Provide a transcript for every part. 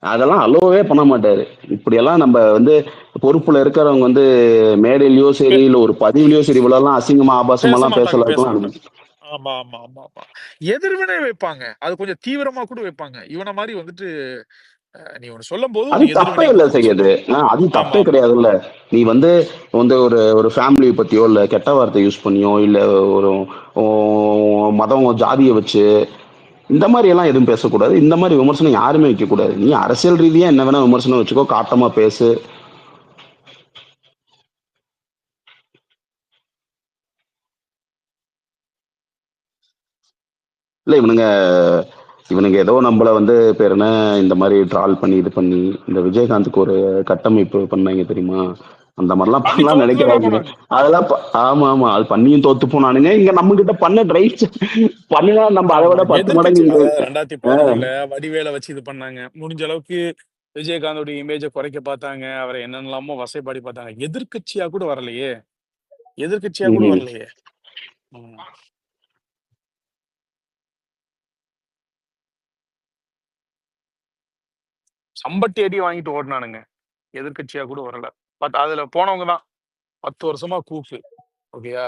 அதெல்லாம் அலோவே பண்ண மாட்டாரு. இப்படியெல்லாம் நம்ம வந்து பொறுப்புல இருக்கிறவங்க வந்து மேடையிலயோ பே சரி, இல்ல ஒரு பதிவுலயோ சரி இவ்வளவுலாம் அசிங்கமா, ஆபாசமாலாம் பேச பேசலாம். மாட்டாங்க. ஆமா, ஆமா, ஆமா, ஆமா. எதிர்வினை வைப்பாங்க. அது கொஞ்சம் தீவிரமா கூட வைப்பாங்க. இவன மாரி வந்துட்டு நீ ஒண்ணு சொல்லும்போது அது ஒரு தப்பே எதிர்வினை இல்ல குடுக்கணும் செய்யுது. சொல்லுவாங்க. அது ஆமா, தப்பே ஆமா. கிடையாதுல்ல. நீ வந்து வந்து ஒரு ஒரு ஃபேமிலிய பத்தியோ, இல்ல கெட்ட வார்த்தை யூஸ் பண்ணியோ, இல்ல ஒரு ஓ மதம், ஜாதிய வச்சு இந்த மாரி எல்லாம் எதுவும் பேசக்கூடாது. இந்த மாரி விமர்சனம் யாருமே வைக்கக்கூடாது. நீ அரசியல் ரீதியா என்ன வேணா விமர்சனம் வச்சுக்கோ, காட்டமா பேசு. இல்ல இவனுங்க ஏதோ நம்மள வந்து பேர் என்ன இந்த மாரி ட்ரால் பண்ணி இது பண்ணி இந்த விஜயகாந்துக்கு ஒரு கட்டமைப்பு பண்ணாங்க தெரியுமா? அந்த மாதிரிலாம் பண்ணி பண்ணலாம்னு தோத்து தான நினைக்கிறாங்க. போனாங்க. அதெல்லாம் ஆமா ஆமா அது பண்ணியும் தோத்து போனானுங்க. இங்க நம்ம கிட்ட பண்ண ட்ரைவ்ஸ் பண்ணினா நம்ம அதை ஆமா. விட 10 மடங்கு எதிர்க்கட்சி இங்க. அதாவது ஆஹ் 2011ல வடிவேல வச்சு இது பண்ணாங்க. முடிஞ்ச அளவுக்கு விஜயகாந்தோட இமேஜ குறைக்க பார்த்தாங்க. அவர என்னென்னலாமோ வசைபாடி பார்த்தாங்க. எதிர்க்கட்சியா கூட வரலையே! எதிர்க்கட்சியா கூட உம் வரலையே! ம். சம்பட்டி அடி வாங்கிட்டு ஓடுனானுங்க. எதிர்க்கட்சியா கூட வரல. பட் அதுல போனவங்க தான் 10 வருஷமா கூஃபு. ஓகேயா?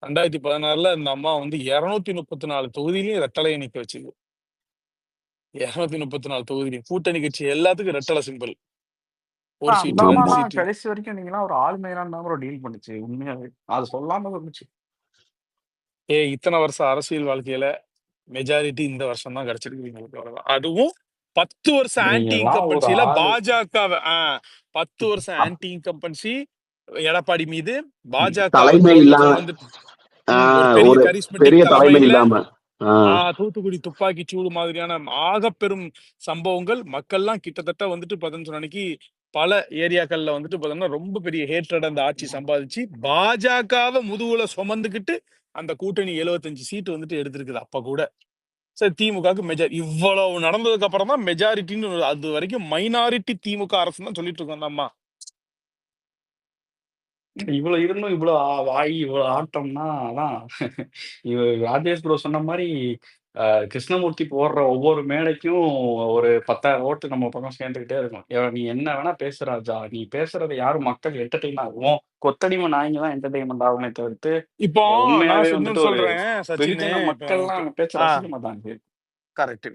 2016ல இந்த அம்மா வந்து 234 தொகுதியிலயும் ரெட்டலைய நிக்க வச்சுது. 234 தொகுதியிலயும். கூட்டணி கட்சி எல்லாத்துக்கும் ரெட்டல சிம்பல். ஒரு அந்த சீட்டு, 2 ஆமா அம்மாலாம் சீட்டு. கடைசி வரைக்கும் நீங்கலாம் ஒரு ஆளுமைலாம் தான் ப்ரோ டீல் பண்ணுச்சு உண்மையாவே. அது சொல்லாம இருந்துச்சு. இத்தன வருஷம் அரசியல் வாழ்க்கையில மெஜாரிட்டி இந்த வருஷம் தான் கிடைச்சிருக்கு எங்களுக்கு அவ்வளவுதான். அதுவும் 10 வருஷம் ஆன்டி நீங்கலாம் ஒரு இன்கம்பன்சில ஆளு. பாஜகவ 10 வருஷம் அப்- ஆன்டி இன்கம்பன்சி எடப்பாடி மீது பாஜகவ தலைமை கவர்னத்துல இல்லாம வந்துட்டு ஒரு பெரிய ஒரு பெரிய கரிஸ்மெட்டிக் தலைமை தலைமை இல்ல. இல்லாம. ஆஹ் தூத்துக்குடி துப்பாக்கி சூடு மாதிரியான ஆகப்பெரும் சம்பவங்கள் மக்கள்லாம் கிட்டத்தட்ட வந்துட்டு பதினஞ்சு அன்னைக்கு பல ஏரியாக்கள்ல வந்துட்டு பார்த்தோம்னா ரொம்ப பெரிய ஹேட்ரட் அந்த ஆட்சி சம்பாதிச்சு பாஜகவை முதுகுல சுமந்துக்கிட்டு அந்த கூட்டணி 75 சீட்டு வந்துட்டு எடுத்திருக்குது அப்ப கூட. சரி திமுகவுக்கு இவ்வளவு நடந்ததுக்கு அப்புறம் தான் மெஜாரிட்டின்னு அது வரைக்கும் மைனாரிட்டி திமுக அரசு தான் சொல்லிட்டு இருக்கோம் அந்த அம்மா. இவ்வளவு இருந்தும் இவ்வளவு வாய் இவ்வளவு ஆட்டம்னா அதான் ராஜேஷ் ப்ரோ சொன்ன மாதிரி கிருஷ்ணமூர்த்தி போடுற ஒவ்வொரு மேடைக்கும் ஒரு 10,000 ஓட்டு நம்ம பக்கம் சேர்ந்துக்கிட்டே இருக்கும். நீ என்ன வேணா பேசு ராஜா, நீ பேசுறதை யாரும் மக்கள் என்டர்டெயின் ஆகும், கொத்தடிமை நாய்ங்க தான் என்டர்டெயின்மெண்ட் ஆகுமே தவிர்த்து இப்போ உண்மையாவே நான் வந்துட்டு இன்னொன்னு ஒரு சொல்றேன் சச்சின். வெகுஜன இப்போ மக்கள்லாம் அந்த பேச்ச ஆ ரசிக்க மாட்டாங்க. கரெக்ட்.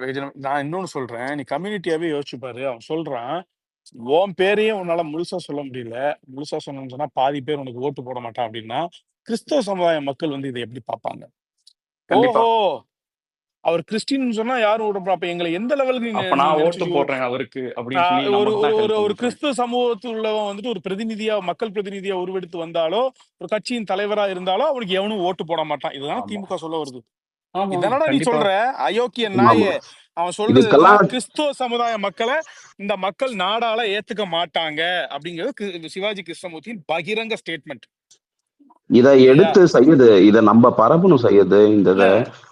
நான் இன்னொன்னு சொல்றேன். நீ கம்யூனிட்டியாவே யோசிச்சு பாரு. அவன் சொல்றான், உன் பேரையே உன்னால முழுசா சொல்ல முடியல. முழுசா சொன்னேன்னு சொன்னா பாதி பேர் உனக்கு ஓட்டு போட மாட்டான் அப்படின்னா, கிறிஸ்தவ சமுதாய மக்கள் வந்து இதை எப்படி பார்ப்பாங்க? கண்டிப்பா. ஓஹோ! அவர் கிறிஸ்டின்னு சொன்னா யாரும் விட அப்ப எங்களை எந்த லெவலுக்கு அப்ப நீ நான் ஓட்டு நினைச்சு போடுறேன் அவருக்கு ஆ அப்படின்னு சொல்லி ஒரு நமக்கு ஒரு தான் ஒரு ஹெல்ப் ஒரு பண்றோம். கிறிஸ்துவ சமூகத்தில் உள்ளவன் வந்துட்டு ஒரு பிரதிநிதியா மக்கள் பிரதிநிதியா உருவெடுத்து வந்தாலோ ஒரு கட்சியின் தலைவரா இருந்தாலோ அவனுக்கு எவனும் ஓட்டு போட மாட்டான். இதுதானே ஆமா. திமுக சொல்ல வருது. ஆமா. இதனடா நீ கண்டிப்பா. சொல்ற அயோக்கிய ஆமா நாயே. அவன் சொல்றது என்னன்னா இதுக்கெல்லாம் கிறிஸ்துவ சமுதாய மக்களை இந்த மக்கள் நாடால ஏத்துக்க மாட்டாங்க அப்படிங்கிறது சிவாஜி கிருஷ்ணமூர்த்தியின் பகிரங்க ஸ்டேட்மெண்ட். இதை ஓகேயா? எடுத்து செய்யுது. இதை நம்ம பரப்பணும் செய்யுது. இந்த இல்ல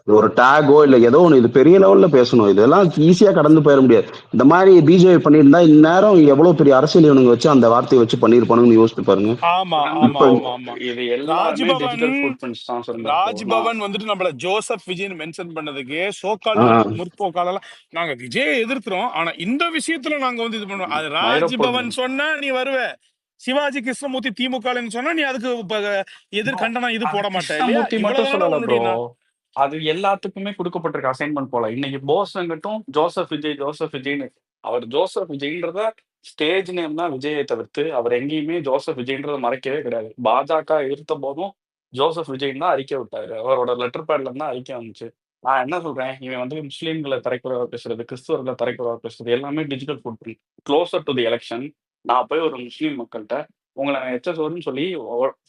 ஒரு டேகோ இல்ல ஏதோ ஒண்ணு இது பெரிய லெவல்ல பேசணும். இதெல்லாம் ஈஸியா கடந்து போயிட முடியாது. இந்த மாதிரி பிஜேபி பண்ணியிருந்தா இந்நேரம் எவ்வளவு பெரிய அரசியல் இவனுங்க வச்சு அந்த வார்த்தையை வச்சு பண்ணிருப்பானுங்கன்னு யோசிச்சு பாருங்க. ஆமா, ஆனா ஆமா, இப்ப ஆமா, ஆமா. இது எல்லாமே ராஜ்பவன் டிஜிட்டல் ஃபுட் பிரிண்ட்ஸ் தான் சொல்லுங்க ப்ரோ. நான் ராஜ்பவன் வந்துட்டு நம்மள ஜோசப் விஜய்னு மென்ஷன் பண்ணதுக்கு சோகால்டு ஆஹ் முற்போக்கால நாங்க விஜயை எதிர்க்கிறோம். ஆனா இந்த விஷயத்துல நாங்க வந்து இது பண்ணுவோம். அது ஐரோப்பா ராஜ்பவன் சொன்னா நீ வருவ. சிவாஜி கிருஷ்ணமூர்த்தி திமுகன்னு சொன்னா நீ அதுக்கு ப்ரோ, எதிர்கண்டனம் இது அது போட மாட்ட இல்லையா? கிருஷ்ணமூர்த்தி மட்டும் இவ்வளவுதானே சொல்லல ப்ரோ. உன்னுடைய அது எல்லாத்துக்குமே கொடுக்கப்பட்டிருக்க அசைன்மெண்ட் போல. இன்னைக்கு போஸ் வெங்கட்டும் ஜோசப் விஜய் ஜோசப் விஜய்னு அவர் ஜோசப் விஜய்ன்றத ஸ்டேஜ் நேம் தான் விஜயை தவிர்த்து அவர் எங்கேயுமே ஜோசப் விஜய்ன்றத மறைக்கவே கிடையாது. பாஜக எதிர்த்த போதும் ஜோசப் விஜய்ன்னு தான் அறிக்கை விட்டாரு. அவரோட லெட்டர் பேட்ல இருந்து தான் அறிக்கை வந்துச்சு. நான் என்ன சொல்றேன், இவன் வந்து முஸ்லீம்களை தரைக்குறவா பேசுறது, கிறிஸ்துவர்களை தரைக்குறவா பேசுறது எல்லாமே digital footprint. Closer to the election நான் போய் ஒரு முஸ்லீம் மக்கள்கிட்ட உங்களை நான் எச்சசோர்னு சொல்லி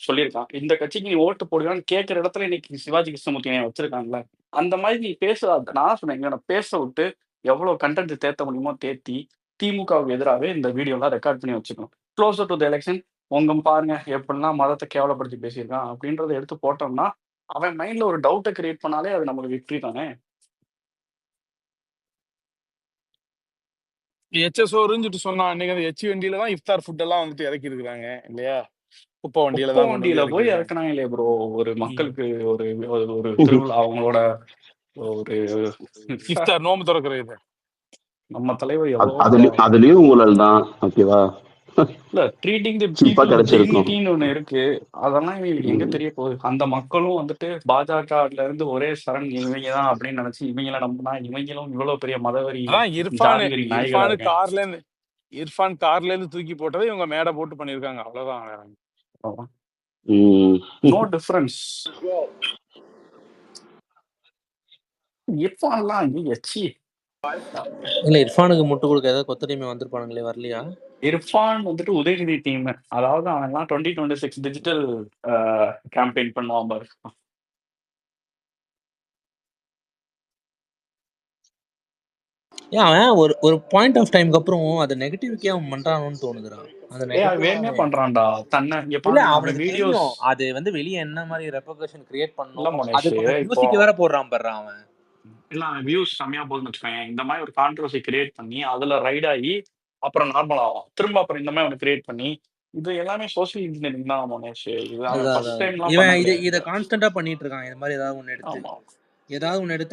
சொல்லியிருக்கான். இந்த கட்சிக்கு நீ ஓட்டு போடுவான்னு கேட்கிற இடத்துல இன்னைக்கு சிவாஜி கிருஷ்ணமூர்த்தி வச்சிருக்காங்கல்ல. அந்த மாதிரி நீ பேசாத. நான் சொன்னேன் இவனை பேச விட்டு எவ்வளவு கண்டென்ட் தேத்த முடியுமோ தேத்தி திமுகவுக்கு எதிராகவே இந்த வீடியோலாம் ரெக்கார்ட் பண்ணி வச்சுக்கணும். க்ளோசர் டு த எலெக்ஷன் உங்க பாருங்க எப்படிலாம் மதத்தை கேவலப்படுத்தி பேசியிருக்கான் அப்படின்றத எடுத்து போட்டோம்னா அவன் மைண்ட்ல ஒரு டவுட்டை கிரியேட் பண்ணாலே அது நமக்கு விக்டரி தானே. எச்எஸ்ஓன்னு சொல்லிட்டு சொன்னா அன்னைக்கு அந்த எச்சி வண்டியில தான் இஃப்தார் ஃபுட் எல்லாம் வந்துட்டு இறக்கி இருக்கிறாங்க இல்லையா? குப்பை வண்டியில குப்பை தான் கொண்டு வந்து வண்டியில போய் இறக்கிருக்காங்க. இறக்குனாங்களே ப்ரோ. ஒரு ம். மக்களுக்கு ஒரு ஒரு ஒரு திருவிழா அவங்களோட ஒரு இஃப்தார் நோம்பு திறக்கிற இது நம்ம தலைவர் எவ்வளவோ அதுலயும் ஊழல் தான். ஓகேவா? இல்ல ட்ரீட்டிங் தி சீப்பா பீப்புள் வித் கிடைச்சிருக்கும். டிக்னிட்டின்னு ஒண்ணு இருக்கு. அதெல்லாம் எங்க தெரிய போகுது? அந்த மக்களும் வந்துட்டு பாஜகல இருந்து ஒரே சரண் இவங்க தான் அப்படின்னு நினைச்சு இவங்கள நம்பினா இவங்களும் இவ்வளவு பெரிய மதவெறி அதான் ஜாதிவெறி நாய்களா இருக்காங்க. இர்ஃபான் கார்ல இருந்து தூக்கி போட்டதை இவங்க மேடை போட்டு பண்ணிருக்காங்க. அவ்வளவுதான். வேற ஒண்ணும். No difference. இர்ஃபான்லாம் எச்சி. இல்ல இர்ஃபானுக்கு முட்டு கொடுக்க ஏதாவது கொத்த டீம் வந்திருப்பானுங்களே, வரலையா? இர்ஃபான் வந்துட்டு உதயநிதி டீம். அதாவது அவன்லாம் 2026 டிஜிட்டல் கேம்பெயின் பண்ணுவான் பாரு. ஏன் அவன் ஒரு பாயிண்ட் ஆஃப் டைம்க்கு அப்புறம் அது நெகட்டிவிக்கே அவன் பண்றானோன்னு தோணுதுறான். அந்த வேணுமே பண்றான்டா. தன்னை இங்க இல்ல பாருங்க, அவன் அவனுக்கு வீடியோஸ் தெரியும் அது வந்து வெளியே என்ன மாதிரி ரெப்ரகேஷன் கிரியேட் இல்ல பண்ணணும். மோனேஷ். அதுக்கு இப்போ மியூசிக் வேற போடுறான் பாரு அவன். இல்ல வியூஸ் செம்மையா போகுதுன்னு வச்சுக்கோங்க. இந்த மாதிரி ஒரு கான்ட்ரவர்சி கிரியேட் பண்ணி அதுல ரைட் ஆகி அப்புறம் நார்மல் ஆகும். திரும்ப அப்புறம் இந்த மாதிரி ஒன்று கிரியேட் பண்ணி இது எல்லாமே சோசியல் இன்ஜினியரிங் தான் மோனேஷ். இது அவன் அதான் ஃபர்ஸ்ட் அதான் டைம்லாம் இவன் பண்ண இதை கிடையாது. கான்ஸ்டன்டா பண்ணிட்டு இருக்கான். இது மாதிரி ஏதாவது ஒண்ணு எடுத்து ஆமா.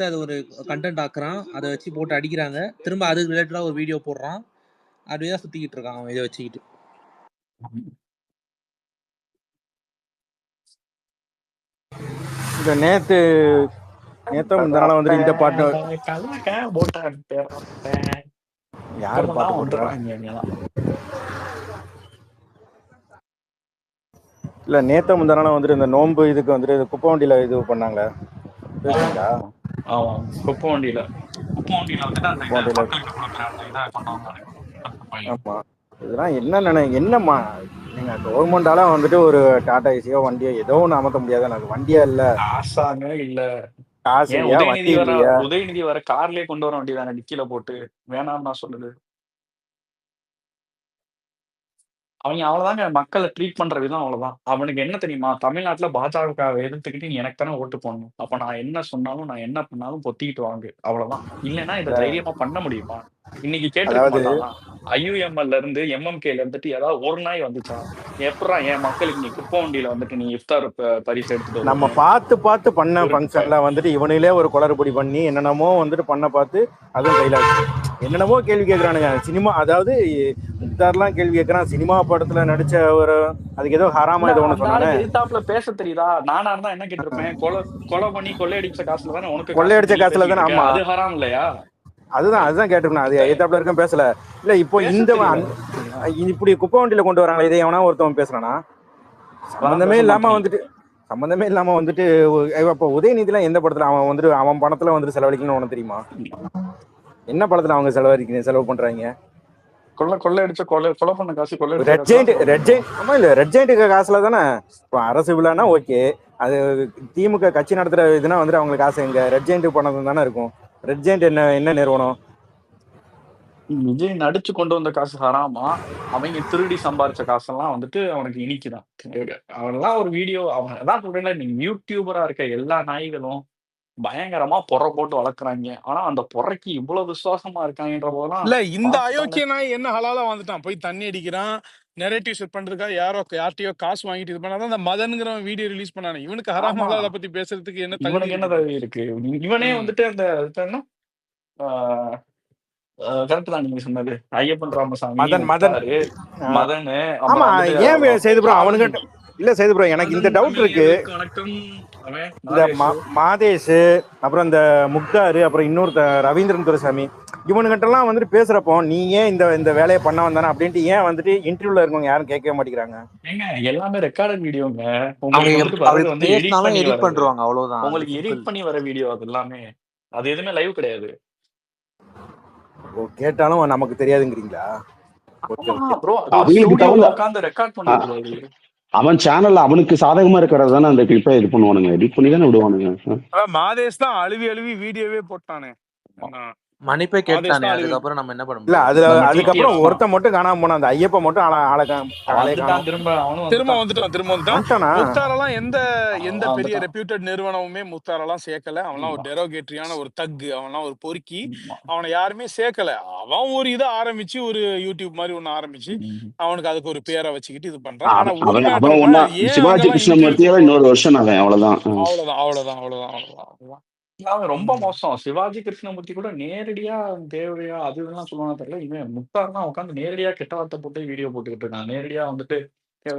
அது ஒரு கண்டென்ட் ஆக்குறான். அதை வச்சு போட்டு அடிக்கிறாங்க. திரும்ப அது ரிலேட்டடா ஒரு வீடியோ போடுறான். அப்படியே தான் சுத்திக்கிட்டு இருக்கான் அவன் இதை வச்சுக்கிட்டு. இந்த நேத்தும் இந்த நாள வந்துட்டு இந்த பாட்டு யாரு பாட்டு போடுறா? இல்ல நேத்தும் இந்த நாள வந்துட்டு இந்த நோன்பு இதுக்கு வந்துட்டு குப்பை வண்டியில இது பண்ணாங்க. பேசுறீங்களா? ஆமா, குப்பை வண்டியில வந்துட்டு அந்த இதை மக்களுக்கு கொடுக்குற அந்த இதை கொண்டு வந்தாங்க. ஆமா, இதெல்லாம் என்னம்மா நீங்க கவர்மெண்டால வந்துட்டு ஒரு டாடா ஏசியோ வண்டியோ ஏதோ ஒண்ணு அமர்த்த முடியாது. எனக்கு வண்டியா இல்ல, காசாங்க இல்ல, காசு ஏன் இல்லையா, வண்டி இல்லையா? உதயநிதி வர கார்லயே கொண்டு வர வேண்டியதானே, டிக்கில போட்டு. வேணாம்னு நான் சொல்லுது. அவங்க அவ்வளவுதாங்க, மக்களை ட்ரீட் பண்ற விதம் அவ்வளவுதான். அவனுக்கு என்ன தெரியுமா, தமிழ்நாட்டுல பாஜக எதிர்த்துக்கிட்டு நீ எனக்கு தானே ஓட்டு போடணும். அப்ப நான் என்ன சொன்னாலும் நான் என்ன பண்ணாலும் பொத்திக்கிட்டு வாங்க, அவ்வளவுதான். இல்லைன்னா இதை தைரியமா பண்ண முடியுமா? இன்னைக்கு கேட்டிருக்க அதாவது மாட்டானா? IUML இருந்து MMKல இருந்துட்டு ஏதாவது ஒரு நாய் வந்துச்சா? எப்படா என் மக்களுக்கு நீ குப்பை வண்டியில வந்துட்டு நீ இஃப்தார் பரிசு எடுத்துட்டு நம்ம வருவ? பார்த்து பண்ண ஃபங்க்ஷன்ல வந்துட்டு இவனுங்களே ஒரு குளறுபடி பண்ணி என்னென்னமோ வந்துட்டு பண்ண பார்த்து அதுவும் கையில என்னென்னமோ கேள்வி கேட்கறானுங்க. சினிமா, அதாவது முக்தார்லாம் கேள்வி கேட்கறான். சினிமா படத்துல நடிச்ச ஒரு அதுக்கு ஏதோ ஹராமா ஏதோ ஒண்ணு சொன்னானே. எதிர்த்தாப்புல பேச தெரியுதா? நானா இருந்தா என்ன கேட்டிருப்பேன்? கொலை பண்ணி கொள்ளையடிச்ச காசுல தானே உனக்கு கொள்ளையடிச்ச காசுல தானே. ஆமா, அது ஹராம் இல்லையா? அதுதான் கேட்டிருப்பேன். அது எதாப்புல இருக்கும் பேசல. இல்ல இப்போ இந்த இப்படி குப்பை வண்டியில கொண்டு வராங்க. இதை எவனா ஒருத்தவன் பேசுறானா? சம்பந்தமே இல்லாம வந்துட்டு இப்போ உதயநிதிலாம் எந்த படத்துல அவன் வந்துட்டு அவன் பணத்துல வந்துட்டு செலவழிக்கணும்னு உனக்கு தெரியுமா? என்ன படத்துல அவங்க செலவு பண்றாங்க? கொள்ளையடிச்ச கொலை பண்ண காசு ரெட் ஜெயிண்ட் ஆமா, இல்ல ரெட் ஜெயிண்ட் காசுல தானே. இப்போ அரசு விழானா ஓகே, அது திமுக கட்சி நடத்துற இதுனா வந்துட்டு அவங்களுக்கு காசு எங்க ரெட் ஜெயிண்ட் பணம் தானே இருக்கும். ரெட் ஜெயிண்ட் என்ன நிறுவனம்? விஜய் நடிச்சு கொண்டு வந்த காசு ஹராமா? அவங்க திருடி சம்பாரிச்ச காசெல்லாம் வந்துட்டு அவனுக்கு இனிக்குதான். அவனெல்லாம் ஒரு வீடியோ, அவன் தான் சொல்றேன்ல, நீங்க யூடியூபரா இருக்க எல்லா நாய்களும் பயங்கரமா பொறை போட்டு வளர்க்குறாங்க. ஆனா அந்த பொறைக்கு இவ்வளவு விசுவாசமா இருக்காங்கன்ற போதெல்லாம் இல்ல, இந்த அயோக்கிய நாய் என்ன ஹலாலா வந்துட்டான், போய் தண்ணி அடிக்கிறான், நெரேட்டிவ் செட் பண்றதுக்காக யார்கிட்டயோ காசு வாங்கிட்டு இது பண்ணாதான் அந்த மதன்கிறவன் வீடியோ ரிலீஸ் பண்ணானே. இவனுக்கு ஹராம் ஹலால பத்தி பேசுறதுக்கு என்ன இவனுக்கு என்ன தகுதி இருக்கு? இவனே வந்துட்டு அந்த என்ன கரெக்ட் தான் நீங்க சொன்னது. ஐயப்பன் ராமசாமி, மதன். ஆமா, ஏன் செய்து ப்ரோ அவனுக்கு இல்ல செய்து ப்ரோ, எனக்கு இந்த டவுட் இருக்கு. இந்த மாதேஷ், அப்புறம் இந்த முக்தாரு, அப்புறம் இன்னொரு ரவீந்திரன் துரைசாமி, இவனுக்கிட்டலாம் வந்துட்டு பேசுறப்போ நீ ஏன் இந்த வேலையை பண்ண வந்தானே அப்படின்ட்டு ஏன் வந்துட்டு இன்டர்வியூல இருக்கவங்க யாரும் கேட்கவே மாட்டேங்கிறாங்க. ஏங்க எல்லாமே ரெக்கார்டட் வீடியோங்க. உங்களுக்கு எடிட் பண்றாங்க, அவ்வளவுதான். உங்களுக்கு எடிட் பண்ணி வர வீடியோ அது எல்லாமே. அது எதுவுமே லைவ் கிடையாது. கேட்டாலும் நமக்கு தெரியாதுங்கிறீங்களா? அவன் சேனல்ல அவனுக்கு சாதகமா இருக்கிறது தானே அந்த கிளிப்பை இது பண்ணுவானுங்க, எடிட் பண்ணி தானே விடுவானுங்க. மாதேஷ் தான் அழுவி வீடியோவே போட்டானே. மன்னிப்பே கேட்டானே. அதுக்கப்புறம் நம்ம என்ன பண்ண முடியும்? இல்ல அதுக்கப்புறம் ஒருத்த மட்டும் காணாம போனா, அந்த ஐயப்ப மட்டும் திரும்ப வந்துட்டான். முக்தாரெல்லாம் எந்த பெரிய ரெப்யூட்டட் நிறுவனமுமே முக்தாரெல்லாம் சேர்க்கல. அவன்லாம் ஒரு டெரோகேட்டரியான ஒரு தக்கு, அவன்லாம் ஒரு பொறுக்கி, அவனை யாருமே சேர்க்கல. அவன் ஒரு இதை ஆரம்பிச்சு, ஒரு யூடியூப் மாதிரி ஒண்ணு ஆரம்பிச்சு அவனுக்கு அதுக்கு ஒரு பேரை வச்சுக்கிட்டு இது பண்றான். சிவாஜி கிருஷ்ணமூர்த்தியோட இன்னொரு வருஷம் அவ்வளவுதான். அவன் ரொம்ப ம். மோசம். சிவாஜி கிருஷ்ணமூர்த்தி கூட நேரடியா தேவையா அது இதெல்லாம் சொல்லுவானே தெரியல. இவன் முக்தார்லாம் உட்காந்து நேரடியா கெட்ட வார்த்தை போட்டு வீடியோ போட்டுக்கிட்டு இருக்கான். நேரடியா வந்துட்டு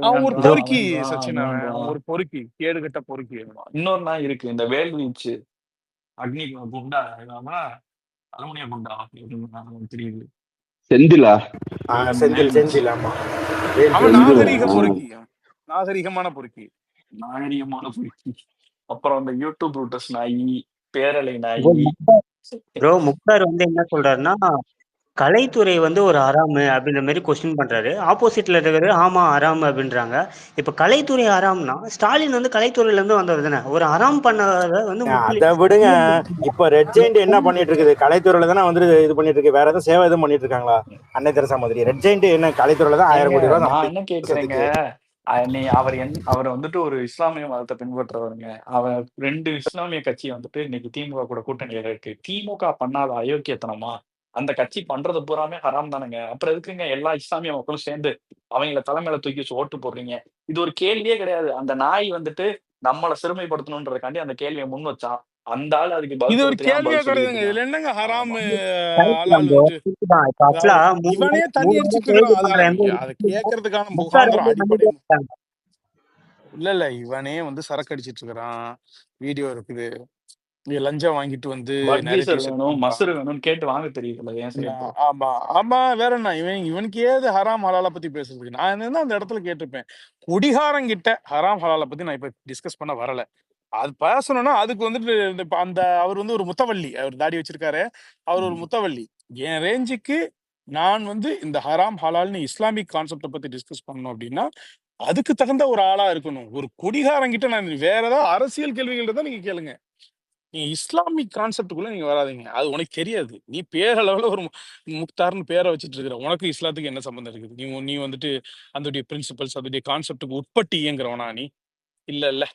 அவன் ஒரு ப்ரோ தேவையான்றான், பொறுக்கி அவன்றான், சச்சின், அவன் அவன்றான். ஒரு பொறுக்கி, கேடுகெட்ட பொறுக்கி அவன். இன்னொரு நாய் இருக்கு. இந்த வேல்வீச்சு அக்னி குண்டா இல்லாம அலுமினிய குண்டா அப்படின்னு தெரியுது. செந்திலா செந்தில் வேல்வீச்சு செந்தில் ஆமா அவன் செந்தில் நாகரீக பொறுக்கி, அவன் நாகரீகமான பொறுக்கி. நாகரிகமான பொறுக்கி. அப்புறம் அந்த யூடியூப் ரூட்டர்ஸ் நாய், பேரலை நாய். ப்ரோ முக்தார் வந்து என்ன சொல்றாருன்னா கலைத்துறை வந்து ஒரு ஹராமு அப்படின்ற மாதிரி கொஸ்டின் பண்றாரு. ஆப்போசிட்ல இருக்கிறது ஆமா ஹராம் அப்படின்றாங்க. இப்ப கலைத்துறை ஹராம்னா ஸ்டாலின் வந்து கலைத்துறையில இருந்து வந்தவர் தானே. ஒரு ஹராம் பண்ணத வந்து அதை விடுங்க. இப்ப ரெட் ஜெயிண்ட் என்ன பண்ணிட்டு இருக்குது? கலைத்துறையில தானே வந்து இது பண்ணிட்டு இருக்கு. வேற எதுவும் சேவை எதுவும் பண்ணிட்டு இருக்காங்களா? அன்னை தெரசா மாதிரி ரெட் ஜெயிண்ட் என்ன கலைத்துறையில தான் 1000 ஏங்க, கோடி ரூபாய் நான் என்ன சம்பாதிக்குது கேக்குறேங்க, வருஷத்துக்கு. அவர் வந்துட்டு ஒரு இஸ்லாமிய மதத்தை பின்பற்றுறவருங்க. அவர் 2 இஸ்லாமிய கட்சி வந்துட்டு இன்னைக்கு திமுக கூட கூட்டணியில இருக்கு. திமுக பண்ணாத அயோக்கியத்தனமா? அந்த கட்சி பண்றது பூராமே ஹராம் தானேங்க. அப்புறம் எதுக்குங்க எல்லா இஸ்லாமிய மக்களும் சேர்ந்து அவங்கள தலைமையில தூக்கி வச்சு ஓட்டு போடுறீங்க? இது ஒரு கேள்வியே கிடையாது. அந்த நாய் வந்துட்டு நம்மள சிறுமைப்படுத்தணுன்றதுக்காண்டி அந்த கேள்வியை முன் வச்சான். அந்த ஆள் அதுக்கு இது பதில் ஒரு சொல்ல தெரியாம கேள்வியே பதில் சொல்லிட்டு கிடையாதுங்க. இருக்கான். இதுல என்னங்க ஹராம் ஆமா. ஹலால் ப்ரோ வந்துட்டு? தான். இப்ப ஆக்சுவலா அதாவது இவனே தண்ணி அடிச்சிட்டு கைது இருக்கிறான். பண்ற எந்த ஒரு அதை கேட்கறதுக்கான முக்தார் முகாந்திரம் வந்து அடிப்படை பண்ணிட்டே இருக்காங்க. இல்ல இவனே வந்து சரக்கு அடிச்சிட்டு இருக்கிறான். வீடியோ இருக்குது. இங்க லஞ்சம் வாங்கிட்டு வந்து நிறைய பட்வீசர் டிஷர்ட் வேணும், பண்றான். மசரு வேணும்னு கேட்டு வாங்க தெரியுதுல்ல, ஏன் செய்யப்போ? ஆமா ஆமா, வேற என்ன இவனுக்கு ஏது ஹராம் ஹலால பத்தி பேசுறதுக்கு? நான் என்ன அந்த இடத்துல கேட்டிருப்பேன். குடிகாரங்கிட்ட ஹராம் ஹலால பத்தி நான் இப்ப டிஸ்கஸ் பண்ண வரல. அது பேசணும்னா அதுக்கு வந்துட்டு இப்ப அந்த அவர் வந்து ஒரு முத்தவள்ளி, அவர் தாடி வச்சிருக்காரு, அவர் ஒரு முத்தவள்ளி. என் ரேஞ்சுக்கு நான் வந்து இந்த ஹராம் ஹலால்னு இஸ்லாமிக் கான்செப்டை பத்தி டிஸ்கஸ் பண்ணணும் அப்படின்னா அதுக்கு தகுந்த ஒரு ஆளா இருக்கணும். ஒரு குடிகாரங்கிட்ட நான் வேற ஏதாவது அரசியல் கேள்விகள் தான் நீங்க கேளுங்க. நீங்க இஸ்லாமிக் கான்செப்டுக்குள்ள நீங்க வராதீங்க. அது உனக்கு தெரியாது. நீ பேரளவுல ஒரு முக்தார்ன்னு பேரை வச்சுட்டு இருக்கிற. உனக்கு இஸ்லாத்துக்கு என்ன சம்பந்தம் இருக்குது? நீ வந்துட்டு அதோடைய பிரின்சிபல்ஸ், அதோடைய கான்செப்டுக்கு உட்பட்டு இயங்குறவனா நீ? இல்ல.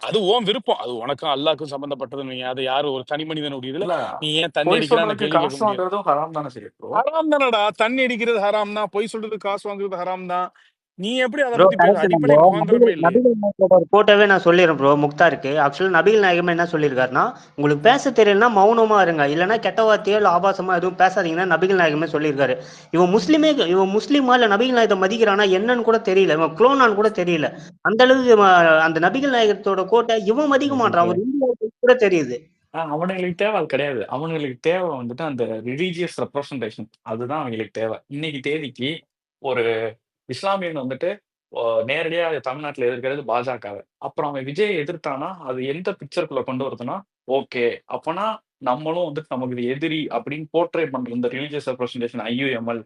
அது உன் விருப்பம். அது உனக்கும் அல்லாஹ்க்கும் சம்பந்தப்பட்டதுன்னு வையேன். அது யாரு ஒரு தனி மனிதனுடைய இதுல இல்ல, நீ ஏன் தண்ணி பொய் அடிக்கலாம்னு சொல்றதுக்கு கேள்வி கேட்க காசு முடியாது. வாங்குறதும் ஹராம் தானே செய்யப்போ? ஹராம் தானடா. தண்ணி அடிக்கிறது ஹராம் தான். பொய் சொல்றது, காசு வாங்குறது ஹராம் தான். நீ எப்படி அதை ப்ரோ பத்தி பேச? கரெக்ட் தான் அடிப்படை ப்ரோ. முகாந்திரமே இல்லையே. நபிகள் நாயகத்தோட ஒரு கோட்டாவே நான் சொல்லிடுறேன் ப்ரோ. முக்தாருக்கு ஆக்சுவலா நபிகள் நாயகம் என்ன சொல்லியிருக்காருன்னா உங்களுக்கு பேச தெரியலன்னா மௌனமா இருங்க, இல்லைன்னா கெட்ட வார்த்தையோ இல்லை ஆபாசமா எதுவும் பேசாதீங்கன்னா நபிகள் நாயகமே சொல்லியிருக்காரு. இவன் முஸ்லீமா இல்ல நபிகள் நாயகத்தை மதிக்கிறானா என்னன்னு கூட தெரியல. இவன் குளோனான்னு கூட தெரியல. அந்த அளவுக்கு அந்த நபிகள் நாயகத்தோட கோட்டை இவன் மதிக்க மாட்டான். அவர் இந்தியாவுக்கு கூட தெரியுது. அவனுங்களுக்கு தேவை அது கிடையாது. அவனுங்களுக்கு தேவை வந்துட்டு அந்த ரிலீஜியஸ் ரெப்ரசன்டேஷன். அதுதான் அவங்களுக்கு தேவை. இன்னைக்கு தேதிக்கு ஒரு இஸ்லாமியன் வந்துட்டு நேரடியா தமிழ்நாட்டுல எதிர்க்கிறது பாஜகவை. அப்புறம் அவன் விஜயை எதிர்த்தானா அது எந்த பிக்சருக்குள்ள கொண்டு வருதுன்னா, ஓகே அப்பனா நம்மளும் வந்துட்டு நமக்கு இது எதிரி அப்படின்னு போர்ட்ரே பண்ற இந்த ரிலீஜியஸ் ரெப்ரசன்டேஷன் ஐயுஎம்எல்,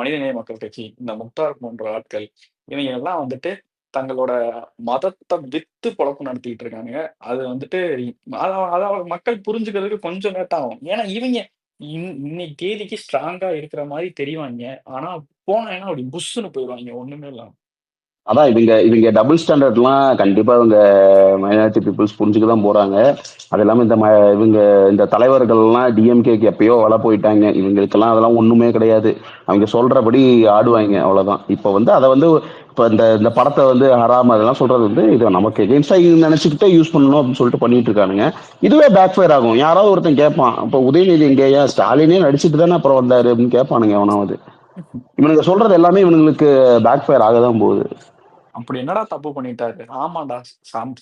மனிதநேய மக்கள் கட்சி, இந்த முக்தார் போன்ற ஆட்கள், இவங்க எல்லாம் வந்துட்டு தங்களோட மதத்தை வித்து பொழப்பு நடத்திட்டு இருக்காங்க. அது வந்துட்டு அதாவது மக்கள் புரிஞ்சுக்கிறதுக்கு கொஞ்சம் லேட் ஆகும். ஏன்னா இவங்க இன்னைக்கு தேதிக்கு ஸ்ட்ராங்கா இருக்கிற மாதிரி தெரிவாங்க. ஆனா போனாங்கன்னா அப்படி புஷ்ஷுன்னு போயிடுவாங்க ஒண்ணுமே இல்லாம. அதான் இவங்க டபுள் ஸ்டாண்டர்ட்லாம் கண்டிப்பா இவங்க மைனாரிட்டி பீப்புள்ஸ் புரிஞ்சுக்க தான் போறாங்க. அது இல்லாம இவங்க இந்த தலைவர்கள்லாம் டிஎம்கேக்கு எப்பயோ வள போயிட்டாங்க. இவங்களுக்கெல்லாம் அதெல்லாம் ஒண்ணுமே கிடையாது. அவங்க சொல்றபடி ஆடுவாங்க அவ்வளவுதான். இப்ப வந்து அதை வந்து இப்ப இந்த படத்தை வந்து ஹராம் அதெல்லாம் சொல்றது வந்து இது நமக்கு எகென்ஸ்டா நினைச்சுக்கிட்டே யூஸ் பண்ணணும் அப்படின்னு சொல்லிட்டு பண்ணிட்டு இருக்கானுங்க. இதுவே பேக் ஃபயர் ஆகும். யாராவது ஒருத்தன் கேட்பான், இப்ப உதயநிதி எங்கேயா ஸ்டாலினே நடிச்சுட்டு தானே அப்புறம் வந்தாரு அப்படின்னு கேட்பானுங்க எவனாவது. இவனுங்க சொல்றது எல்லாமே இவனுங்களுக்கு பேக் ஃபயர் ஆகதான் போகுது. அப்படி என்னடா தப்பு பண்ணிட்டாரு? ஆமாண்டா,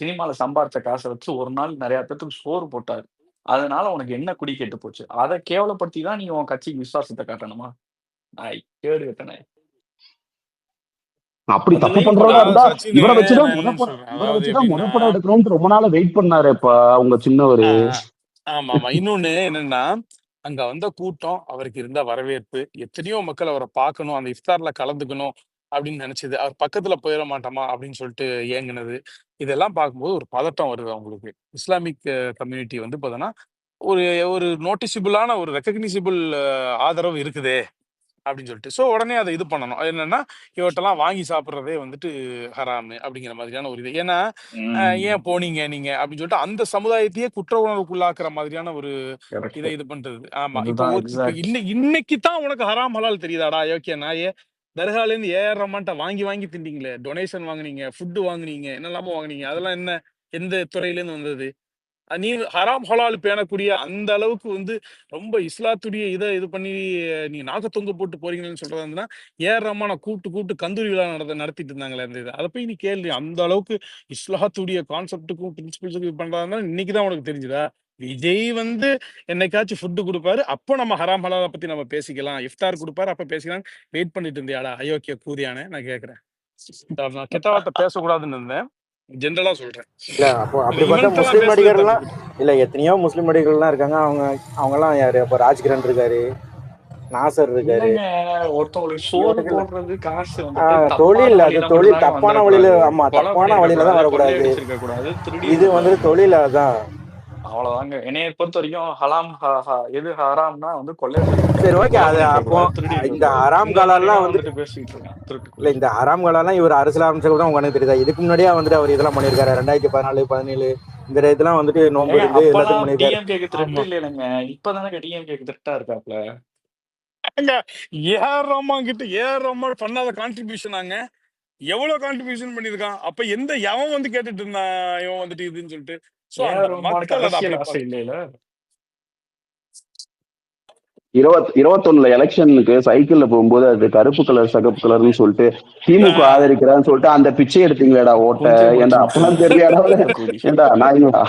சினிமால சம்பாரிச்ச காசை வச்சு ஒரு நாள் நிறைய பேத்துக்கு சோறு போட்டாரு. அதனால உனக்கு என்ன குடி கெட்டு போச்சு? அதை கேவலப்படுத்தி தான் நீ உன் கட்சிக்கு விசுவாசத்தை காட்டணுமா? நாய், கேடு கட்ட நாய். அப்படி தப்பு அதுலயும் பண்றதா இருந்தா சச்சின், இவரை வச்சுதான் நான் என்னன்னு சொல்றேன், இவரை அதாவது வச்சுதான் எப்படின்னா முதற்படம் எடுக்கணும்னு ரொம்ப நாள வெயிட் பண்ணாரு. இப்ப அவங்க சின்னவரு ஆமா. இன்னொன்னு என்னன்னா, அங்க வந்த கூட்டம், அவருக்கு இருந்த வரவேற்பு, எத்தனையோ மக்கள் அவரை பார்க்கணும், அந்த இஃப்தார்ல கலந்துக்கணும் அப்படின்னு நினைச்சது, அவர் பக்கத்துல போயிட மாட்டோமா அப்படின்னு சொல்லிட்டு ஏங்குனது, இதெல்லாம் பார்க்கும்போது ஒரு பதட்டம் வருது அவங்களுக்கு. இஸ்லாமிக் கம்யூனிட்டி வந்து பார்த்தோன்னா ஒரு ஒரு நோட்டிசபிளான ஒரு ரெக்கக்னிசபிள் ஆதரவு இருக்குதே அப்படின்னு சொல்லிட்டு. ஸோ உடனே அதை இது பண்ணணும். அது என்னன்னா இவட்டெல்லாம் வாங்கி சாப்பிட்றதே வந்துட்டு ஹராமு அப்படிங்கிற மாதிரியான ஒரு இது. ஏன்னா ஏன் போனீங்க நீங்க அப்படின்னு சொல்லிட்டு அந்த சமுதாயத்தையே குற்ற உணர்வுக்குள்ளாக்குற மாதிரியான ஒரு இதை இது பண்றது. ஆமா. இப்போ அதுதான் இப்ப எக்ஸாக்ட். இன்னைக்கு தான் உனக்கு ஹராம் ஹலால் தெரியுதாடா யோக்கிய நாயே? தர்கால இருந்து ஏஆர் ரஹ்மான்ட்ட வாங்கி வாங்கி திண்டீங்களே, டொனேஷன் வாங்குனீங்க, ஃபுட்டு வாங்குனீங்க, என்னெல்லாமோ வாங்குனீங்க, அதெல்லாம் என்ன எந்த துறையில இருந்து வந்தது? நீ ஹராம் ஹலால் பேணக்கூடிய அந்த அளவுக்கு வந்து ரொம்ப இஸ்லாத்துடைய இதை இது பண்ணி நீ நாக்க தொங்க போட்டு போறீங்கன்னு சொல்றதா இருந்ததுன்னா ஏஆர் ரஹ்மானை கூப்பிட்டு கூப்பிட்டு கந்தூரி விழா நடத்திட்டு இருந்தாங்களே அந்த இது அதை போய் நீ கேள்வி அந்த அளவுக்கு இஸ்லாத்துடைய கான்செப்டுக்கும் பிரின்சிபல்ஸுக்கும் பண்றதா இன்னைக்கு தான் உனக்கு தெரிஞ்சுதா? விஜய் வந்து என்னைக்காச்சும் ஃபுட்டு கொடுப்பாரு, அப்போ நம்ம ஹராம் ஹலாலை பத்தி நம்ம பேசிக்கலாம், இஃப்தார் கொடுப்பாரு அப்ப பேசிக்கலாம். வெயிட் பண்ணிட்டு இருந்தியாடா அயோக்கிய கூதியானே? நான் கேக்குறேன். நான் கெட்ட வார்த்தை பேசக்கூடாதுன்னு இருந்தேன், ஜென்ரலா சொல்றேன். இல்ல அப்போ அப்படி இது பார்த்தா இவன்கிட்ட முஸ்லீம் பேசுறது நடிகர்லாம் தப்பு. இல்ல எத்தனையோ முஸ்லீம் நடிகர்கள்லாம் இருக்காங்க. அவங்கலாம் யாரு? இப்போ ராஜ்கிரண் இருக்காரு, நாசர் இருக்காரு. இல்லைங்க, ஒருத்தவங்களுக்கு சோறு இவனுக்கு போடுறது காசு வந்துட்டு தொழில், தப்பான அது வழியில தொழில் மட்டும்தாங்க தப்பான வழியில, வந்துடக்கூடாது. ஆமா கொலை தப்பான வழியில தான் பண்ணிடக்கூடாது, வரக்கூடாது. கொள்ளையடிச்சிருக்க கூடாது, திருடி இது இருக்க வந்து கூடாது. தொழில். அதான் அவ்வளவுதாங்க. என்னைய பொறுத்த வரைக்கும் ஹலாம் எது ஹராம்னா வந்து கொள்ளையடிச்சிருக்க சரி, கூடாது, ஓகே. கொலை அது பண்ணிருக்க அப்போ கூடாது, திருடி இருக்க இந்த கூடாது. ஹராம் இந்த மாதிரி காலம்லாம் எல்லாம் வந்துட்டு வந்துட்டு பேசிட்டு இருக்கேன் இல்ல திருட்டுக்குள்ள. இந்த ஹராம் காலம்லாம் இவர் அரசியல் ஆரம்பிச்ச கூட உங்களுக்கு தெரியுதா? இதுக்கு முன்னாடியே வந்துட்டு அவர் இதெல்லாம் பண்ணியிருக்காரு. 2014, 17 இந்த இதெல்லாம் வந்துட்டு நோன்பு ஏங்க இருந்து எல்லாத்தையும் அப்பெல்லாம் பண்ணியிருக்காரு. டிஎம்கேக்கு திருட்டு ஆமா. இல்லைங்க, இப்பதானே டிஎம்கேக்கு திருட்டா இருக்காப்ல. ஏங்க, ஏஆர் ரஹ்மான் கிட்ட ஏஆர் ரஹ்மான் பண்ணாத கான்ட்ரிபியூஷனாங்க எவ்வளவு கான்ட்ரிபியூஷன் பண்ணிருக்கான்? அப்ப எவன் வந்து கேட்டுட்டு இருந்தான் இவன் வந்துட்டு இதுன்னு சொல்லிட்டு. சோ அந்த ஏஆர் ரஹ்மானுக்கு மக்கள் அதை அரசியல் அப்படி ஆசை இல்லையில. 21 எலெக்ஷனுக்கு சைக்கிள்ல போகும்போது அது கருப்பு கலர் சகப்பு கலர்னு சொல்லிட்டு திமுக ஆஹ் ஆதரிக்கிறான்னு சொல்லிட்டு அந்த பிச்சை எடுத்தீங்களேடா ஓட்ட. குஞ்சை ஏன்டா முடிச்சு அப்பெல்லாம் விட்டாரு தெரியலையாடா? கூடி. ஏன்டா நாய்ங்களா?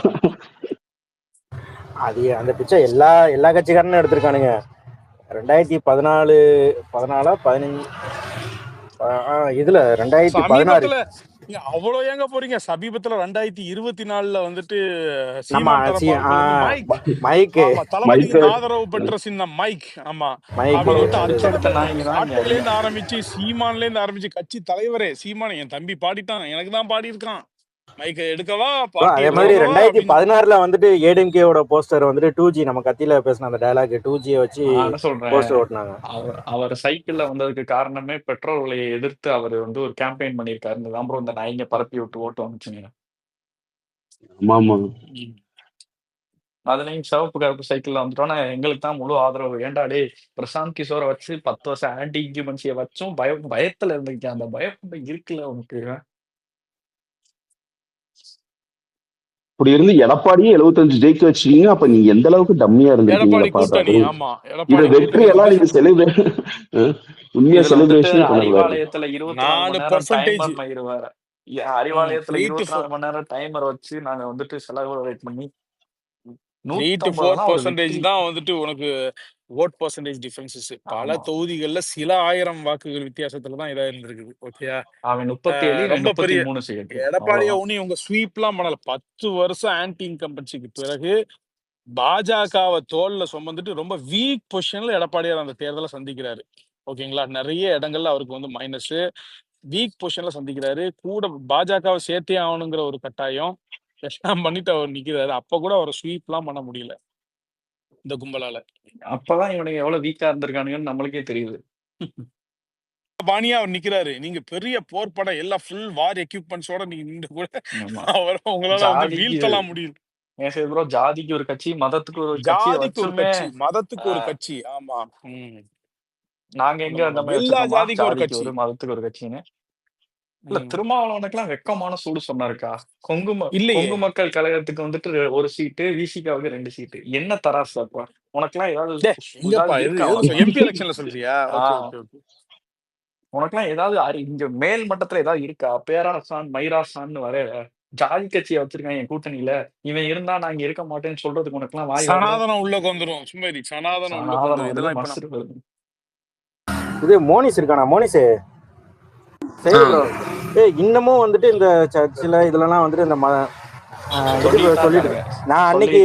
அது அந்த பிச்சை எல்லா கட்சிக்காரனும் எடுத்திருக்கானுங்க. 2014, 15 இதுல 2016 சமீபத்துல நீங்க அவ்வளவு ஏங்க போறீங்க? சமீபத்துல 2024 வந்துட்டு நம்ம சீமான் தரப்பு அவர்கள் வந்து மைக், மைக்கு ஆமா, தளபதியின் மைக்கு ஆதரவு பெற்ற சின்னம் மைக், ஆமா, மைக்கு அப்படின்னு விட்டு பிச்சை அத்தனை எடுத்த பேரும் நாய்ங்க தான் இங்க பாட்டுல அதிகம். இருந்து ஆரம்பிச்சு சீமான்ல இருந்து ஆரம்பிச்சு கட்சி தலைவரே சீமான் என் தம்பி பாடிட்டான், எனக்கு தான் பாடி இருக்கான், மைக்கை எடுக்கவா பார்ட்டி அதே மாதிரி எடுத்துக்கவா அப்படின்னு. 2016 வந்துட்டு ஏடிஎம்கேவோட போஸ்டர் வந்துட்டு 2G நம்ம கத்தியில பேசின அந்த டயலாக் 2G வச்சு நான் என்ன சொல்றேன், போஸ்டர் ஓட்டினாங்க. அவர் சைக்கிள்ல வந்ததுக்கு காரணமே பெட்ரோல் விலையை எதிர்த்து அவர் வந்து ஒரு கேம்பெயின் பண்ணியிருக்காரு. தான் ப்ரோ இந்த நாய்ங்க பரப்பி விட்டு ஓட்டு வந்துச்சுங்க. ஆமா ஆமா. ம். அதுலயும் சிவப்பு கருப்பு சைக்கிள்ல வந்துட்டோம்னா எங்களுக்கு தான் முழு ஆதரவு. ஏன்டா டே பிரசாந்த் கிஷோரை வச்சு 10 வருஷம் ஆன்டி இன்கியூபன்சியை வச்சும் பயத்துல இருந்துச்சு. அந்த பயம் இருக்குல்ல உனக்கு. இப்படி இருந்து எடப்பாடியே 75 ஜெயிக்க வச்சீங்க. அப்ப நீங்க எந்த அளவுக்கு டம்மியா இருந்திருக்கீங்களா எடப்பாடி கூட்டணி, பாரு. ஆமா, இத எடப்பாடி வெற்றி கூட்டணி எல்லாம் வந்து நீங்க செலிப்ரேட் உண்மையா இதுல வந்துட்டு செலிப்ரேஷனே பண்ணக்கூடாது. அறிவாலயத்துல 24 மணி நேரம் 4% டைமர் மயிருவாரு. அறிவாலயத்துல 3 to 24 மணி நேரம் டைமர் வச்சு நாங்க வந்துட்டு செலவுரேட் பண்ணி 3 to 150 தான் ஒரு 4% வெற்றி. தான் வந்துட்டு உனக்கு ஓட் பர்சன்டேஜ் டிஃபரன்சஸ். பல ஆமா, தொகுதிகள்ல சில 1000 வாக்குகள் வித்தியாசத்துல தான் இதா இருந்திருக்குது. ஓகேயா? அவன் 37 இவன் ரொம்ப பெரிய 33 சேர்த்து எடப்பாடியை அவ்வளவுதான். ஒண்ணு இவங்க ஸ்வீப்லாம் பண்ணல. 10 வருஷம் ஆன்டி இன்கம்பன்சிக்கு பிறகு பாஜகவை தோல்ல சுமந்துட்டு ரொம்ப வீக் பொசிஷன்ல எடப்பாடியார் அந்த தேர்தலை சந்திக்கிறாரு. ஓகேங்களா? நிறைய இடங்கள்ல அவருக்கு வந்து மைனஸ், வீக் பொசிஷன்ல சந்திக்கிறாரு. கூட பாஜகவை சேர்த்தே ஆகணுங்கிற ஒரு கட்டாயம் எல்லாம் பண்ணிட்டு அவர் நிக்கிறாரு. அப்ப கூட அவரை ஸ்வீப்லாம் பண்ண முடியல இந்த கும்பலால. அப்பதான் இவனுங்க எவ்வளவு வீக்கா இருந்திருக்கானுங்கன்னு நம்மளுக்கே தெரியுது. பாணியா அவர் நிக்கிறாரு. நீங்க பெரிய போர் படம் எல்லாம் ஃபுல் வார் எக்யூப்மெண்ட்ஸோட நீங்க நின்று கூட ஆமா, அவரை உங்களால வந்து ஜாதிக்கு வீழ்த்தலாம் முடியல. ஏன் சரி ப்ரோ, ஜாதிக்கு ஒரு கட்சி, மதத்துக்கு ஒரு கட்சியை ஜாதிக்கு ஒரு வச்சுமே கட்சி, மதத்துக்கு ஒரு கட்சி, ஆமா. நாங்க எங்க அந்த மாதிரி எல்லா வச்சிருக்கோமா ஜாதிக்கும் ஒரு ஜாதிக்கு கட்சி. ஒரு மதத்துக்கு ஒரு கட்சின்னு? இல்ல, திருமாவளவனுக்குலாம் வெக்கமான சூடு சொன்னாருக்கா. இல்லையே. கொங்கு மக்கள் கழகத்துக்கு வந்துட்டு ஒரு சீட்டு, விசிகாவுக்கு 2 சீட்டு. என்ன தராசு அப்பா உனக்கெல்லாம்? எங்கப்பா ஏதாவது இது இருக்கா எது உனக்கு? எம்பி எலெக்ஷன்ல சொல்றியா? Okay okay okay. உனக்கெல்லாம் ஏதாவது இங்க மேல் மட்டத்துல ஏதாவது இருக்கா? பேராசான் மைராசான்னு வர ஜாதி கட்சியை வச்சிருக்கான் என் கூட்டணியில, இவன் இருந்தா நான் இங்க இருக்க மாட்டேன்னு சொல்றதுக்கு உனக்கெல்லாம் வாய் வருதா? சனாதனம் உள்ள வந்துரும். சும்மாரி சனாதனம் உள்ள சாதாரண வந்துரும். வருது, இதெல்லாம் இப்ப மஸ்ரு வருது. இது மோனிஸ் இருக்கானா? மோனிஸ் சரி ப்ரோ. இன்னமும் வந்துட்டு இந்த சர்ச்சில் இதுலலாம் வந்துட்டு இந்த சொல்லிட்டு நான் அன்னைக்கு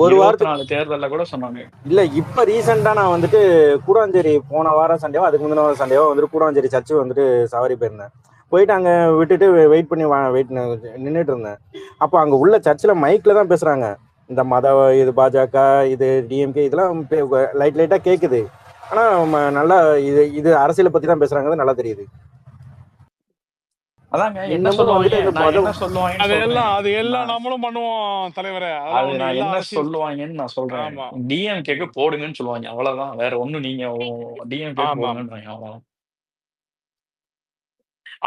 ஒரு வாரத்துக்கு 24 தேர்தல்ல கூட சொன்னாங்க. இல்ல இப்ப ரீசெண்டா நான் வந்துட்டு கூடாஞ்சேரி போன வாரம் சண்டேவோ அதுக்கு முந்தின வாரம் சண்டேவோ வந்துட்டு கூடாஞ்சேரி சர்ச்சு வந்துட்டு சவாரி போயிருந்தேன். போயிட்டு அங்க விட்டுட்டு வெயிட் பண்ணி நின்றுட்டு இருந்தேன். அப்போ அங்க உள்ள சர்ச்சில் மைக்ல தான் பேசுறாங்க. இந்த மத இது பாஜக இது டிஎம்கே இதெல்லாம் லைட்டா கேக்குது. ஆனா நல்லா இது அரசியலை பத்தி தான் பேசுறாங்க, நல்லா தெரியுது. அதாங்க என்ன இன்னமும் சொல்லுவாங்க, வந்துட்டு இந்த நான் என்ன மதம் சொல்லுவாங்கன்னு அது சொல்றேன். எல்லாம் நம்மளும் பண்ணுவோம் தலைவரே. அது அதெல்லாம் ஒண்ணு நான் எல்லா என்ன அரசியல். சொல்லுவாங்கன்னு நான் சொல்றேன். ஆமா டிஎம்கேக்கு போடுங்கன்னு சொல்லுவாங்க, அவ்வளவுதான். வேற ஒண்ணும் நீங்க டிஎம்கேக்கு ஆமா. போடுங்கன்றாங்க, அவ்வளவுதான்.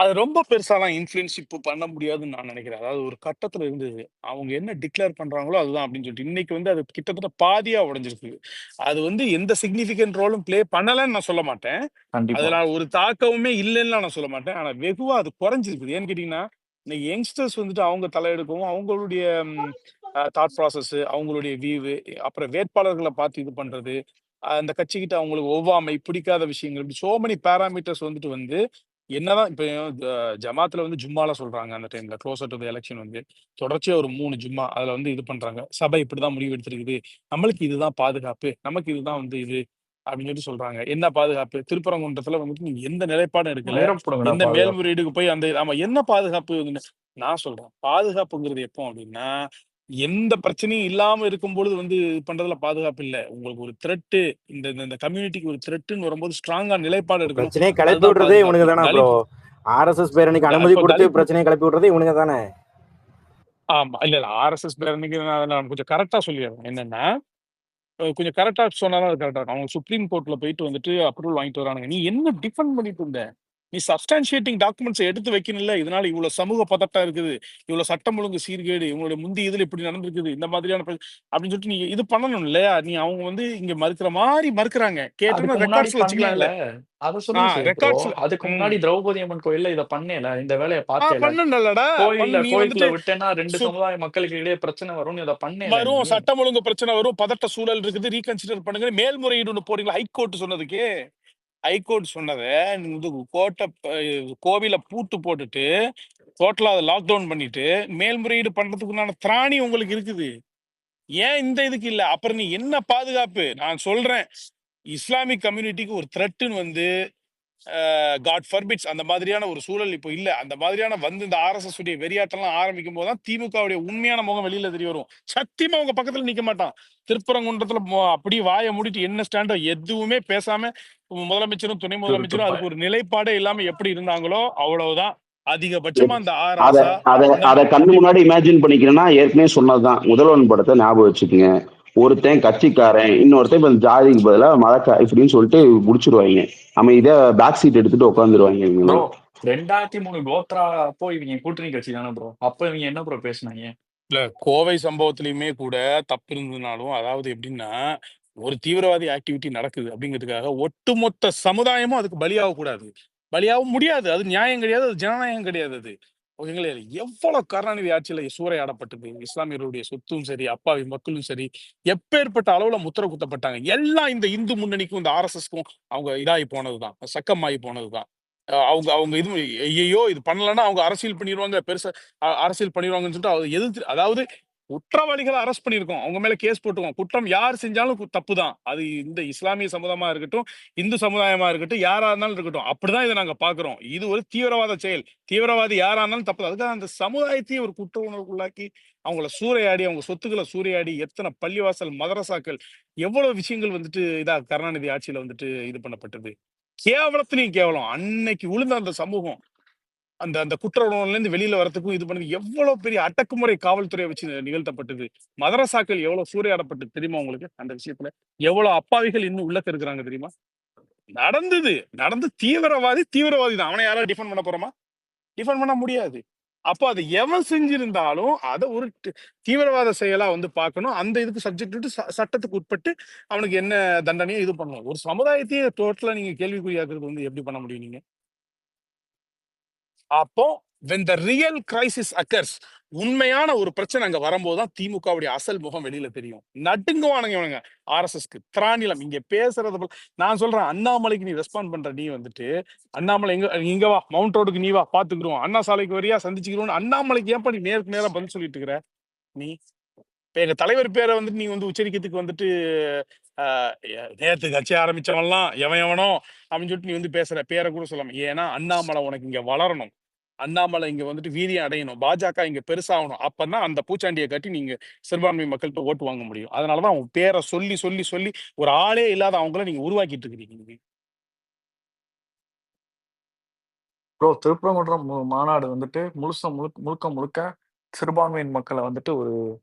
அது ரொம்ப பெருசாலாம் இன்ஃப்ளூயன்ஸ் இப்போ பண்ண முடியாதுன்னு நான் நினைக்கிறேன். அதாவது ஒரு கட்டத்துல இருந்தது. அவங்க என்ன டிக்ளேர் பண்றாங்களோ அதுதான் அப்படின்னு சொல்லிட்டு. இன்னைக்கு வந்து அது கிட்டத்தட்ட பாதியா உடைஞ்சிருக்கு. அது வந்து எந்த சிக்னிஃபிகன்ட் ரோலும் ப்ளே பண்ணலன்னு நான் சொல்ல மாட்டேன். கண்டிப்பா. அதுல ஒரு தாக்கமுமே இல்லைன்னுலாம் நான் சொல்ல மாட்டேன். ஆனா வெகுவா அது குறைஞ்சிருக்குது. ஏன்னு கேட்டீங்கன்னா, இன்னைக்கு யங்ஸ்டர்ஸ் வந்துட்டு அவங்க தலையெடுக்கவும், அவங்களுடைய தாட் ப்ராசஸ், அவங்களுடைய வியூவு, அப்புறம் வேட்பாளர்கள பார்த்து இது பண்றது, அந்த கட்சிகிட்ட அவங்களுக்கு ஒவ்வாமை, பிடிக்காத விஷயங்கள், இப்படி சோ மெனி பாராமீட்டர்ஸ் வந்துட்டு வந்து என்னதான் இப்ப ஜமாத்ல வந்து ஜும்மால சொல்றாங்க அந்த டைம்ல க்ளோசர் டு தி எலக்ஷன் வந்து தொடர்ச்சியா ஒரு 3 ஜும்மா அதுல வந்து இது பண்றாங்க. சபை இப்படிதான் முடிவு எடுத்திருக்குது. நம்மளுக்கு இதுதான் பாதுகாப்பு. நமக்கு இதுதான் வந்து இது அப்படின்னு சொல்லிட்டு சொல்றாங்க. என்ன பாதுகாப்பு? திருப்பரங்குன்றத்துல வந்துட்டு நீங்க எந்த நிலைப்பாடும் எடுக்கல. உயரம் போடுங்கடா எந்த பாதுகாப்பு. மேல்முறையீடுக்கு போய் அந்த ஆமா என்ன பாதுகாப்பு நான் சொல்றேன். பாதுகாப்புங்கிறது எப்போ அப்படின்னா, எந்த பிரச்சனையும் இல்லாம இருக்கும்பொழுது வந்து இது பண்றதுல பாதுகாப்பு இல்ல. உங்களுக்கு ஒரு த்ரெட் இந்த இந்த இந்த கம்யூனிட்டிக்கு ஒரு த்ரெட்ன்னு வரும்போது ஸ்ட்ராங்கா நிலைப்பாடு எடுக்கணும். பிரச்சனையை கிளப்பி அதுதான் விடுறதே இவனுங்க பாதுகாப்பு. தானே ப்ரோ. ஆர்எஸ்எஸ் பேரணிக்கு அனுமதி இப்போ கொடுத்து பிரச்சனையை கிளப்பி விடுறதே இவனுங்க தானே. ஆமா. இல்ல ஆர்எஸ்எஸ் பேரணிக்கு நான் கொஞ்சம் கரெக்ட்டா சொல்லிடுறேன். என்னன்னா, கொஞ்சம் கரெக்ட்டா சொன்னா தான் அது கரெக்ட்டா இருக்கும். அவங்க சுப்ரீம் கோர்ட்ல போயிட்டு வந்துட்டு அப்ரூவல் வாங்கிட்டு வரானுங்க. நீ என்ன டிஃபெண்ட் பண்ணிட்டு இருந்த? நீ சப்ஸ்டான்ஷியேட்டிங் டாக்குமெண்ட்ஸ எடுத்து வைக்கணும்ல. இதனால இவ்வளவு சமூக பதட்டம் இருக்குது. இவ்வளவு சட்டம் ஒழுங்கு சீர்கேடு. இவங்களுடைய முந்தைய இதுல இப்படி நடந்திருக்குது. இந்த மாதிரியான அப்படின்னு சொல்லிட்டு நீங்க இது பண்ணணும் இல்லையா? நீ அவங்க வந்து இங்க மறுக்கிற மாரி மறுக்குறாங்க. கேட்டோம்னா அதுக்கு முன்னாடி ரெக்கார்ட்ஸ்ல வச்சுக்கலாம்ல. பண்ணேல. அத சொல்லுங்க ப்ரோ. ரெக்கார்ட்ஸ்ல அதுக்கு முன்னாடி திரௌபதி அம்மன் கோயில்ல இத பண்ணேல. இந்த வேலைய பார்த்தேல. பண்ணணும்லடா. கோயில்ல நீ வந்துட்டு கோயிலுக்குள்ள விட்டேன்னா 2 சமுதாய மக்களுக்கு இடையே பிரச்சனை வரும்னு இத பண்ணேல வரும். நீ. சட்டம் ஒழுங்கு பிரச்சனை வரும். பதட்ட சூழல் இருக்குது. ரீகன்சிடர் பண்ணுங்க. மேல்முறையீடு ஒண்ணு போறீங்களா? ஹைகோர்ட் சொன்னதுக்கு. ஹைகோர்ட் சொன்னத நீ வந்து கோவில பூட்டு போட்டுட்டு, டோட்டலா அத லாக்டவுன் பண்ணிட்டு, மேல்முறையீடு பண்றதுக்குண்டான திராணி உங்களுக்கு இருக்குது. ஏன் இந்த இதுக்கு இல்ல? அப்புறம் நீ என்ன பாதுகாப்பு? நான் சொல்றேன். இஸ்லாமிக் கம்யூனிட்டிக்கு ஒரு த்ரெட்ன்னு வந்து காட் ஃபர்பிட்ஸ் அந்த மாதிரியான ஒரு சூழல் இப்போ இல்ல. அந்த மாதிரியான வந்து இந்த ஆர்எஸ்எஸ் உடைய வெறியாட்டம்லாம் ஆரம்பிக்கும் போது தான் திமுகவுடைய உண்மையான முகம் வெளியில தெரிய வரும். சத்தியமா உங்க பக்கத்துல நிக்க மாட்டான். திருப்பரங்குன்றத்துல அப்படியே வாயை மூடிட்டு என்ன ஸ்டாண்டோ எதுவுமே பேசாம முதலமைச்சரும் துணை முதலமைச்சரும் அதுக்கு ஒரு நிலைப்பாடே இல்லாம எப்படி இருந்தாங்களோ அவ்வளவுதான். அதிகபட்சமா அந்த அத ராசா அத இந்த அத கண்ணு முன்னாடி இமேஜின் பண்ணிக்கிறேன்னா ஏற்கனவே சொன்னதுதான். முதல்வன் படத்தை ஞாபகம் வச்சுக்கோங்க. ஒருத்தன் கட்சிக்காரன், இன்னொருத்தன் இப்ப ஜாதிக்கு பதிலா மதக்க இப்படின்னு சொல்லிட்டு முடிச்சிருவாங்க. அமைதியா பேக் சீட் எடுத்துட்டு உட்காந்துருவாங்க ப்ரோ இவங்கெல்லாம். 2003 கோத்ரா அப்போ இவங்க கூட்டணி கட்சி தானே ப்ரோ. அப்ப இவங்க என்ன ப்ரோ பேசுனாங்க? இல்ல கோவை சம்பவத்திலயுமே கூட தப்பு இருந்ததுனாலும் அதாவது எப்படின்னா ஒரு தீவிரவாதி ஆக்டிவிட்டி நடக்குது அப்படிங்கிறதுக்காக ஒட்டுமொத்த சமுதாயமும் அதுக்கு பலியாக கூடாது. பலியாகவும் முடியாது. அது நியாயம் கிடையாது. அது ஜனநாயகம் கிடையாது. அது ஓகேங்களா? எவ்வளவு கருணாநிதி ஆட்சியில சூறையாடப்பட்டது. இஸ்லாமியர்களுடைய சொத்தும் சரி, அப்பாவி மக்களும் சரி, எப்பேற்பட்ட அளவுல முத்திர குத்தப்பட்டாங்க. எல்லாம் இந்த இந்து முன்னணிக்கும் இந்த ஆர்எஸ்எஸ்க்கும் அவங்க இதாகி போனதுதான், சக்கமாகி போனதுதான். அவங்க அவங்க இது ஐயையோ இது பண்ணலன்னா அவங்க அரசியல் பண்ணிடுவாங்க, பெருசா அரசியல் பண்ணிடுவாங்கன்னு சொல்லிட்டு அதை எதிர்த்து அதாவது குற்றவாளிகளை அரெஸ்ட் பண்ணியிருக்கோம். அவங்க மேல கேஸ் போட்டுருக்கோம். குற்றம் யார் செஞ்சாலும் தப்பு தான். அது இந்த இஸ்லாமிய சமுதாயமா இருக்கட்டும், இந்து சமுதாயமா இருக்கட்டும், யாரா இருந்தாலும் இருக்கட்டும். அப்படிதான் இதை நாங்க பாக்குறோம். இது ஒரு தீவிரவாத செயல். தீவிரவாதி யாரா இருந்தாலும் தப்பு தான். அதுக்காக அந்த சமுதாயத்தையும் ஒரு குற்ற உணர்வுக்குள்ளாக்கி அவங்கள சூறையாடி, அவங்க சொத்துக்களை சூறையாடி, எத்தனை பள்ளிவாசல், மதரசாக்கள், எவ்வளவு விஷயங்கள் வந்துட்டு இதா கருணாநிதி ஆட்சியில வந்துட்டு இது பண்ணப்பட்டது. கேவலத்திலையும் கேவலம். அன்னைக்கு விழுந்த அந்த சமூகம் அந்த அந்த குற்ற உணர்வுல இருந்து வெளியில வரதுக்கும் இது பண்ணது எவ்வளவு பெரிய அடக்குமுறை காவல்துறையை வச்சு நிகழ்த்தப்பட்டது. மதரசாக்கள் எவ்வளவு சூறையாடப்பட்டது தெரியுமா உங்களுக்கு? அந்த விஷயத்துல எவ்வளவு அப்பாவிகள் இன்னும் உள்ளக்க இருக்கிறாங்க தெரியுமா? நடந்தது. நடந்து தீவிரவாதி தீவிரவாதி தான். அவனை யாராவது டிஃபெண்ட் பண்ண போறோமா? டிஃபெண்ட் பண்ண முடியாது. அப்போ அது எவன் செஞ்சிருந்தாலும் அத ஒரு தீவிரவாத செயலா வந்து பார்க்கணும். அந்த இதுக்கு சப்ஜெக்ட் சட்டத்துக்கு உட்பட்டு அவனுக்கு என்ன தண்டனையோ இது பண்ணணும். ஒரு சமுதாயத்தையே டோட்டலா நீங்க கேள்விக்குறியாக்குறது வந்து எப்படி பண்ண முடியும் நீங்க? அப்போ when the real crisis occurs உண்மையான ஒரு பிரச்சனை அங்க வரும்போது தான் திமுகவுடைய அசல் முகம் வெளியில தெரியும். நடுங்குவானுங்க இவனுங்க. ஆர்எஸ்எஸ்க்கு திராணிலம் இங்க பேசுறது நான் சொல்றேன். அண்ணாமலைக்கு நீ ரெஸ்பாண்ட் பண்ற நீ வந்துட்டு அண்ணாமலை இங்க வா, மவுண்ட் ரோடுக்கு நீ வா, பாத்துக்கிறோம், அண்ணா சாலைக்கு வரியா, சந்திச்சுக்கிறோம். அண்ணாமலைக்கு ஏன் நீ நேருக்கு நேரா பதில் சொல்லிட்டு இருக்கிற நீ? இப்ப எங்க தலைவர் பேரை வந்துட்டு நீ வந்து உச்சரிக்கிறதுக்கு வந்துட்டு நேத்து கட்சி ஆரம்பிச்சவன்லாம் எவன் எவனோ அப்படின்னு சொல்லிட்டு நீ வந்து பேசுற பேரை கூட சொல்லாம. ஏன்னா அண்ணாமலை உனக்கு இங்க வளரணும். அண்ணாமலை இங்க வந்துட்டு வீரியம் அடையணும். பாஜக இங்க பெருசாகணும். அப்பதான் அந்த பூச்சாண்டியை கட்டி நீங்க சிறுபான்மை மக்கள்கிட்ட ஓட்டு வாங்க முடியும். அதனாலதான் அவங்க பேரை சொல்லி சொல்லி சொல்லி ஒரு ஆளே இல்லாத அவங்கள நீங்க உருவாக்கிட்டு இருக்கிறீங்க. ப்ரோ திருப்பரங்குன்றம் மாநாடு வந்துட்டு முழுக்க முழுக்க சிறுபான்மையின் மக்களை வந்துட்டு ஒரு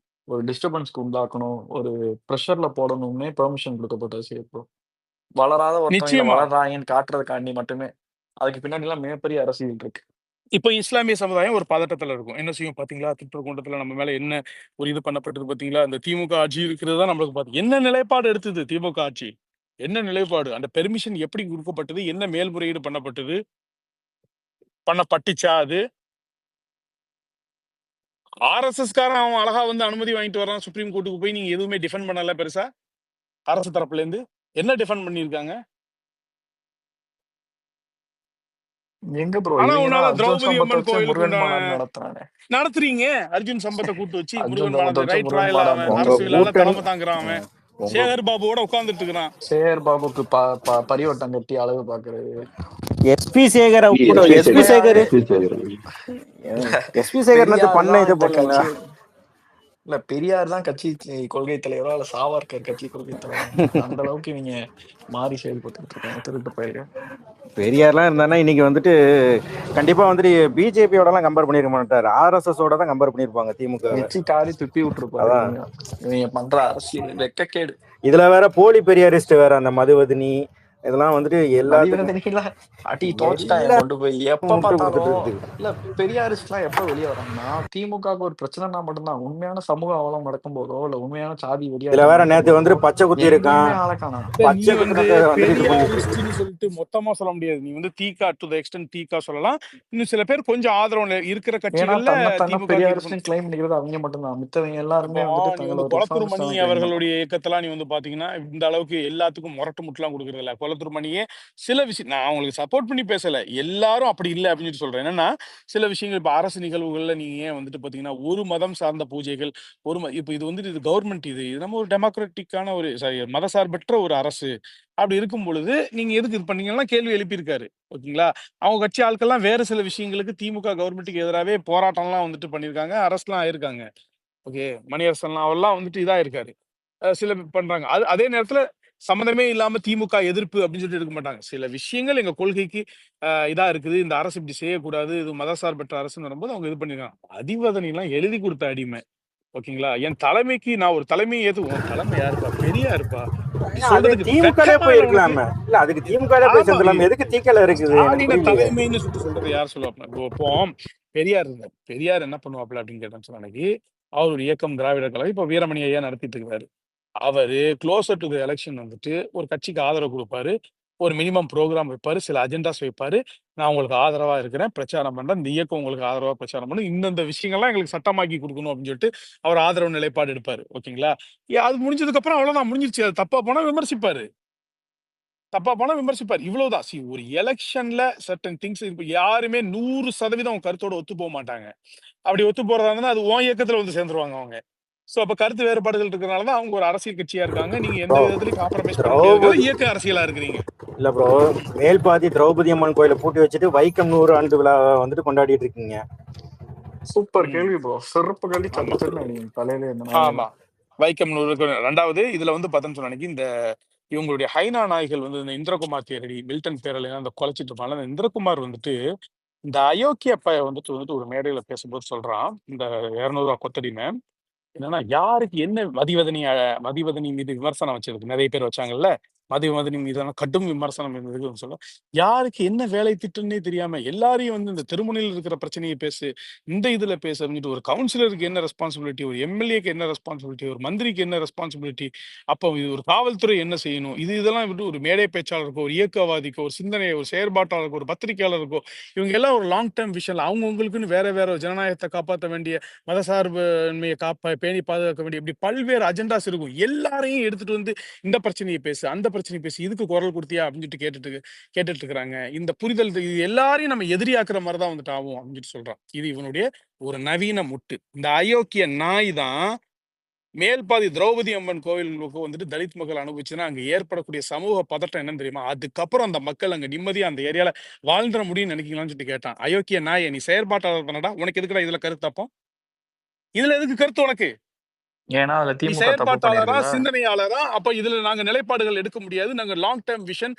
ஒரு டிஸ்டர்பன்ஸ்க்கு உண்டாக்கணும், ஒரு ப்ரெஷர்ல போடணும்னே பெர்மிஷன் கொடுக்கப்பட்ட விஷயம் ப்ரோ. வளராத ஒருத்தவங்க நிச்சயமா வளர்றாங்கன்னு காட்டுறதுக்காண்டி மட்டுமே. அதுக்கு பின்னாடி எல்லாம் மிகப்பெரிய அரசியல் இருக்கு. இப்போ இஸ்லாமிய சமுதாயம் ஒரு பதட்டத்துல இருக்கும். என்ன செய்யும் பார்த்தீங்களா? திருப்பரங்குன்றத்துல நம்ம மேல என்ன ஒரு இது பண்ணப்பட்டது பார்த்தீங்களா? அந்த திமுக ஆட்சி இருக்கிறது தான் நம்மளுக்கு என்ன நிலைப்பாடு எடுத்தது திமுக ஆட்சி? என்ன நிலைப்பாடு? அந்த பெர்மிஷன் எப்படி குடுக்கப்பட்டது? என்ன மேல்முறையீடு பண்ணப்பட்டது? பண்ணப்பட்டுச்சா அது? ஆர்எஸ்எஸ்காரன் அவன் அழகா வந்து அனுமதி வாங்கிட்டு வரான் சுப்ரீம் கோர்ட்டுக்கு போய் நீங்க எதுவுமே டிஃபெண்ட் பண்ணல பெருசா? அரசு தரப்புல இருந்து. என்ன டிஃபெண்ட் பண்ணியிருக்காங்க? எங்க ப்ரோ ஆனா இவங்க உன்னால தான் அர்ஜுன் திரௌபதி சம்பத்தை அம்மன் வச்சு கோயிலுக்கு முருகன் உண்டான மாநாடு நடத்துறாங்க. நடத்துறீங்க. அர்ஜுன் சம்பத்தை கூட்டு வச்சு அர்ஜுன் முருகன் சம்பத்தை மாநாடு வச்சு ரைட் முருகன் ராயல மாநாடு அவன் உங்க அரசு நடத்துறாங்க. விழால கூட்டணி தலைமை தாங்குறான் அவன். உங்க சேகர் பாபுவோட உட்கார்ந்துட்டு இருக்கிறான். சேகர் பாபுக்கு பரிவட்டம் கட்டி அளவு பாக்குறது. எஸ்பி சேகர் கூட SP SP Sekar Sekar SP Sekar SP Sekar நேத்து பெரியார் பண்ண தான் இது இந்த பாத்தீங்களா? கட்சி இல்ல பெரியார் தான் கட்சி கொள்கை தலைவரோ அல்ல சாவர்கர் கட்சி கொள்கை தலைவரோ அந்த அளவுக்கு இவங்க மாறி செயல்பட்டு இருக்காங்க திருட்டு பயிர்கள். பெரியார்லாம் இருந்தானா இன்னைக்கு வந்துட்டு கண்டிப்பா வந்துட்டு பிஜேபியோட எல்லாம் கம்பேர் பண்ணிருக்க மாட்டாரு, ஆர்எஸ்எஸ் தான் கம்பேர் பண்ணிருப்பாங்க திமுக. வச்சு காரி துப்பி விட்டுருப்பாரு. அதான் இவங்க பண்ற அரசியல் வெக்கக்கேடு. இதுல வேற போலி பெரியாரிஸ்ட் வேற அந்த மதுவதினி இதெல்லாம் வந்துட்டு எல்லாத்துக்கும் மதிவதனிலாம் அடி தோச்சிட்டாங்க எல்லா கொண்டு போய். எப்ப முட்டு கொடுத்துட்டு பார்த்தாலும் இருக்குது. இல்ல பெரியாரிஸ்ட்லாம் எப்ப வெளியே வராங்கன்னா திமுகவுக்கு ஒரு பிரச்சனைனா மட்டும்தான். உண்மையான சமூக அவலம் நடக்கும் போதோ இல்ல உண்மையான சாதி இதுல வெறியாட்டம் வேற நேத்து நடக்கும் வந்து போதோ பச்சை குத்தி இருக்கான், எங்கேயுமே ஆள காணோம். நீ பச்சை வந்து குத்தினத்தை வந்துட்டு இது பண்ணிட்டு இருக்கு. பெரியாரிஸ்ட்னு சொல்லிட்டு மொத்தமா சொல்ல முடியாது. நீ வந்து தீகா டு த எக்ஸ்டென்ட் தீகா சொல்லலாம். இன்னும் சில பேர் கொஞ்சம் ஆதரவு இருக்கிற ஏன்னா கட்சிகள்ல தன்னை திமுக இது பெரியாரிஸ்ட்னு கிளைம் பண்ணிக்கிறது அவங்க மட்டும்தான். மித்தவங்க எல்லாருமே இப்போ வந்துட்டு நீ தங்களை வந்து ஒரு கொளத்தூர் ரிஃபார்மிஸ்ட் மணி தான் கிளைம் பண்றாங்க. அவர்களுடைய இயக்கத்தெல்லாம் நீ வந்து பாத்தீங்கன்னா இந்த அளவுக்கு எல்லாத்துக்கும் முரட்டு முட்டுலாம் கொடுக்கறது இல்ல. கொளத்தூர் மணியே சில விஷயம் நான் அவங்களுக்கு சப்போர்ட் பண்ணி பேசல. எல்லாரும் அப்படி இல்லை அப்படின்னு சொல்லிட்டு சொல்றேன். என்னன்னா சில விஷயங்கள் இப்ப அரசு நிகழ்வுகள்ல நீங்க ஏன் வந்துட்டு பாத்தீங்கன்னா ஒரு மதம் சார்ந்த பூஜைகள் இப்ப இது வந்துட்டு இது கவர்மெண்ட் இது நம்ம ஒரு டெமோக்ராட்டிக்கான ஒரு சாரி மதசார்பற்ற ஒரு அரசு அப்படி இருக்கும் பொழுது நீங்க எதுக்கு இது பண்ணீங்கன்னா கேள்வி எழுப்பியிருக்காரு. ஓகேங்களா? அவங்க கட்சி ஆட்கள்லாம் வேற சில விஷயங்களுக்கு திமுக கவர்மெண்ட்டுக்கு எதிராகவே போராட்டம்லாம் வந்துட்டு பண்ணியிருக்காங்க. அரசுலாம் ஆயிருக்காங்க. ஓகே. மணியரசன்லாம் அவர்லாம் வந்துட்டு இதா இருக்காரு. சில பேர் பண்றாங்க. அதே நேரத்துல சம்மந்தமே இல்லாம திமுக எதிர்ப்பு அப்படின்னு சொல்லிட்டு இருக்க மாட்டாங்க. சில விஷயங்கள் எங்க கொள்கைக்கு இதா இருக்குது. இந்த அரசு இப்படி செய்யக்கூடாது. இது மதசார்பற்ற அரசுன்னு வரும்போது அவங்க இது பண்ணிருக்காங்க. மதிவதனிலாம் எழுதி கொடுத்த அடிமை. ஓகேங்களா? என் தலைமைக்கு நான் ஒரு தலைமையை உன் தலைமை யாருப்பா? பெரியாருப்பா. இப்படி அது சொல்றதுக்கு திமுக வெக்கமா இல்ல உனக்கு? போயிருக்கலாமே. இல்ல அதுக்கு திமுக போய் ஆமா. சேர்ந்துடலாமே. எதுக்கு தீக்கல இருக்குது எனக்கு ஸ்டாலினை புரியலையே. தலைமைன்னு சொல்லிட்டு சொல்றது யார் சொல்லுவாப்ல? இப்போ பெரியார் இருந்தார். பெரியார் என்ன பண்ணுவாப்ல அப்படின்னு கேட்டேன்னு சொன்ன அன்னைக்கு, அவர் ஒரு இயக்கம் திராவிடர் கழகம் இப்ப வீரமணி ஐயா நடத்திட்டு இருக்காரு. அவரு க்ளோசர் டு தி எலக்ஷன் வந்துட்டு ஒரு கட்சிக்கு ஆதரவு குடுப்பாரு. ஒரு மினிமம் புரோகிராம் வைப்பாரு. சில அஜெண்டாஸ் வைப்பாரு. நான் உங்களுக்கு ஆதரவா இருக்கிறேன். பிரச்சாரம் பண்றேன். இந்த இயக்கம் உங்களுக்கு ஆதரவா பிரச்சாரம் பண்ணும். இந்தந்த விஷயங்கள்லாம் எங்களுக்கு சட்டமாக்கி குடுக்கணும் அப்படின்னு சொல்லிட்டு அவர் ஆதரவு நிலைப்பாடு எடுப்பாரு. ஓகேங்களா? அது முடிஞ்சதுக்கு அப்புறம் அவ்வளவுதான் முடிஞ்சிருச்சு. அது தப்பா போனா விமர்சிப்பாரு. இவ்வளவுதான். ஒரு எலக்ஷன்ல சர்டன் திங்ஸ் இப்ப யாருமே 100% கருத்தோட ஒத்து போக மாட்டாங்க. அப்படி ஒத்து போறதா இருந்தா அது உன் இயக்கத்துல வந்து சேர்ந்துருவாங்க அவங்க. சோ அப்ப கருத்து வேறுபாடுகள் இருக்கறனாலதான் அவங்க ஒரு அரசியல் கட்சியா இருக்காங்க. நீங்க எந்த ப்ரோ விதத்திலயும் காம்ப்ரமைஸ் பண்ண முடியாதுங்கிறது திரௌபதி இயக்க அரசியலா இருக்கிறீங்க. இல்ல ப்ரோ, மேல்பாதி திரௌபதி அம்மன் கோயிலை பூட்டி வச்சுட்டு வைக்கம் 100 ஆண்டு விழாவை வந்துட்டு கொண்டாடிட்டு இருக்கீங்க. சூப்பர் ம். கேள்வி ப்ரோ. செருப்பு கழட்டி ஆமா. சட்டு சட்டுன்னு அடிங்க தலையில இந்த நாளையில. ஆமா. வைக்கம் 2வது இதுல வந்து பார்த்தோம்னு சொன்ன அன்னைக்கு இந்த இவங்களுடைய ஹைனா நாய்கள் வந்து இந்த இந்திரகுமார் தேரடி, மில்டன் பேரலை அந்த குலைச்சிட்டு இருப்பான்ல, அந்த இந்திரகுமார் வந்துட்டு இந்த அயோக்கிய வந்துட்டு ஒரு மேடையில பேசும்போது சொல்றான். இந்த 200 கொத்தடிமை என்னன்னா யாருக்கு என்ன மதிவதனி மீது விமர்சனம் வச்சதுக்கு நிறைய பேர் வச்சாங்கல்ல. மதிவதனி மீதான கடும் விமர்சனம் இருந்ததுன்னு சொல்ல யாருக்கு என்ன வேலை திட்டம்னே தெரியாம எல்லாரையும் வந்து இந்த திருமுனையில் இருக்கிற பிரச்சனையை பேசு, இந்த இதுல பேசு அப்படின்ட்டு ஒரு கவுன்சிலருக்கு என்ன ரெஸ்பான்சிபிலிட்டி, ஒரு எம்எல்ஏக்கு என்ன ரெஸ்பான்சிபிலிட்டி, ஒரு மந்திரிக்கு என்ன ரெஸ்பான்சிபிலிட்டி, அப்போ இது ஒரு காவல்துறை என்ன செய்யணும், இதெல்லாம் விட்டு ஒரு மேடை பேச்சாளருக்கோ, ஒரு இயக்கவாதிக்கோ, ஒரு சிந்தனை, ஒரு செயற்பாட்டாளருக்கோ, ஒரு பத்திரிகையாளருக்கோ இவங்க எல்லாம் ஒரு லாங் டேர்ம் விஷன்ல அவங்கவுங்களுக்குன்னு வேற வேற ஜனநாயகத்தை காப்பாற்ற வேண்டிய மதசார்புமையை பேணி பாதுகாக்க வேண்டிய இப்படி பல்வேறு அஜெண்டாஸ் இருக்கும். எல்லாரையும் எடுத்துட்டு வந்து இந்த பிரச்சனையை பேசு, அந்த பிரச்சனையை பேசு, இதுக்கு குரல் கொடுத்தியா அப்படின்னு சொல்லிட்டு கேட்டுட்டு இருக்கிறாங்க. இந்த புரிதல் இது எல்லாரையும் நம்ம எதிரியாக்குற மாதிரி தான் வந்துட்டு ஆகும் அப்படின்னு சொல்றான். இது இவனுடைய ஒரு நவீன முட்டு. இந்த அயோக்கிய நாய் தான் மேல்பாதி திரௌபதி அம்மன் கோவிலுக்கு வந்துட்டு தலித் மக்கள் அனுபவிச்சுன்னா அங்க ஏற்படக்கூடிய சமூக பதட்டம் என்னன்னு தெரியுமா? அதுக்கப்புறம் அந்த மக்கள் அங்க நிம்மதியா அந்த ஏரியால வாழ்ந்துட முடியும்னு நினைக்கலாம்னு சொல்லிட்டு கேட்டான். அயோக்கிய நாய், நீ செயற்பாட்டாளர் தானடா, உனக்கு எதுக்குடா இதுல கருத்து? அப்போ இதுல எதுக்கு கருத்து உனக்கு? ஏன்னா அதுல நீ திமுக தப்பு செயற்பாட்டாளரா, பண்ணிருக்குல்ல. சிந்தனையாளரா? அப்ப இதுல நாங்க நிலைப்பாடுகள் எடுக்க முடியாது. நாங்க லாங் டேர்ம் விஷன்,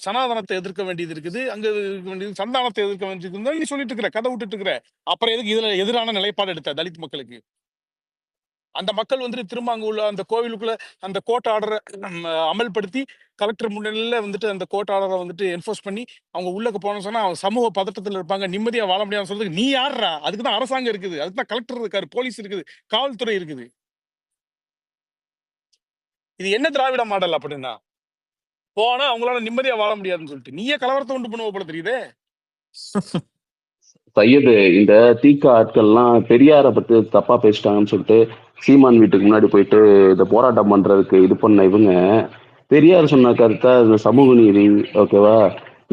சனாதனத்தை எதிர்க்க வேண்டியது இருக்குது, அங்க இருக்க வேண்டியது சந்தானத்தை எதிர்க்க வேண்டியது நீ சொல்லிட்டு இருக்கிற, கதை விட்டுட்டு இருக்கிற. அப்புறம் எதுக்கு இதுல எதிரான நிலைப்பாடு எடுத்த தலித் மக்களுக்கு? அந்த மக்கள் வந்துட்டு திரும்ப அங்க உள்ள அந்த கோவிலுக்குள்ள அந்த கோர்ட் ஆர்டரை அமல்படுத்தி கலெக்டர் முன்னிலையில வந்துட்டு அந்த கோர்ட் ஆர்டரை வந்துட்டு என்ஃபோர்ஸ் பண்ணி அவங்க உள்ளக்க போனோம்னு சொன்னா அவங்க சமூக பதட்டத்துல இருப்பாங்க, நிம்மதியா வாழ முடியாதுன்னு சொல்றதுக்கு நீ யாருடா? அதுக்கு தான் அரசாங்கம் இருக்குது, அதுக்கு தான் கலெக்டர் இருக்காரு, போலீஸ் இருக்குது, காவல்துறை இருக்குது. இது என்ன திராவிட மாடல் அப்படின்னா? போனா அவங்களால நிம்மதியா வாழ முடியாதுன்னு சொல்லிட்டு நீயே கலவரத்தை உண்டு பண்ணுவ போல தெரியுதே. சையது, இந்த தீக்க ஆட்கள்லாம் பெரியாரை பத்தி தப்பா பேசிட்டாங்கன்னு சொல்லிட்டு சீமான் வீட்டுக்கு முன்னாடி போயிட்டு இந்த போராட்டம் பண்றதுக்கு இது பண்ண இவங்க பெரியார் சொன்ன கருத்தை இந்த சமூக நீதி, ஓகேவா,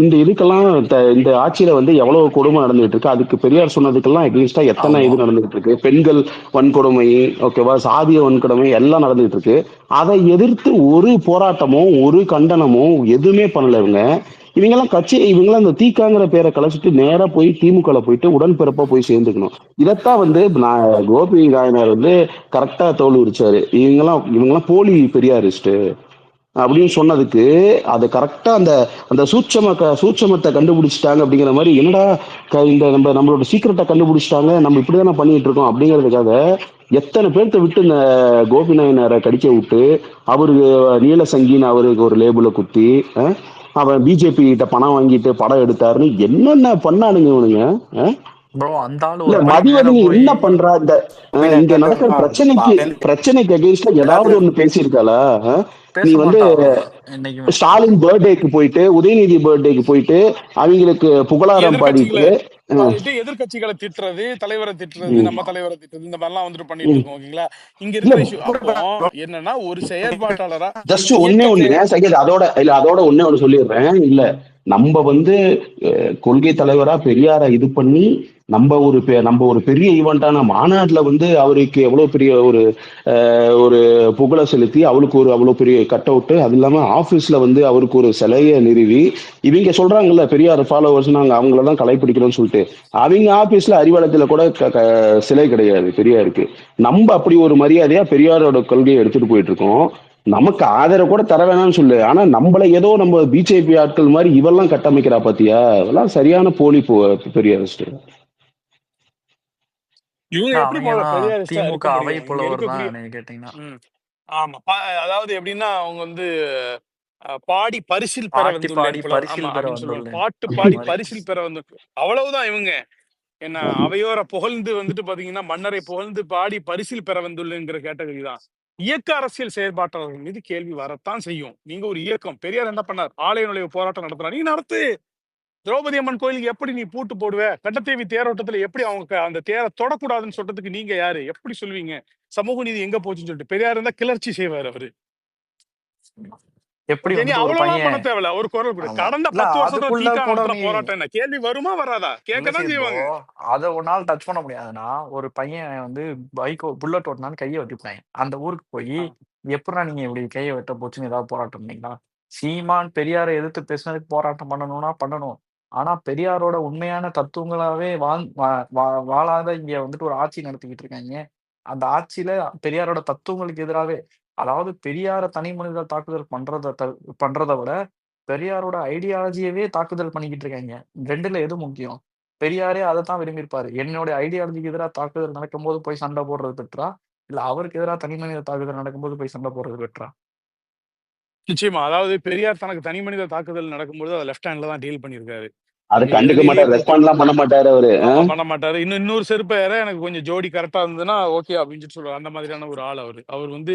இந்த இதுக்கெல்லாம் இந்த ஆட்சியில வந்து எவ்வளவு கொடுமை நடந்துகிட்டு இருக்கு, அதுக்கு பெரியார் சொன்னதுக்கெல்லாம் எக்லிஸ்டா எத்தனை ஆமா இது நடந்துகிட்டு இருக்கு, பெண்கள் வன்கொடுமை, ஓகேவா, சாதிய வன்கொடுமை எல்லாம் நடந்துகிட்டு இருக்கு. அதை எதிர்த்து ஒரு போராட்டமோ ஒரு கண்டனமோ எதுவுமே பண்ணல இவங்க. இவங்கெல்லாம் இவங்கெல்லாம் இந்த தீக்காங்கிற பேரை கலைச்சிட்டு நேரா போய் திமுகல போயிட்டு உடன்பிறப்பா போய் சேர்ந்துக்கணும். இதைத்தான் வந்து நான் கோபி நாயனார் வந்து கரெக்டா தோல் உரிச்சாரு. இவங்கெல்லாம் போலி பெரியாரிஸ்ட் அப்படின்னு சொன்னதுக்கு அது கரெக்டா அந்த அந்த சூட்சமத்தை கண்டுபிடிச்சிட்டாங்க. அப்படிங்கிற மாதிரி என்னடா இந்த நம்மளோட சீக்கிரட்டை கண்டுபிடிச்சிட்டாங்க, நம்ம இப்படிதானே பண்ணிட்டு இருக்கோம் அப்படிங்கிறதுக்காக எத்தனை பேர்த்த விட்டு இந்த கோபி நாயனாரை கடிக்க விட்டு அவருக்கு நீலசங்கின்னு அவருக்கு ஒரு லேபிளை குத்தி அவன் பிஜேபி கிட்ட பணம் வாங்கிட்டு படம் எடுத்தாருன்னு என்னென்ன பண்ணானுங்க இவனுங்க. ப்ரோ அந்த ஆளு இல்ல ஒரு படி மேல மதிவதனி போய் என்ன பண்றா? இங்க நடக்கிற பிரச்சனைக்கு அகேன்ஸ்டா ஏதாவது ஒண்ணு பேசியிருக்காளா? நீ பேச வந்து மாட்டா என்னைக்குமே. ஸ்டாலின் பர்த்டேக்கு போயிட்டு உதயநிதி பர்த்டேக்கு போயிட்டு அவங்களுக்கு புகழாரம் பாடிட்டு எதிர்கட்சிகளை எதிர்கட்சிகளை திட்டுறது, தலைவரை திட்டுறது, நம்ம தலைவரை திட்டுறது, இந்த மாதிரிலாம் வந்துட்டு பண்ணிட்டு இருக்கோம். ஓகேங்களா? இங்க இருக்கிற இஷ்யூ அப்போ என்னன்னா ஒரு செயற்பாட்டாளரா ஜஸ்ட் ஒன்னே ஒண்ணு சையத், அதோட ஒன்னே ஒண்ணு சொல்லிடுறேன். இல்ல நம்ம வந்து கொள்கை தலைவரா பெரியாரை இது பண்ணி நம்ம ஒரு பெரிய ஈவெண்டான மாநாட்டுல வந்து அவருக்கு எவ்வளவு பெரிய ஒரு புகழை செலுத்தி அவளுக்கு அவ்வளவு பெரிய கட் அவுட், அது இல்லாம ஆபீஸ்ல வந்து அவருக்கு ஒரு சிலையை நிறுவி இவங்க சொல்றாங்கல்ல பெரியார் ஃபாலோவர்ஸ் நாங்க அவங்களதான் கலைப்பிடிக்கிறோம்னு சொல்லிட்டு அவங்க ஆபீஸ்ல அறிவாலயத்துல கூட சிலை கிடையாது பெரியாருக்கு. நம்ம அப்படி ஒரு மரியாதையா பெரியாரோட கொள்கையை எடுத்துட்டு போயிட்டு இருக்கோம். நமக்கு ஆதரவு கூட தர வேணாம்னு சொல்லு, ஆனா நம்மள ஏதோ நம்ம பிஜேபி ஆட்கள் மாதிரி இவெல்லாம் கட்டமைக்கிறா பாத்தியா? இதெல்லாம் சரியான போலி பெரியாரிஸ்ட். இவங்க எப்படி பெரியாரிஸ்டா திமுக இருக்க அவை முடியும்? புலவர் தான் கேட்டீங்கன்னா. ஆமா, அதாவது எப்படின்னா அவங்க வந்து பாடி பரிசில் பெற வந்துள்ளேன், பாட்டு பாடி பரிசில் பெற வந்து அவ்வளவுதான் இவங்க. என்ன அவையோர புகழ்ந்து வந்துட்டு பாத்தீங்கன்னா மன்னரை புகழ்ந்து பாடி பரிசில் பெற வந்துள்ளேங்கிற கேட்டகரி தான். இயக்க அரசியல் செயற்பாட்டாளர்கள் மீது கேள்வி வரத்தான் செய்யும். நீங்க ஒரு இயக்கம், பெரியார் என்ன பண்ணார்? ஆலய நுழைவு போராட்டம் நடத்துறா, நீ நடத்து. திரௌபதி அம்மன் கோயிலுக்கு எப்படி நீ பூட்டு போடுவ? கட்டத்தேவி தேரோட்டத்துல எப்படி அவங்க அந்த தேரை தொடக்கூடாதுன்னு சொல்றதுக்கு நீங்க யாரு? எப்படி சொல்வீங்க? சமூக நீதி எங்க போச்சுன்னு சொல்லிட்டு பெரியார் இருந்தா கிளர்ச்சி செய்வார் அவரு. எப்படி அவ்வளவு பண்ண தேவையில்ல, ஒரு குரல் கூட. கடந்த 10 வருஷத்துல போராட்டம் என்ன கேள்வி வருமா வராதா? கேட்கதான் செய்வாங்க. அத ஒரு நாள் டச் பண்ண முடியாதுன்னா ஒரு பையன் வந்து பைக் புல்லட் ஓட்டினான்னு கையை வெட்டிவிட்டாங்க. அந்த ஊருக்கு போய் எப்படா நீங்க இப்படி கையை வெட்ட போச்சுன்னு ஏதாவது போராட்டம் பண்ணீங்களா? சீமான் பெரியாரை எதிர்த்து பேசினதுக்கு போராட்டம் பண்ணணும்னா பண்ணணும். ஆனா பெரியாரோட உண்மையான தத்துவங்களாவே வாழாத இங்க வந்துட்டு ஒரு ஆட்சி நடத்திக்கிட்டு இருக்காங்க. அந்த ஆட்சியில பெரியாரோட தத்துவங்களுக்கு எதிராகவே, அதாவது பெரியார தனி மனித தாக்குதல் பண்றத விட பெரியாரோட ஐடியாலஜியவே தாக்குதல் பண்ணிக்கிட்டு இருக்காங்க. ரெண்டுல எது முக்கியம்? பெரியாரே அதைத்தான் விரும்பியிருப்பாரு. என்னோட ஐடியாலஜிக்கு எதிராக தாக்குதல் நடக்கும்போது போய் சண்டை போடுறது பெட்டரா, இல்ல அவருக்கு எதிராக தனி மனித தாக்குதல் நடக்கும்போது போய் சண்டை போடுறது பெட்டரா? நிச்சயமா. அதாவது பெரியார் தனக்கு தனி மனித தாக்குதல் நடக்கும்போது அதை லெஃப்ட் ஹேண்ட்ல தான் டீல் பண்ணியிருக்காரு. அதை கண்டுக்க மாட்டாரு, ரெஸ்பாண்ட்லாம் பண்ண மாட்டாரு அவரு. பண்ண மாட்டாரு. இன்னொரு செருப்பு எனக்கு கொஞ்சம் ஜோடி கரெக்டா இருந்ததுன்னா ஓகே அப்படின்னு சொல்லுவாரு. அந்த மாதிரியான ஒரு ஆள் அவரு. அவர் வந்து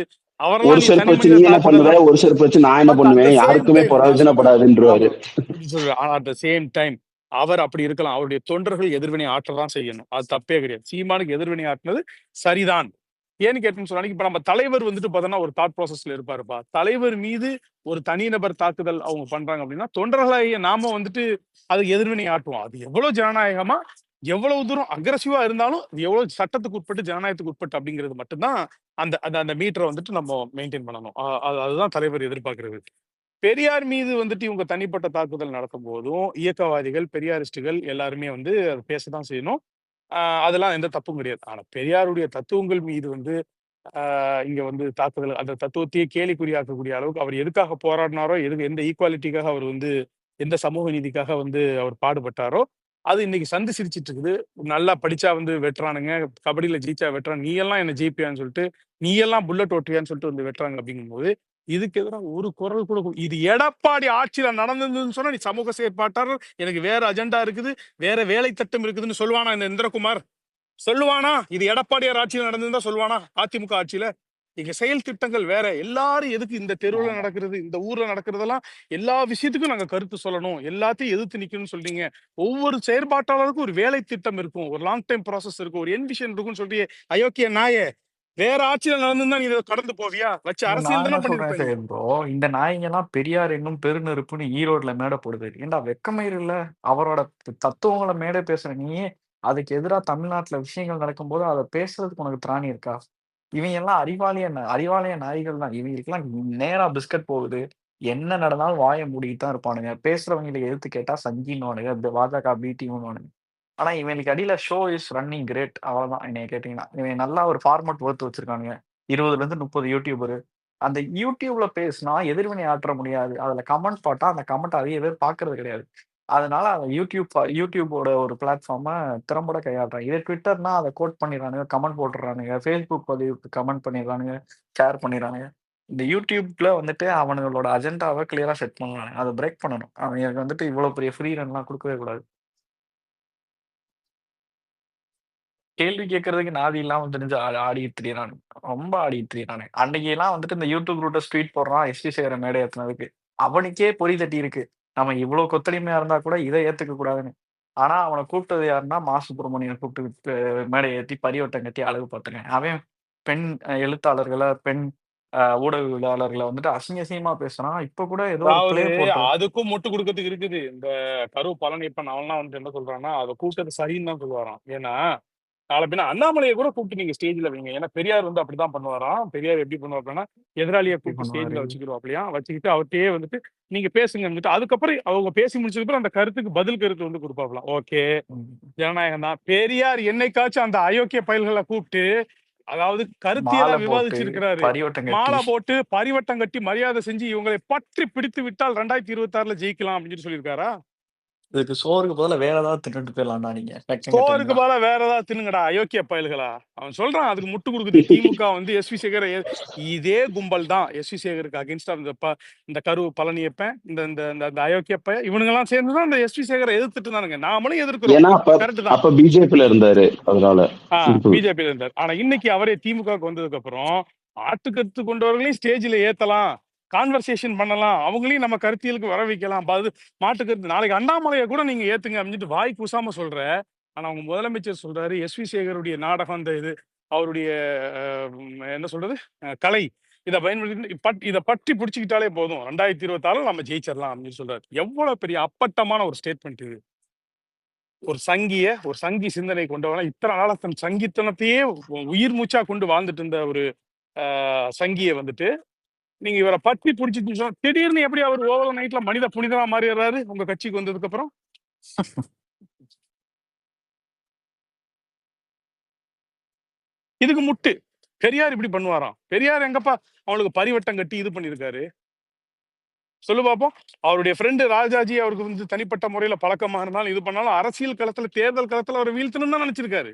ஒரு செருப்பு வச்சு நீ என்ன பண்ணுவ, ஒரு செருப்பு வச்சு நான் என்ன பண்ணுவேன், யாருக்குமே பிரயோஜனப்படாதுன்றாரு. ஆனா அட் த சேம் டைம் அவர் அப்படி இருக்கலாம். அவருடைய தொண்டர்கள் எதிர்வினை ஆற்றதான் செய்யணும். அது தப்பே கிடையாது. சீமானுக்கு எதிர்வினை ஆற்றினது சரிதான். ஏன்னு கேட்டுன்னு சொன்னா, இப்ப நம்ம தலைவர் வந்துட்டு பார்த்தோம்னா ஒரு தாட் ப்ராசஸ்ல இருப்பாருப்பா. தலைவர் மீது ஒரு தனிநபர் தாக்குதல் அவங்க பண்றாங்க அப்படின்னா தொண்டர்களாகிய நாம வந்துட்டு அது எதிர்வினை ஆட்டுவோம். அது எவ்வளவு ஜனநாயகமா, எவ்வளவு தூரம் அக்ரஸிவா இருந்தாலும் எவ்வளவு சட்டத்துக்கு உட்பட்டு ஜனநாயகத்துக்கு உட்பட்டு அப்படிங்கிறது மட்டும்தான் அந்த அந்த மீட்டரை வந்துட்டு நம்ம மெயின்டைன் பண்ணணும். அதுதான் தலைவர் எதிர்பார்க்கிறது. பெரியார் மீது வந்துட்டு இவங்க தனிப்பட்ட தாக்குதல் நடத்தும் போதும் இயக்கவாதிகள், பெரியாரிஸ்டுகள் எல்லாருமே வந்து அதை பேசதான் செய்யணும். அதெல்லாம் எந்த தப்பும் கிடையாது. ஆனா பெரியாருடைய தத்துவங்கள் மீது வந்து இங்க வந்து தாக்குதல், அந்த தத்துவத்தையே கேலிக்குறியாக்கக்கூடிய அளவுக்கு அவர் எதுக்காக போராடினாரோ, எந்த ஈக்குவாலிட்டிக்காக அவர் வந்து எந்த சமூக நீதிக்காக வந்து அவர் பாடுபட்டாரோ அது இன்னைக்கு சந்து சிரிச்சிட்டு இருக்குது. நல்லா படிச்சா வந்து வெட்டுறானுங்க, கபடியில ஜெயிச்சா வெட்டுறான். நீ எல்லாம் என்ன ஜெயிப்பியான்னு சொல்லிட்டு, நீ எல்லாம் புல்லட் ஓட்டுவியான்னு சொல்லிட்டு வந்து வெட்டுறாங்க அப்படிங்கும்போது, இதுக்கு எதிரா ஒரு குரல் கூட இது எடப்பாடி ஆட்சியில நடந்ததுன்னு சொன்னா, நீ சமூக செயற்பாட்டாளர், எனக்கு வேற அஜெண்டா இருக்குது, வேற வேலை திட்டம் இருக்குதுன்னு சொல்லுவானா இந்த இந்திரகுமார்? சொல்லுவானா? இது எடப்பாடியார் ஆட்சியில நடந்திருந்தா சொல்லுவானா? அதிமுக ஆட்சியில? இங்க செயல் திட்டங்கள் வேற. எல்லாரும் எதுக்கு இந்த தெருவுல ஆமா. நடக்கிறது, இந்த ஊர்ல நடக்கிறதெல்லாம் எல்லா விஷயத்துக்கும் நாங்க கருத்து சொல்லணும். எல்லாத்தையும் எதிர்த்து நிக்கணும்னு சொல்றீங்க. ஒவ்வொரு செயற்பாட்டாளருக்கும் ஒரு வேலை திட்டம் இருக்கும். ஒரு லாங் டைம் ப்ராசஸ் இருக்கும். ஒரு என்விஷன் இருக்கும்னு சொல்றியே. அயோக்கிய நாயே! வேற ஆட்சியில நடந்திருந்தா நீ இத கடந்து போவியா? வச்சு இல்ல, அரசியல் நான் என்ன தானே சொல்றேன் பண்ணிருப்ப நீ. சரி ப்ரோ, இந்த நாய்ங்கெல்லாம் பெரியார் என்னும் பெருநெருப்புன்னு ஈரோட்ல மேடை போடுது. ஏன்டா வெக்கமயிறு இல்ல? அவரோட தத்துவங்களை மேடை பேசுற நீ, அதுக்கு எதிரா தமிழ்நாட்டுல விஷயங்கள் நடக்கும்போது அதை பேசுறதுக்கு உனக்கு திராணி இருக்கா? இவங்க எல்லாம் அறிவாலய நாய்கள் தான். இவங்களுக்கெல்லாம் நேரா பிஸ்கட் போகுது. என்ன நடந்தாலும் வாயை மூடிட்டு தான் இருப்பானுங்க. பேசுறவங்களை எதிர்த்து கேட்டா சங்கின்னுவானுங்க, பாஜக பி டீம்னுவானுங்க. ஆனா இவங்களுக்கு அடியில ஷோ இஸ் ரன்னிங் கிரேட். அவ்வளவுதான் என்னைய கேட்டீங்கன்னா. இவன் நல்லா ஒரு ஃபார்மட் வகுத்து வச்சிருக்கானுங்க. 20ல இருந்து 30 யூடியூபர். அந்த யூடியூப்ல பேசினா எதிர்வினை ஆற்ற முடியாது. அதுல கமெண்ட் போட்டா அந்த கமெண்ட் அதிக பேர் பார்க்கறது கிடையாது. அதனால அந்த யூடியூபோட ஒரு பிளாட்ஃபார்ம திறம்பட கையாளுறாங்க. இதே ட்விட்டர்னா அதை கோட் பண்ணிடுறானுங்க, கமெண்ட் போட்டுறானுங்க, ஃபேஸ்புக் பதிவுக்கு கமெண்ட் பண்ணிடுறானுங்க, ஷேர் பண்ணிடுறானுங்க. இந்த யூடியூப்ல வந்துட்டு அவனுங்களோட அஜெண்டாவை கிளியரா செட் பண்ணுவானுங்க. அதை பிரேக் பண்ணணும். அவங்களுக்கு வந்துட்டு இவ்வளவு பெரிய ஃப்ரீ ரன்லாம் கொடுக்கவே கூடாது. கேள்வி கேட்கறதுக்கு நாதி இல்லாம தெரிஞ்சு ஆடிட்டு திரியறானு. ரொம்ப ஆடிட்டு திரியறானு. அன்னைக்கு எல்லாம் வந்துட்டு இந்த யூடியூப் ரூட்டர் ஸ்ட்ரீட் போடுறான் எஸ்டி சேகர மேடை ஏத்துனதுக்கு. அவனுக்கே பொறி தட்டி இருக்கு. நம்ம இவ்வளவு கொத்தடிமையா இருந்தா கூட இதை ஏத்துக்க கூடாதுன்னு. ஆனா அவனை கூப்பிட்டது யாருன்னா சுப்பிரமணியனை கூப்பிட்டு மேடை ஏத்தி பரிவட்டம் கட்டி அழகு பார்த்துங்க. அவன் பெண் எழுத்தாளர்களை, பெண் ஊடகவியலாளர்களை வந்துட்டு அசிங்க அசிங்கமா பேசுறான். இப்ப கூட ஏதோ ஒரு அதாவது பிளே போட்டு அதுக்கும் முட்டு கொடுக்கறதுக்கு இருக்குது. இந்த பழனியப்பன் அவன்லாம் வந்து என்ன சொல்றான்னா, அதை கூப்பிட்டது சரின்னு தான் சொல்லுவாராம். ஏன்னா நாளை பின்ன அண்ணாமலையை கூட கூப்பிட்டு நீங்க ஸ்டேஜ்ல வைங்க. ஏன்னா பெரியார் வந்து அப்படிதான் பண்ணுவாராம். பெரியார் எப்படி பண்ணுவாருன்னா, எதிராளியை எப்படி கூப்பிட்டு பண்ணுவாரு. ஸ்டேஜ்ல வச்சுக்கிடுவாப்லையா, வச்சுக்கிட்டு அவர்கிட்டயே வந்துட்டு நீங்க பேசுங்கன்னு அதுக்கப்புறம் அவங்க பேசி முடிச்சதுக்கு அப்புறம் அந்த கருத்துக்கு பதில் கருத்து வந்து கொடுப்பாப்லாம். ஓகே, ம். ஜனநாயகம் தான். பெரியார் என்னைக்காச்சும் அந்த அயோக்கிய பயல்களை கூப்பிட்டு அதாவது கருத்தியலா மாலை போட்டு விவாதிச்சிருக்கிறாரு. பரிவட்டம் கட்டி மாலை போட்டு பரிவட்டம் கட்டி மரியாதை செஞ்சு இவங்களை பற்றி பிடித்து விட்டால் 2026ல ஜெயிக்கலாம் அப்படின்னு சொல்லியிருக்காரா? இதுக்கு சோறுக்கு பதிலா வேற ஏதாவது தின்னுட்டு போயிடலாம்டா நீங்க. வெக்கம் சோறுக்கு கெட்டவங்களா. பதிலா வேற ஏதாவது தின்னுங்கடா அயோக்கிய பயல்களா. அவன் சொல்றான் அதுக்கு முட்டு கொடுக்குது திமுக வந்து எஸ்வி சேகர். இதே கும்பல் தான் எஸ்வி சேகருக்கு அகேன்ஸ்டா இந்த கரு பழனியப்பன், இந்த இந்த இந்த இந்த அயோக்கிய பய இவனுங்க எல்லாம் சேர்ந்துதான் இந்த எஸ்வி சேகரை எதிர்த்துட்டு இருந்தானுங்க. நாமளும் எதிர்க்கிறோம். ஏன்னா அப்ப கரெக்ட் தான். அப்ப பிஜேபியில இருந்தாரு அதனால. பிஜேபி இருந்தார். ஆனா இன்னைக்கு அவரே திமுகவுக்கு வந்ததுக்கு அப்புறம் ஆட்டுக்கருத்து கொண்டவர்களையும் ஸ்டேஜ்ல ஏத்தலாம், கான்வர்சேஷன் பண்ணலாம், அவங்களையும் நம்ம கருத்தியலுக்கு வர வைக்கலாம். மாட்டு கருத்து நாளைக்கு அண்ணாமலையை கூட நீங்க ஏத்துங்க அப்படின்னு வாய் கூசாம சொல்ற. ஆனா அவங்க முதலமைச்சர் சொல்றாரு எஸ்வி சேகருடைய நாடகம் அந்த இது அவருடைய என்ன சொல்றது கலை இதை பயன்படுத்தி இதை பற்றி பிடிச்சிக்கிட்டாலே போதும் 2026 நம்ம ஜெயிச்சிடலாம் அப்படின்னு சொல்றாரு. எவ்வளவு பெரிய அப்பட்டமான ஒரு ஸ்டேட்மெண்ட் இது. ஒரு சங்கி சிந்தனை கொண்டவன இத்தனை நாளா தன் சங்கித்தனத்தையே உயிர் மூச்சா கொண்டு வாழ்ந்துட்டு இருந்த ஒரு சங்கியை வந்துட்டு நீங்க இவரை பற்றி பிடிச்சிட்டு சொன்னா திடீர்னு எப்படி அவர் ஓவர நைட்ல மனித புனிதமா மாறிடுறாரு உங்க கட்சிக்கு வந்ததுக்கு அப்புறம்? இதுக்கு முட்டு. பெரியார் இப்படி பண்ணுவாராம். பெரியார் எங்கப்பா அவனுக்கு பரிவட்டம் கட்டி இது பண்ணிருக்காரு சொல்லு பாப்போம். அவருடைய ஃப்ரெண்டு ராஜாஜி அவருக்கு வந்து தனிப்பட்ட முறையில பழக்கமா இருந்தாலும் இது பண்ணாலும் அரசியல் களத்துல தேர்தல் களத்துல அவர் வீழ்த்தணும் தான் நினைச்சிருக்காரு.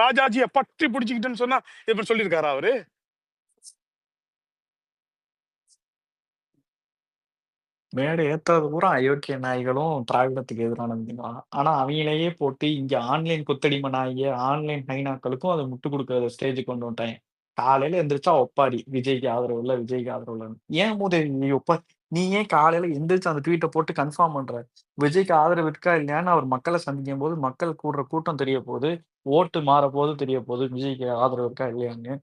ராஜாஜியை பற்றி பிடிச்சுக்கிட்டேன்னு சொன்னா இப்ப சொல்லியிருக்காரா அவரு? மேடை ஏத்துறது பூரா அயோக்கிய நாய்களும் திராவிடத்துக்கு எதிரானவங்க தான். ஆனா அவங்களையே போட்டு இங்க ஆன்லைன் கொத்தடிமை நாய்ங்க, ஆன்லைன் ஹைனாக்களுக்கும் அதை முட்டு கொடுக்கற ஸ்டேஜுக்கு கொண்டு வந்துட்டாங்க. காலையில எந்திரிச்சா ஒப்பாரி விஜய்க்கு ஆதரவு இல்ல, விஜய்க்கு ஆதரவு இல்ல. ஏன் போது நீ ஏன் காலையில எந்திரிச்சு அந்த ட்வீட்டை போட்டு கன்ஃபார்ம் பண்ற? விஜய்க்கு ஆதரவு இருக்கா இல்லையான்னு அவர் மக்களை சந்திக்கும் போது மக்கள் கூடுற கூட்டம் தெரிய போகுது, ஓட்டு மாற போது தெரிய போகுது விஜய்க்கு ஆதரவு இருக்கா இல்லையான்னு.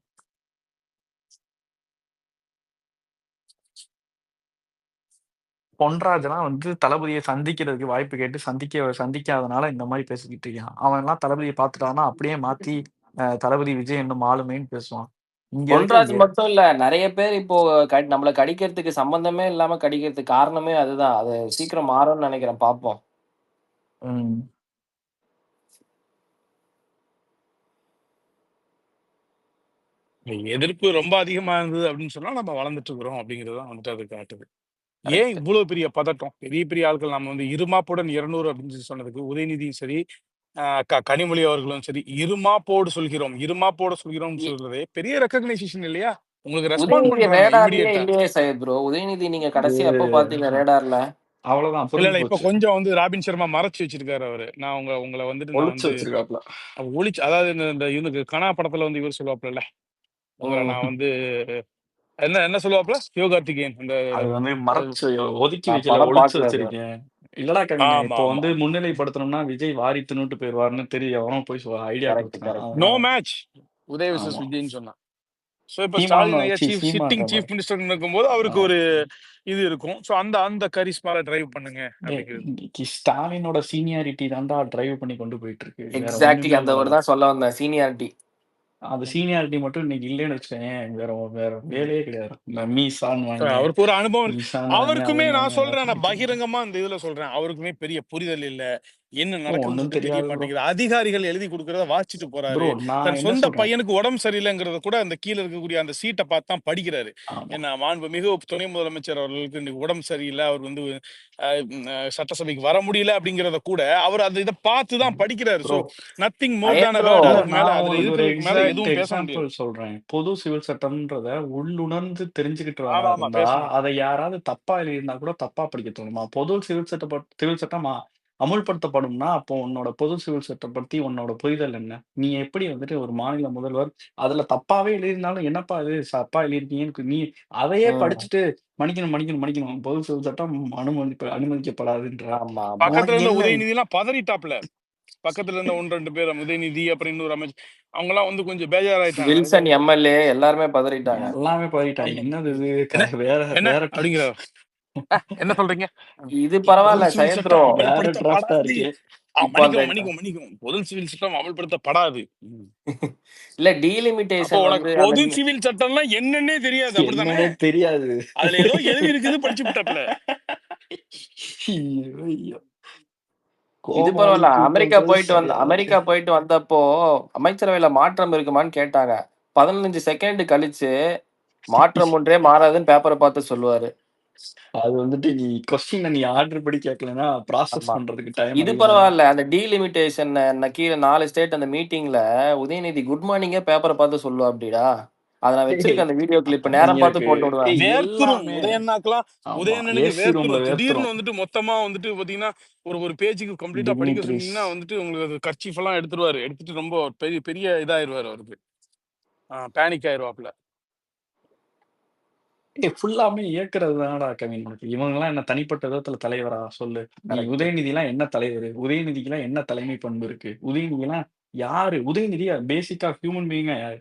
பொன்ராஜெல்லாம் வந்து தளபதியை சந்திக்கிறதுக்கு வாய்ப்பு கேட்டு சந்திக்காதனால இந்த மாதிரி பேசிக்கிட்டு இருக்கான். அவன் எல்லாம் தளபதியை பார்த்துட்டான்னா அப்படியே மாத்தி தளபதி விஜய் என்னும் ஆளுமைன்னு பேசுவான். இங்க பொன்ராஜ் இருக்க மட்டும் இல்ல, நிறைய பேர் இப்போ நம்மள கடிக்கிறதுக்கு சம்பந்தமே இல்லாம கடிக்கிறதுக்கு காரணமே அதுதான். அது சீக்கிரம் மாறும்னு நினைக்கிறேன். பார்ப்போம். எதிர்ப்பு ரொம்ப அதிகமா இருந்தது அப்படின்னு சொன்னா நம்ம வளர்ந்துட்டு இருக்கிறோம் அப்படிங்கறதுதான் வந்துட்டு அது காட்டுது. ஏன் கரெக்ட். இவ்வளவு பெரிய பதட்டம்? பெரிய பெரிய ஆட்கள் நம்ம வந்து இருமாப்புடன் 200 அப்படின்னு சொல்லி சொன்னதுக்கு உதயநிதியும் சரி, கனிமொழி அவர்களும் சரி, இருமாப்போடு சொல்கிறோம் சொல்றதே பெரிய ரெக்கக்னைசேஷன் இல்லையா? உங்களுக்கு ரெஸ்பாண்ட் உதயநிதி பண்றாங்க ரேடார்லயே இமிடியேட்டா. இல்லையே சையத் ப்ரோ. உதயநிதி நீங்க அது கடைசியா எப்போ பாத்தீங்க ரேடார்ல? அவ்வளவுதான் இல்ல புரிஞ்சு இப்ப போச்சு. கொஞ்சம் வந்து ராபின் சர்மா மறைச்சு வச்சிருக்காரு அவரு. நான் உங்களை வந்துட்டு நான் ஒளிச்சு வந்து வச்சிருக்காப்ல. ஒளிச்சு, அதாவது இந்த இவனுக்கு கனா படத்துல வந்து இவர் சொல்லுவாப்ல, உங்களை ம். நான் வந்து என்ன என்ன சொல்லுவாப்ல சிவகார்த்திகேயன் அந்த அது வந்து மறைச்சு ஒதுக்கி நான் வைக்கல, படம் ஒளிச்சு பாக்கல bro. வச்சிருக்கேன். இல்லடா கவின, ஆமா இப்போ ஆமா வந்து முன்னிலைப்படுத்தணும்னா விஜய் வாரி தின்னுட்டு போயிருவாருன்னு தெரியும். எவனோ போய் ஐடியா கரெக்ட் கொடுத்துட்டான். கரெக்ட். நோ அதனால மேட்ச் உதய விசஸ் ஆமா. விஜய்ன்னு சொன்னான். ஸோ இப்போ சீமான் ஸ்டாலின் ஐயா சீமான்ற சிட்டிங் மாதிரி. சீஃப் மினிஸ்டர் இருக்கும்போது அவருக்கு ஒரு இது இருக்கும். ஸோ அந்த கரிஸ்மால டிரைவ் பண்ணுங்க அப்படிங்கிறது. இன்னைக்கு ஸ்டாலினோட சீனியாரிட்டி தான்டா டிரைவ் பண்ணி கொண்டு போயிட்டு இருக்கு. வேற எக்ஸாக்ட்லி ஒண்ணுமே அந்த இல்ல. ஒரு தான் சொல்ல வந்தேன், சீனியாரிட்டி. அந்த சீனியாரிட்டி மட்டும் இன்னைக்கு இல்லைன்னு வச்சுக்கேன், வேற வேலையே கிடையாது. மீசான் வாங்கி அவருக்கு ஒரு அனுபவம் மீசான் வாங்கி அவருக்குமே அது நான் வாங்கி சொல்றேன், எல்லாத்தையும் நான் வச்சுக்கணும். பகிரங்கமா இந்த இதுல சொல்றேன், அவருக்குமே பெரிய புரிதல் இல்ல. என்ன நடக்குதுன்னு ஒன்றும் சொல்லிட்டு தெரிய தெரியாது ப்ரோ. மாட்டேங்குது. அதிகாரிகள் எழுதி கொடுக்கறத வாசிச்சுட்டு ப்ரோ போறாரு. நான் தன் என்ன சொந்த சொல்றேன், பையனுக்கு உடம்பு சரியில்லைங்கிறத கூட அந்த கீழே இருக்கக்கூடிய அந்த சீட்டை பார்த்து தான் படிக்கிறாரு. ஆமா என்ன மாண்புமிகு துணை முதலமைச்சர் அவர்களுக்கு இன்னைக்கு உடம்பு சரியில்லை, அவர் வந்து சட்டசபைக்கு வர முடியல அப்படிங்கறத கூட அவர் அந்த இதை பார்த்து தான் படிக்கிறாரு. So bro. நத்திங் மோர் ஐயன் தேன் ப்ரோ, வேர்ட். இல்ல அதுக்கு மேல நான் அதுல உங்களுக்கு ஒரு இருக்கிறதுக்கு மேல எதுவும் பேச எக்ஸாம்பிள் முடியாது. சொல்றேன். பொது சிவில் சட்டம்ன்றத உள்ளுணர்ந்து தெரிஞ்சுக்கிட்டு ஆமா வரா ஆமா இருந்தா பேசணும். அதை யாராவது தப்பா எழுதினா கூட தப்பா படிக்க தோணுமா? பொது சிவில் சட்டம் அமுல்படுத்தப்படும்னா அப்போ உன்னோட பொது சிவில் சட்டம் பத்தி உன்னோட புரிதல் என்ன? நீ எப்படி வந்துட்டு ஒரு மாநில முதல்வர் அதுல தப்பாவே எழுதினாலும் என்னப்பா இது தப்பா எழுதிருக்கீங்கன்னு நீ அதையே படிச்சுட்டு மன்னிக்கணும் பொது சிவில் சட்டம் அனுமதிக்கப்படாதுன்ற ஆமா ஆமா. பக்கத்துல உனக்கு இருந்த என்ன? உதயநிதி எல்லாம் பதறிட்டாப்ல. பக்கத்துல இருந்த 1-2 பேர் உதயநிதி அப்புறம் இன்னொரு அமைச்சர் அவங்க எல்லாம் வந்து கொஞ்சம் பேஜாராயிட்டாங்க. வில்சன் எம்எல்ஏ எல்லாருமே பதறிட்டாங்க. எல்லாமே போயிட்டாங்க. ஆமா. என்னது இது என்ன வேற என்ன வேற அப்படிங்கிற என்ன சொல்றீங்க? இது பரவாயில்ல பொது சிவில் சையத் ப்ரோ. சட்டம் வேற டிராஃப்டா அமல்படுத்தப்படாது. இருக்கு. இப்போ அந்த மன்னிக்கவும் பொது சிவில் சட்டம் அமல்படுத்தப்படாது. இல்ல அப்போ டீலிமிட்டேஷன் உனக்கு வந்து அந்த பொது சிவில் சட்டம்னா என்னன்னே தெரியாது, அப்படித்தானே? என்னன்னே தெரியாது. அதுல ஏதோ எழுதி இருக்குது, படிச்சு விட்டாப்ல. ஐயோ, ஐயோ. இது கோமாளி பரவாயில்ல. கூட்டம்ன்றது அமெரிக்கா போயிட்டு வந்தப்போ அமைச்சரவையில மாற்றம் இருக்குமான்னு கேட்டாங்க. 15 செகண்ட் கழிச்சு மாற்றம் ஒன்றே மாறாதுன்னு பேப்பரை பார்த்து சொல்லுவாரு. அது வந்துட்டு நீ ஆர்டர் படி கேட்கலன்னா ப்ராசஸ் ஆமா. பண்றதுக்கு டைம் இது அதிகமா பரவாயில்ல. அந்த டீலிமிட்டேஷன் கீழே 4 ஸ்டேட் அந்த மீட்டிங்ல உதயநிதி குட் மார்னிங்கே பேப்பரை பார்த்து சொல்லுவா அப்படிடா. அதை நான் வச்சிருக்கேன் அந்த வீடியோ கிளிப். நேரம் பார்த்து இருக்கு. போட்டு விடுவேன். வேர்த்துரும் எல்லாமே உதயண்ணாக்கெல்லாம். ஆமா உதயண்ணனுக்கு ஏசி ரூம்ல வேர்த்துரும். திடீர்னு வேர்த்துரும். வந்துட்டு மொத்தமா வந்துட்டு பாத்தீங்கன்னா ஒரு பேஜுக்கு கம்ப்ளீட்டா படிக்க டிக்னிட்ரிஸ் சொன்னீங்கன்னா வந்துட்டு உங்களுக்கு அது கர்ச்சீஃப் எல்லாம் எடுத்துருவாரு. எடுத்துட்டு ரொம்ப பெரிய பெரிய இதாயிருவாரு அவருக்கு. பேனிக் ஆயிருவாப்ல. ஃபுல்லாமே இயக்குறது தானடா கவின். உனக்கு இவங்கெல்லாம் என்ன தனிப்பட்ட விதத்துல தலைவரா சொல்லு? நீ கரெக்ட். உதயநிதிலாம் என்ன தலைவர்? உதயநிதிக்கெல்லாம் என்ன தலைமை பண்பு இருக்கு? உதயநிதிலாம் யாரு? உதயநிதி பேசிக்கா ஹியூமன் பீயிங்கா யாரு?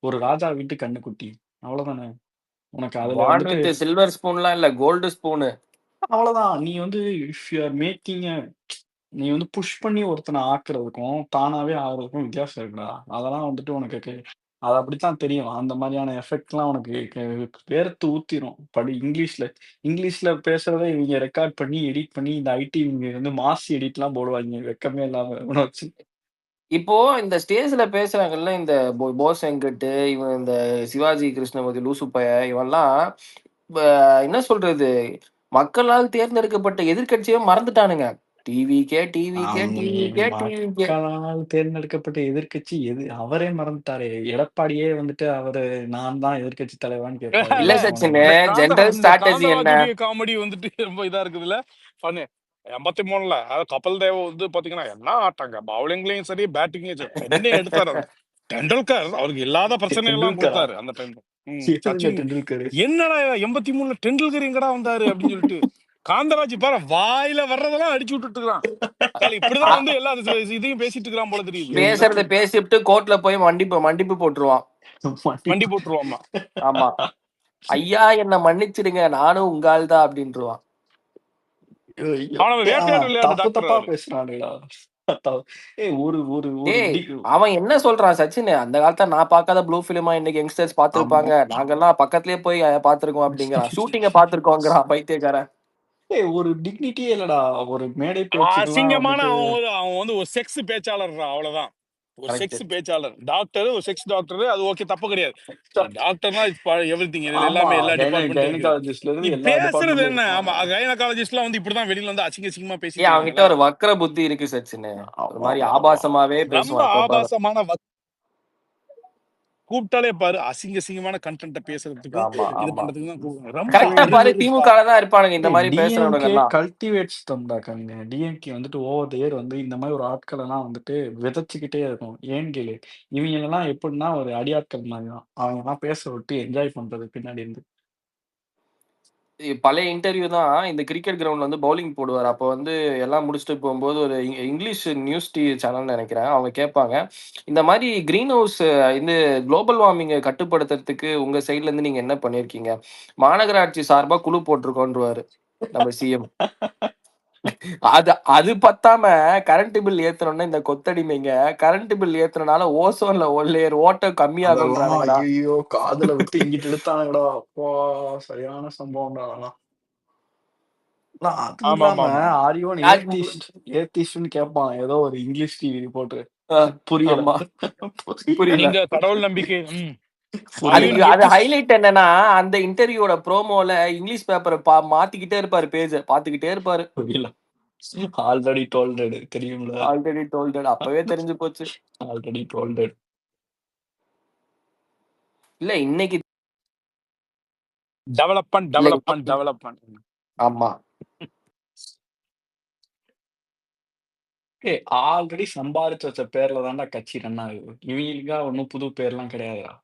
ஒரு ராஜா வீட்டு கண்ணுக்குட்டி, அவ்வளவுதானே. உனக்கு அதுல பான் வந்துட்டு வித் சில்வர் ஸ்பூன்லாம் இல்ல, கோல்டு ஸ்பூனு. அவ்வளவுதான். நீ வந்து இஃப் யூ ஆர் மேக்கிங் நீ வந்து புஷ் பண்ணி ஒருத்தனை ஆக்குறதுக்கும் தானாவே ஆகுறதுக்கும் வித்தியாசம் இருக்குடா. அதெல்லாம் வந்துட்டு உனக்கு அது அப்படித்தான் தெரியும். அந்த மாதிரியான எஃபெக்ட்லாம் உனக்கு வேர்த்து ஊத்திரும். இங்கிலீஷ்ல பேசுறதை இவங்க ரெக்கார்ட் பண்ணி எடிட் பண்ணி இந்த ஐடி இவங்க வந்து மாஸ் எடிட்லாம் போடுவாங்க வெக்கமே இல்லாம இவனை வச்சு. இப்போ இந்த ஸ்டேஜ்ல பேசுறாங்கல்ல இந்த போஸ் வெங்கட், இவன் இந்த சிவாஜி கிருஷ்ணமூர்த்தி லூசு பைய, இவன்லாம் என்ன சொல்றது, மக்களால் தேர்ந்தெடுக்கப்பட்ட எதிர்க்கட்சியே மறந்துட்டானுங்க. டிவிக்கே மக்களால் தேர்ந்தெடுக்கப்பட்ட எதிர்க்கட்சி எது? அவரே மறந்துட்டாரே. எடப்பாடியே வந்துட்டு அவரு நான் தான் எதிர்க்கட்சி தலைவான்னு கேட்பாரு. இல்ல இல்ல சச்சின், அந்த ஜெனரல் ஸ்ட்ராட்டஜி என்ன? காந்தராஜுடைய காமெடி வந்துட்டு ரொம்ப இதா இருக்குதுல்ல. பண்ணு 83ல கபில் தேவ் வந்து பாத்தீங்கன்னா என்ன ஆட்டாங்க, பவுலிங்லயும் சரி பேட்டிங்லயும் சரி என்ன எடுத்தாரு. டெண்டுல்கர் அவருக்கு இல்லாத பிரச்சனை எல்லாம் டெண்டுல்கரா? கொடுத்தாரு அந்த டைம்ல. எதுங்க சச்சின் டெண்டுல்கர்? என்னடா 83ல டெண்டுல்கர் எங்கடா வந்தாரு அப்படின்னு சொல்லிட்டு காந்தராஜ் பாரு வாயில வர்றதெல்லாம் அடிச்சு விட்டுட்டு இருக்கான். இப்படிதான் வந்து எல்லா இதையும் பேசிட்டு இருக்கிறான் போல தெரியுது. பேசுறத பேசிட்டு கோர்ட்ல போய் மன்னிப்பு போட்டுருவான். வண்டி போட்டுருவாமா. ஆமா, ஐயா என்ன மன்னிச்சிடுங்க, நானும் உங்க ஆள் தான் அப்படின்ட்டுருவான். அவன் வேட்டையாடு விளையாடு தப்பு டாக்டர் தப்பா அவரு. பேசுறானுங்களா? ஒரு டேய், dig- அவன் என்ன சொல்றான் சச்சின், அந்த காலத்துல நான் பார்க்காத ப்ளூ பிலிமா இன்னைக்கு யங்ஸ்டர்ஸ் பாத்துருப்பாங்க, நாங்கெல்லாம் பக்கத்துலயே போய் பாத்துருக்கோம் அப்படிங்கிறான். ஷூட்டிங்க பாத்துருக்கோங்கிறான் பைத்தியக்காரன். ஒரு டிக்னிட்டியே இல்லடா. ஒரு மேடை பேச்சுக்கெல்லாம் அசிங்கமான வந்துட்டு அவன் வந்து ஒரு செக்ஸ் பேச்சாளர், அவ்வளவுதான். ஒரு கரெக்ட். செக்ஸ் பேச்சாளர், டாக்டர், ஒரு செக்ஸ் டாக்டர், அது ஓகே, தப்பு கிடையாது. டாக்டர்னா எவ்ரிதிங், இதுல ஆமா, எல்லாமே எல்லா டிபார்ட்மெண்ட்டும் இருக்குது. கைனகாலஜிஸ்ட்ல நீ இருந்து எல்லா பேசுறது டிபார்ட்மெண்ட்டும் என்ன? ஆமா, இருப்பாங்க. கைனகாலஜிஸ்ட்லாம் வந்து இப்படிதான் வெளியில வந்து அசிங்க அசிங்கமா ஏன் பேசிட்டு அவன்கிட்ட இருக்காங்களா? ஒரு வக்ர புத்தி இருக்கு சச்சின்னு. ஒரு ஆமா மாதிரி ஆமா ஆமா ஆபாசமாவே ரொம்ப பேசுவான் எப்ப பாரு. ஆபாசமான கூப்பிட்டாலே பாரு, அசிங்க அசிங்கமான கண்டென்ட்ட பேசுறதுக்கும் ஆமா இது ஆமா பண்றதுக்கும் தான் கூப்பிடுவாங்க. ரொம்ப கரெக்டா பாரு, அருவருப்பா. திமுக தான் இருப்பானுங்க இந்த மாதிரி டிஎம்கே பேசுறவனுங்கெல்லாம். கல்டிவேட்ஸ் தந்தா கவிங்க. டிஎம்கே வந்துட்டு ஓவர் த இயர் வந்து இந்த மாதிரி ஒரு ஆட்கள் எல்லாம் வந்துட்டு விதைச்சுக்கிட்டே இருக்கும். ஏன்னு கேளு, இவங்க எல்லாம் எப்படின்னா ஒரு அடியாட்கள் மாதிரி தான். அவங்க எல்லாம் பேச விட்டு என்ஜாய் பண்றது பின்னாடி இருந்து. பழைய இன்டர்வியூ தான். இந்த கிரிக்கெட் கிரவுண்ட்ல வந்து பவுலிங் போடுவார். அப்போ வந்து எல்லாம் முடிச்சுட்டு போகும்போது ஒரு இங்கிலீஷ் நியூஸ் டிவி சேனல்னு நினைக்கிறேன். அவங்க கேட்பாங்க, இந்த மாதிரி கிரீன் ஹவுஸ் இந்த குளோபல் வார்மிங்கை கட்டுப்படுத்துறதுக்கு உங்க சைட்ல இருந்து நீங்க என்ன பண்ணிருக்கீங்க? மாநகராட்சி சார்பா குழு போட்டிருக்கோன்றுவாரு நம்ம சிஎம். அது அது பத்தாம கரண்ட் பில் ஏத்தணும்னா இந்த கொத்தடிமைங்க கரண்ட் பில் ஏத்துறனால ஓசோன்ல லேயர் ஓட்டம் அதெல்லாம் கம்மியாகும்ன்றானுங்கடா. ஐயோ காதுல விட்டு இங்கிட்டு இழுத்தானுங்கடா. அப்பா சரியான சம்பவம்டா அதெல்லாம். அது ஆமா இல்லாம ஆமா ஆமா ஆரியோன் ஏத்திஸ்ட்னு கேட்பான் ஏதோ ஒரு இங்கிலீஷ் டிவி ரிப்போர்ட்டர். புரியல ஆமா புரியல. நீங்க கடவுள் நம்பிக்கை புரியல. ஆரியோன் அது ஏத்திஸ்ட். ஹைலைட் என்னன்னா, அந்த இன்டர்வியூட ப்ரோமோல இங்கிலீஷ் பேப்பரை மாத்திக்கிட்டே இருப்பாரு, பேஜ பாத்துக்கிட்டே இருப்பாரு. புரியல. ஆல்ரெடி டோல்டட் தெரியும்ல. ஆல்ரெடி டோல்டட் அப்பவே தெரிஞ்சு போச்சு. ஆல்ரெடி டோல்டட். இல்ல இன்னைக்கு டெவலப்மெண்ட். ஆமா ஆல்ரெடி சம்பாரிச்சு வச்ச பேர்ல தான்டா கட்சி ரன் ஆகுது. இவங்களுக்கா ஒன்னும் புது பேர்லாம் கிடையாதுடா.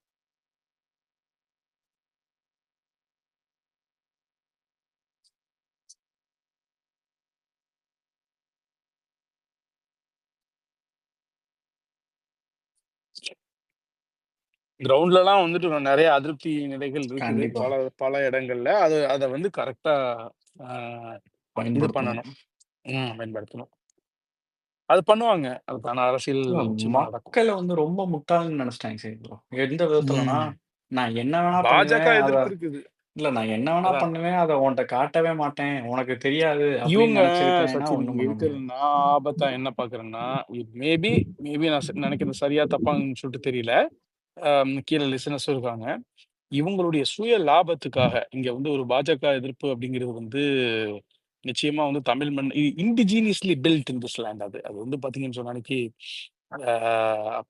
கிரவுண்ட்லலாம் வந்துட்டு நிறைய அதிருப்தி நிலைகள் இருக்குது கண்டிப்பா பல பல இடங்கள்ல. அதை வந்து கரெக்டா இது பயன்படுத்தணும். பண்ணணும், பயன்படுத்தணும். அது பண்ணுவாங்க. அதுக்கான அரசியல் நிச்சயமா நடக்கும். மக்களை வந்து ரொம்ப முட்டாள்னு நினைச்சிட்டாங்க சரி ப்ரோ. எந்த விதத்துலனா, ம். நான் என்ன வேணா பாஜக பண்ணுவேன் அத எதிர்ப்பு இருக்குது. இல்ல நான் என்ன வேணா அதான் பண்ணுவேன் அத உன்ட்ட காட்டவே மாட்டேன். உனக்கு தெரியாது அப்படின்னு இவங்க நினைச்சுக்கிட்டேன்னா சச்சின் ஒண்ணும் இங்க பண்ண இருக்கிற முடியாது. நான் ஆபத்தா என்ன பாக்குறேன்னா, மேபி நான் நினைக்கிறது சரியா தப்பான்னு சொல்லிட்டு தெரியல. கீழே லிசனர்ஸும் இருக்காங்க. இவங்களுடைய சுய லாபத்துக்காக இங்க வந்து ஒரு பாஜக எதிர்ப்பு அப்படிங்கிறது வந்து நிச்சயமா வந்து தமிழ் மண் இண்டிஜீனியஸ்லி பில்ட் இன் திஸ் லேண்ட். அது அது வந்து பாத்தீங்கன்னு சொன்ன அன்னைக்கு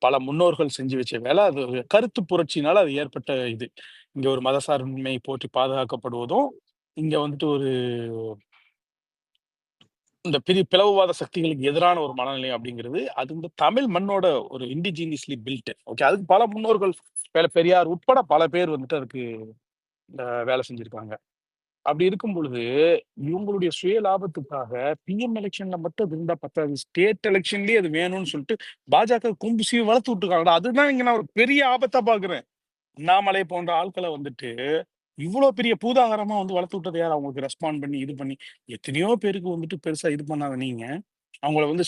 பல முன்னோர்கள் செஞ்சு வச்ச வேலை. அது ஒரு கருத்து புரட்சினால அது ஏற்பட்ட இது. இங்க ஒரு மதசார்பின்மை போற்றி பாதுகாக்கப்படுவதும், இங்க வந்துட்டு ஒரு இந்த பிளவுவாத சக்திகளுக்கு எதிரான ஒரு மனநிலை அப்படிங்கிறது அது வந்து தமிழ் மண்ணோட ஒரு இண்டிஜீனியஸ்லி பில்ட். ஓகே, அதுக்கு பல முன்னோர்கள் பெரியார் உட்பட பல பேர் வந்துட்டு அதுக்கு வேலை செஞ்சிருக்காங்க. அப்படி இருக்கும் பொழுது இவங்களுடைய சுய லாபத்துக்காக பிஎம் எலெக்ஷன்ல மட்டும் அது இருந்தா பத்தாது, ஸ்டேட் எலெக்ஷன்லயே அது வேணும்னு சொல்லிட்டு பாஜக கும்பு சீ வளர்த்து விட்டுருக்காங்கடா. அதுதான் இங்க நான் ஒரு பெரிய ஆபத்தா பாக்குறேன். அண்ணாமலை போன்ற ஆட்களை வந்துட்டு இவ்வளவு பெரிய பூதாகரமா வந்து வளர்த்து விட்டது யார்? அவங்களுக்கு ரெஸ்பாண்ட் பண்ணி இது பண்ணி எத்தனையோ பேருக்கு வந்துட்டு பெருசா இது பண்ணாத நீங்க அவங்கள வந்து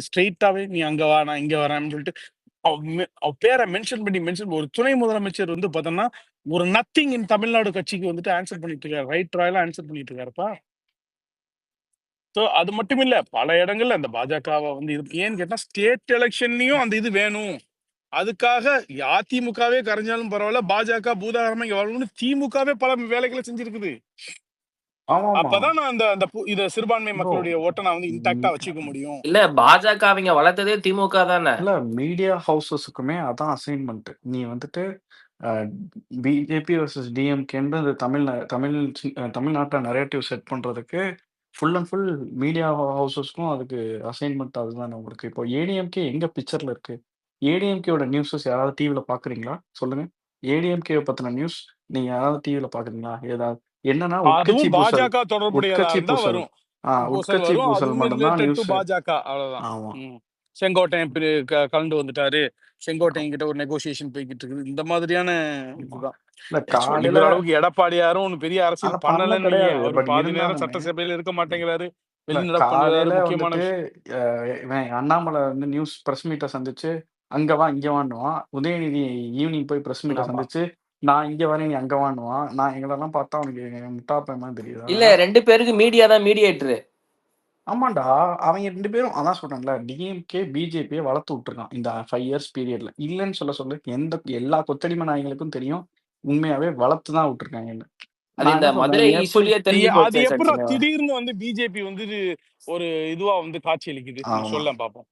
ஸ்ட்ரெயிட்டாவே நீ அங்க வா நான் இங்க வரேன்னு சொல்லிட்டு அவ பேரை மென்ஷன் ஒரு துணை முதலமைச்சர் வந்து பார்த்தோம்னா ஒரு நத்திங் இன் தமிழ்நாடு கட்சிக்கு வந்துட்டு ஆன்சர் பண்ணிட்டு இருக்காரு. ரைட் ராயெல்லாம் ஆன்சர் பண்ணிட்டு இருக்காருப்பா. ஸோ அது மட்டும் இல்ல, பல இடங்கள்ல அந்த பாஜகவை வந்து இது ஏன்னு கேட்டா ஸ்டேட் எலெக்ஷன்லயும் அந்த இது வேணும். அதுக்காக அதிமுகவே கரைஞ்சாலும் பரவாயில்ல, பாஜக பூதாகரமா இங்க வரணும்னு திமுகவே பல வேலைகளை செஞ்சிருக்குது. ஆமாமா அப்பதான் நான் அந்த அந்த இத சிறுபான்மை ப்ரோ. மக்களுடைய ஓட்டை நான் வந்து இன்டாக்டா வச்சுக்க முடியும். இல்ல பாஜக அவங்க வளர்த்ததே திமுக தானே. இல்ல மீடியா ஹவுசஸுக்குமே அதான் அசைன்மெண்ட். நீ வந்துட்டு பிஜேபி வர்சஸ் டிஎம்கேன்ற இந்த தமிழ்நாட்டை நரேட்டிவ் செட் பண்றதுக்கு ஃபுல் அண்ட் ஃபுல் மீடியா ஹவுசஸ்க்கும் அதுக்கு அசைன்மெண்ட் அதுதானே உங்களுக்கு. இப்போ ஏடிஎம்கே எங்க பிக்சர்ல இருக்கு? ஏடிஎம்கேயோட நியூஸஸ் யாராவது டிவில பாக்குறீங்களா? சொல்லுங்க. ஏடிஎம்கே பத்தின நியூஸ் நீங்க யாராவது டிவில பாக்குறீங்களா? ஏதாவது என்னன்னா உட்கட்சி அதுவும் பூசல் பாஜக தொடர்புடையதா உட்கட்சி இருந்தா பூசல் வரும். பூசல் உட்கட்சி வரும். பூசல் அதுவுமே மட்டும்தான் ரிலேட்டட் டு நியூஸ். பாஜக. அவ்வளவுதான். ஆமா செங்கோட்டையன் கலந்து வந்துட்டாரு. செங்கோட்டையன் கிட்ட ஒரு நெகோசியேஷன் போய்கிட்டு இருக்குது. இந்த மாதிரியான இதுதான். இல்ல சொல்லிக்கிற காலையில அளவுக்கு எடப்பாடியாரும் ஒன்றும் பெரிய அரசியல் அத பண்ண பண்ணலன்னு வைங்க. கிடையாது. அவரு பட் பாதி நேரம் இருந்தாலுமே சட்டசபையில இருக்க மாட்டேங்கிறாரு, இல்ல வெளிநடப்பு பண்ணுறாரு. காலையில முக்கியமான வந்துட்டு இவன் அண்ணாமலை வந்து நியூஸ் பிரஸ் மீட்டை சந்திச்சு அங்க வா இங்க வான்னுவான். உதயநிதி ஈவினிங் போய் பிரஸ் மீட்டை ஆமா. சந்திச்சு நான் இங்க வரேன் நீ அங்க வான்னுவான். நான் எங்களெல்லாம் பார்த்தா அவனுக்கு முட்டாப்ப மாதிரி தெரியுதா? இல்ல 2 பேருக்கு மீடியா தான் மீடியேட்டர். ஆமாண்டா. அவங்க 2 பேரும் அதான் சொல்றேன்ல. டிஎம்கே, பிஜேபிய வளர்த்து விட்டுருக்கான். இந்த 5 இயர்ஸ் பீரியட்ல. இல்லன்னு சொல்லு. எல்லா கொத்தடிமை நாய்களுக்கும் தெரியும். உண்மையாவே வளர்த்து தான் விட்டுருக்காங்கன்னு. அது நான் இந்த என்ன மதுரை சொல்றேன், எப்படி இஷ்யூலயே தெரிஞ்சு அது போச்சே எப்படா சச்சின். திடீர்னு வந்து பிஜேபி வந்து ஒரு இதுவா வந்து காட்சி அளிக்குது? நீ ஆமா. சொல்ல பாப்போம்.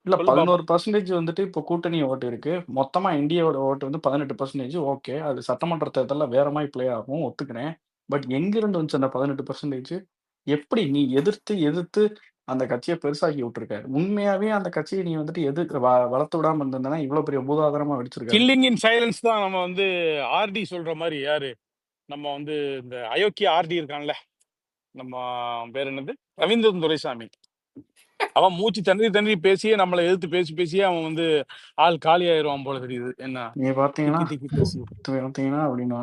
இல்ல சொல்லு பாப்போம். 11% வந்துட்டு இப்போ கூட்டணி ஓட்டு இருக்கு. மொத்தமா என்டிஏவோட ஓட்டு வந்து 18%. ஓகே. அது சட்டமன்ற தேர்தல்ல வேற மாரி ப்ளே ஆகும். ஒத்துக்கிறேன். பட் எங்கிருந்து வந்துச்சு அந்த 18%? எப்படி நீ எதிர்த்து அந்த கட்சிய பெருசாக்கி விட்டுருக்க. உண்மையாவே அந்த கட்சிய நீ வந்துட்டு வளர்த்து விடாம இருந்திருந்தனா, இவ்ளோ பெரிய பூதாகரமா வெடிச்சிருக்காது. கில்லிங் இன் சைலன்ஸ் தான் நம்ம வந்து ஆர்டி சொல்ற மாதிரி. யாரு நம்ம வந்து இந்த அயோக்கிய ஆர்டி இருக்கான்ல, நம்ம பேர் என்னது, ரவீந்திரன் துரைசாமி. அவன் மூச்சு தண்ணி பேசியே நம்மளை எதிர்த்து பேசியே அவன் வந்து ஆள் காலி ஆயிடுவான் போல தெரியுது. என்ன நீங்க பாத்தீங்கன்னா திக்கி பேசி பாத்தீங்கன்னா அப்படின்னா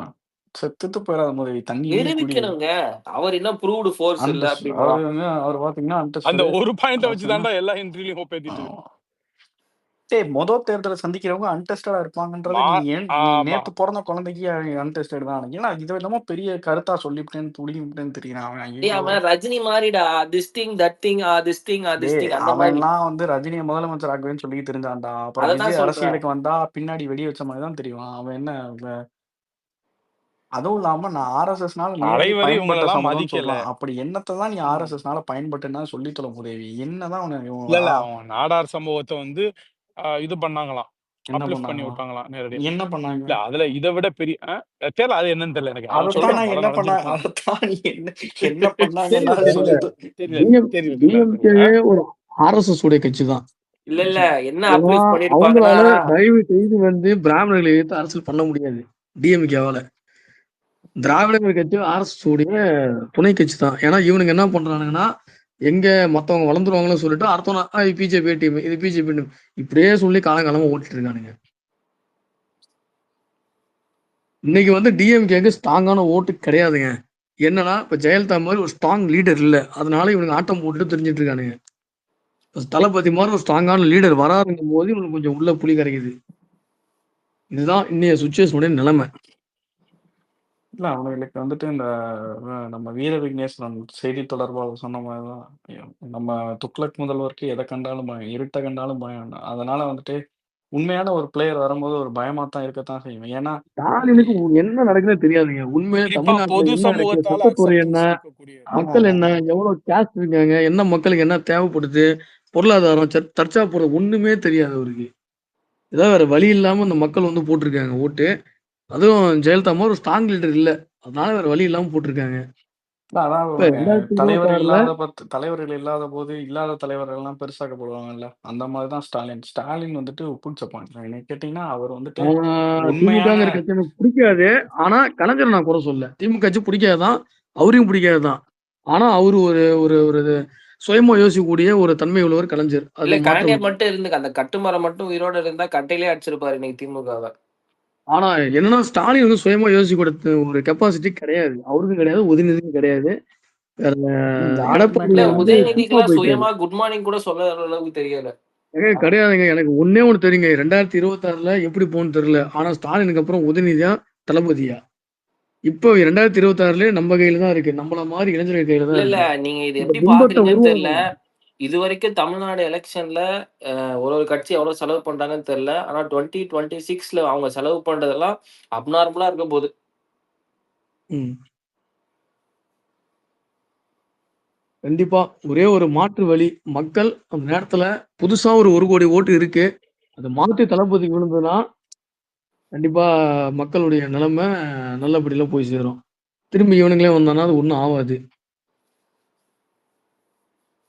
செத்துட்டு போயிடாத முதவி தண்ணியிலேயே குடி. நிரூபிக்கணுங்க. அவர் என்ன ப்ரூவ்டு ஃபோர்ஸ் இல்ல அப்படின்னா. அவர் பாத்தீங்கன்னா அந்த untested. ஒரு பாயிண்ட வச்சு தான்டா எல்லா இன்டர்வியூலையும் ஹோப் ஏத்திட்டு இருக்கு. டேய், தேர்தலை சந்திக்கிறவங்க அன்டெஸ்டடா இருப்பாங்கன்றது நீ ஆமா. நேத்து பிறந்த குழந்தைக்கு அன்டெஸ்டட் தான். ஏன்னா இது என்னமோ பெரிய கருத்தா சொல்லிவிட்டேன்னு துடிங்கிட்டேன்னு தெரியுறான் அவன். டேய், அவன் ரஜினி மாதிரிடா. This thing that thing this thing this thing அந்த மாதிரி. அவன்லாம் வந்து ரஜினியை முதலமைச்சர் ஆக்குவேன்னு சொல்லி தெரிஞ்சான்டா. அப்புறம் அததான் விஜய் சொல்றேன். அரசியலுக்கு வந்தா பின்னாடி வெடி வச்ச மாதிரி தான் தெரியும் அவன். என்ன அதுவும் இல்லாம நான் ஆர்எஸ்எஸ்னால நேரடி தலைவரே பயன்பட்ட உங்களெல்லாம் சம்மதம் மதிக்கல. சொல்லலாம். அப்படி என்னத்தை தான் நீ ஆர்எஸ்எஸ்னால பயன்பட்டுன்னா சொல்லி தொலை உதவி. என்னதான் இல்ல அவன் நாடார் சம்பவத்தை வந்து இது பண்ணாங்களாம், என்ன அப்லிஃப்ட் பண்ணி பண்ணாங்களா? விட்டாங்களாம் நேரடியா. என்ன பண்ணாங்க? இல்ல அதுல இதை விட பெரிய தெரியல, அது என்னன்னு தெரியல எனக்கு. அவன் அதைத்தான் சொல்றான் நான் படம் என்ன பண்ண நடந்திருக்கும். அதைத்தான் நீ என்ன பண்ணாங்கன்னா தெரியல டிஎம்கே தெரியல. ஒரு ஆர்எஸ்எஸ் உடைய கட்சி தான். இல்ல என்ன ஏன்னா அப்ரோச் பண்ணிருப்பாங்கன்னா, அவங்களால தயவு செய்து வந்து பிராமணர்களை எதிர்த்து அரசியல் பண்ண முடியாது டிஎம்கேவால. திராவிடர்கள் கட்சி ஆர்எஸ்எஸ் உடைய துணை கட்சி தான். ஏன்னா இவனுங்க என்ன பண்றானுங்கன்னா, எங்க மத்தவங்க வளர்ந்துருவாங்கன்னு சொல்லிட்டு அடுத்தவங்க பிஜேபி டீம், இது பிஜேபி டீம், இப்படியே சொல்லி காலங்காலமா ஓட்டிட்டு இருக்கானுங்க. இன்னைக்கு வந்து டிஎம்கேக்கு ஸ்ட்ராங்கான ஓட்டு கிடையாதுங்க. என்னன்னா இப்ப ஜெயலலிதா மாதிரி ஒரு ஸ்ட்ராங் லீடர் இல்ல. அதனால இவனுக்கு ஆட்டம் போட்டுட்டு தெரிஞ்சிட்டு இருக்கானுங்க. தளபதி மாதிரி ஒரு ஸ்ட்ராங்கான லீடர் வராதுங்கும் போது இவனுக்கு கொஞ்சம் உள்ள புலி கரைக்குது. இதுதான் இன்னைய சுச்சுவேஷனுடைய நிலைமை. இல்ல அவங்களுக்கு வந்துட்டு இந்த நம்ம வீர விக்னேஸ்வரன் செய்தி தொடர்பாளர் சொன்ன மாதிரிதான், நம்ம துக்ளக் முதல்வருக்கு எதை கண்டாலும் பயம், இருட்டை கண்டாலும் பயம். அதனால வந்துட்டு உண்மையான ஒரு பிளேயர் வரும்போது ஒரு பயமா தான் இருக்கத்தான் செய்யும். ஏன்னா ஸ்டாலினுக்கு என்ன நடக்குதுன்னு தெரியாதுங்க. உண்மையிலே குறிப்பா தமிழ்நாட்டுல பொது என்ன இருக்கு, சமூகத்தால சட்டத்துறை என்ன, acceptance இருக்கக்கூடிய மக்கள் ஆமா என்ன, எவ்வளவு கேஸ்ட் இருக்காங்க, என்ன மக்களுக்கு என்ன தேவைப்படுது, பொருளாதாரம் தற்சா போறது ஒண்ணுமே தெரியாது அவருக்கு. ஏதாவது வேற வழி இல்லாம அந்த மக்கள் வந்து போட்டிருக்காங்க ஓட்டு. அதுவும் ஜெயலலிதா மாதிரி ஒரு ஸ்ட்ராங் லீடர் இல்ல, அதனால வேற வழி இல்லாம போட்டிருக்காங்க. அதான் இப்ப 2026ல தலைவர்கள் இல்லாத போது இல்லாத தலைவர்கள் எல்லாம் பெருசாக்கப்படுவாங்கல்ல. அந்த மாதிரிதான் ஸ்டாலின் வந்துட்டு பிடிச்ச பாயிண்ட். என்ன கேட்டீங்கன்னா அவர் வந்துட்டு உண்மையான திமுகங்கிற கட்சி எனக்கு பிடிக்காது. ஆனா கலைஞரை நான் குறை சொல்ல. திமுக கட்சி பிடிக்காதுதான், அவரையும் பிடிக்காதுதான். ஆனா அவரு ஒரு ஒரு ஒரு சுயமா யோசிக்கக்கூடிய ஒரு தன்மை உள்ளவர் கலைஞர். இல்ல அது மாற்றம் கலைஞர் இல்லை. மட்டும் இருந்து அந்த கட்டுமரம் மட்டும் உயிரோட இருந்தா கட்டையிலே அடிச்சிருப்பாரு இன்னைக்கு திமுகவை. ஆனா என்னன்னா ஸ்டாலின் வந்து சுயமா யோசிக்க ஒரு கெப்பாசிட்டி கிடையாது. அவருக்கும் கிடையாது, உதயநிதிக்கும் கிடையாது. வேற எடப்பாடி இல்ல வந்து சும்மா உதயநிதிக்கெல்லாம் போயிட்டாரு. சுயமா குட் மார்னிங் கூட சொல்ல அளவுக்கு தெரியல. கிடையாதுங்க. எனக்கு ஒண்ணே ஒண்ணு தெரியுங்க. 2026ல எப்படி போகணும்னு தெரியல. ஆனா ஸ்டாலினுக்கு அப்புறம் உதயநிதியா தளபதியா? இப்போ 2026ல நம்ம கையில தான் இருக்கு. நம்மள மாதிரி இளைஞர்கள் கையில தான் இல்ல இருக்கு. நீங்க இது இந்த எப்படி பிம்பத்தை பாக்குறீங்கன்னு தெரியல. உருவாக்கணும். இது வரைக்கும் தமிழ்நாடு எலெக்ஷன்ல ஒரு கட்சி எவ்வளவு செலவு பண்றாங்கன்னு தெரியல. ஆனா 2026ல அவங்க செலவு பண்றதெல்லாம் அப்நார்மலா இருக்க போகுது. கண்டிப்பா ஒரே ஒரு மாற்று வழி. மக்கள் அந்த நேரத்துல புதுசா ஒரு கோடி ஓட்டு இருக்கு. அதை மாற்றி தளபதிக்கு விழுந்ததுன்னா கண்டிப்பா மக்களுடைய நிலைமை நல்லபடியில போய் சேரும். திரும்பி இவனுங்களே வந்தானா அது ஒண்ணும் ஆகாது.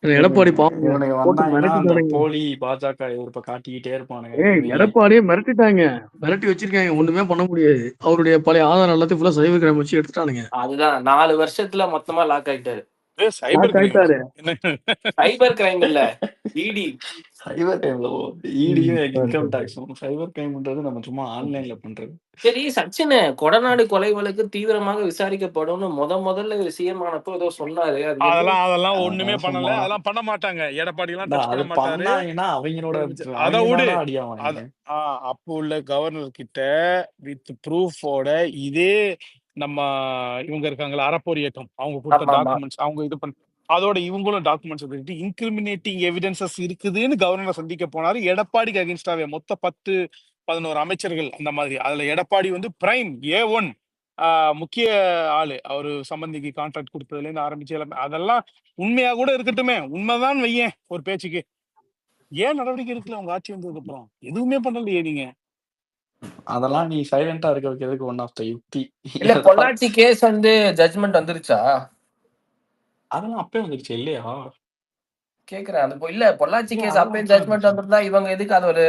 எடப்பாடி பாவம் இவனுக்கு போட்டு வந்தாங்கன்னா அந்த மிரட்டிட்டானுங்க. போலி பாஜக எதிர்ப்பை காட்டிக்கிட்டே இருப்பானுங்க. எடப்பாடியே மிரட்டிட்டாங்க, மிரட்டி வச்சிருக்காங்க. ஒண்ணுமே பண்ண முடியாது. அவருடைய பழைய ஆதாரம் எல்லாத்தையும் ஃபுல்லா சைபர் கிரைம் வச்சு எடுத்துட்டானுங்க. அதுதான் 4 வருஷத்துல மொத்தமா லாக் ஆயிட்டாரு. சைபர் கிரைம் ஆயிட்டாரு. சைபர் கிரைம் இல்ல, இடி. சைபர் கிரைம்ல இடியும் இன்கம் டாக்ஸும் சைபர் கிரைம்ன்றது நம்ம சும்மா ஆன்லைன்ல பண்றது. சரி சச்சின், கொடநாடு கொலை வழக்கு தீவிரமாக விசாரிக்கப்படும்னு முதல்ல ஒரு சிஎம் ஆனப்போ ஏதோ சொன்னாரு. அது எப்படி? அதெல்லாம் ஒண்ணுமே பண்ணல. அதெல்லாம் பண்ண மாட்டாங்க. எடப்பாடி எல்லாம் டச் பண்ண மாட்டாரு. அவங்களோட அதை விடு. அடியாவாங்க. அப்போ உள்ள கவர்னர் கிட்ட வித் ப்ரூஃபோட இதே நம்ம இவங்க இருக்காங்களா அறப்போர் இயக்கம், அவங்க கொடுத்த ஆமா, ஆமா. டாக்குமெண்ட்ஸ் அவங்க இது பண்ண அதோட இவங்களும் டாக்குமெண்ட்ஸ் எடுத்துட்டு இன்கிரிமினேட்டிங் எவிடன்சஸ் இருக்குதுன்னு கவர்னரை சந்திக்க போனாரு. எடப்பாடிக்கு அகேன்ஸ்டாவே மொத்த 10-11 அமைச்சர்கள் அந்த மாதிரி. அதுல எடப்பாடி வந்து பிரைம் A1 முக்கிய ஆளு. அவரு சம்பந்திக்கு கான்ட்ராக்ட் கொடுத்ததுல இருந்து ஆரம்பிச்சு எல்லாமே. அதெல்லாம் உண்மையா கூட இருக்கட்டுமே, உண்மைதான் வையேன் ஒரு பேச்சுக்கு. ஏன் நடவடிக்கை எடுக்கல உங்க ஆட்சி வந்ததுக்கு அப்புறம்? எதுவுமே பண்ணலையே நீங்க. அதெல்லாம் நீ சைலண்டா இருக்க வைக்கிறதுக்கு ஒன் ஆஃப் த யுக்தி. இல்ல பொள்ளாச்சி கேஸ் வந்து ஜட்ஜ்மெண்ட் வந்துருச்சா? அதெல்லாம் அப்பயே வந்துருச்சு இல்லையா? கேக்குறேன். அது இல்ல பொள்ளாச்சி இல்ல கேஸ் அதெல்லாம் அப்பயே அப்பயே ஜட்ஜ்மெண்ட் வந்துருச்சு. வந்திருந்தா இவங்க எதுக்கு அது ஒரு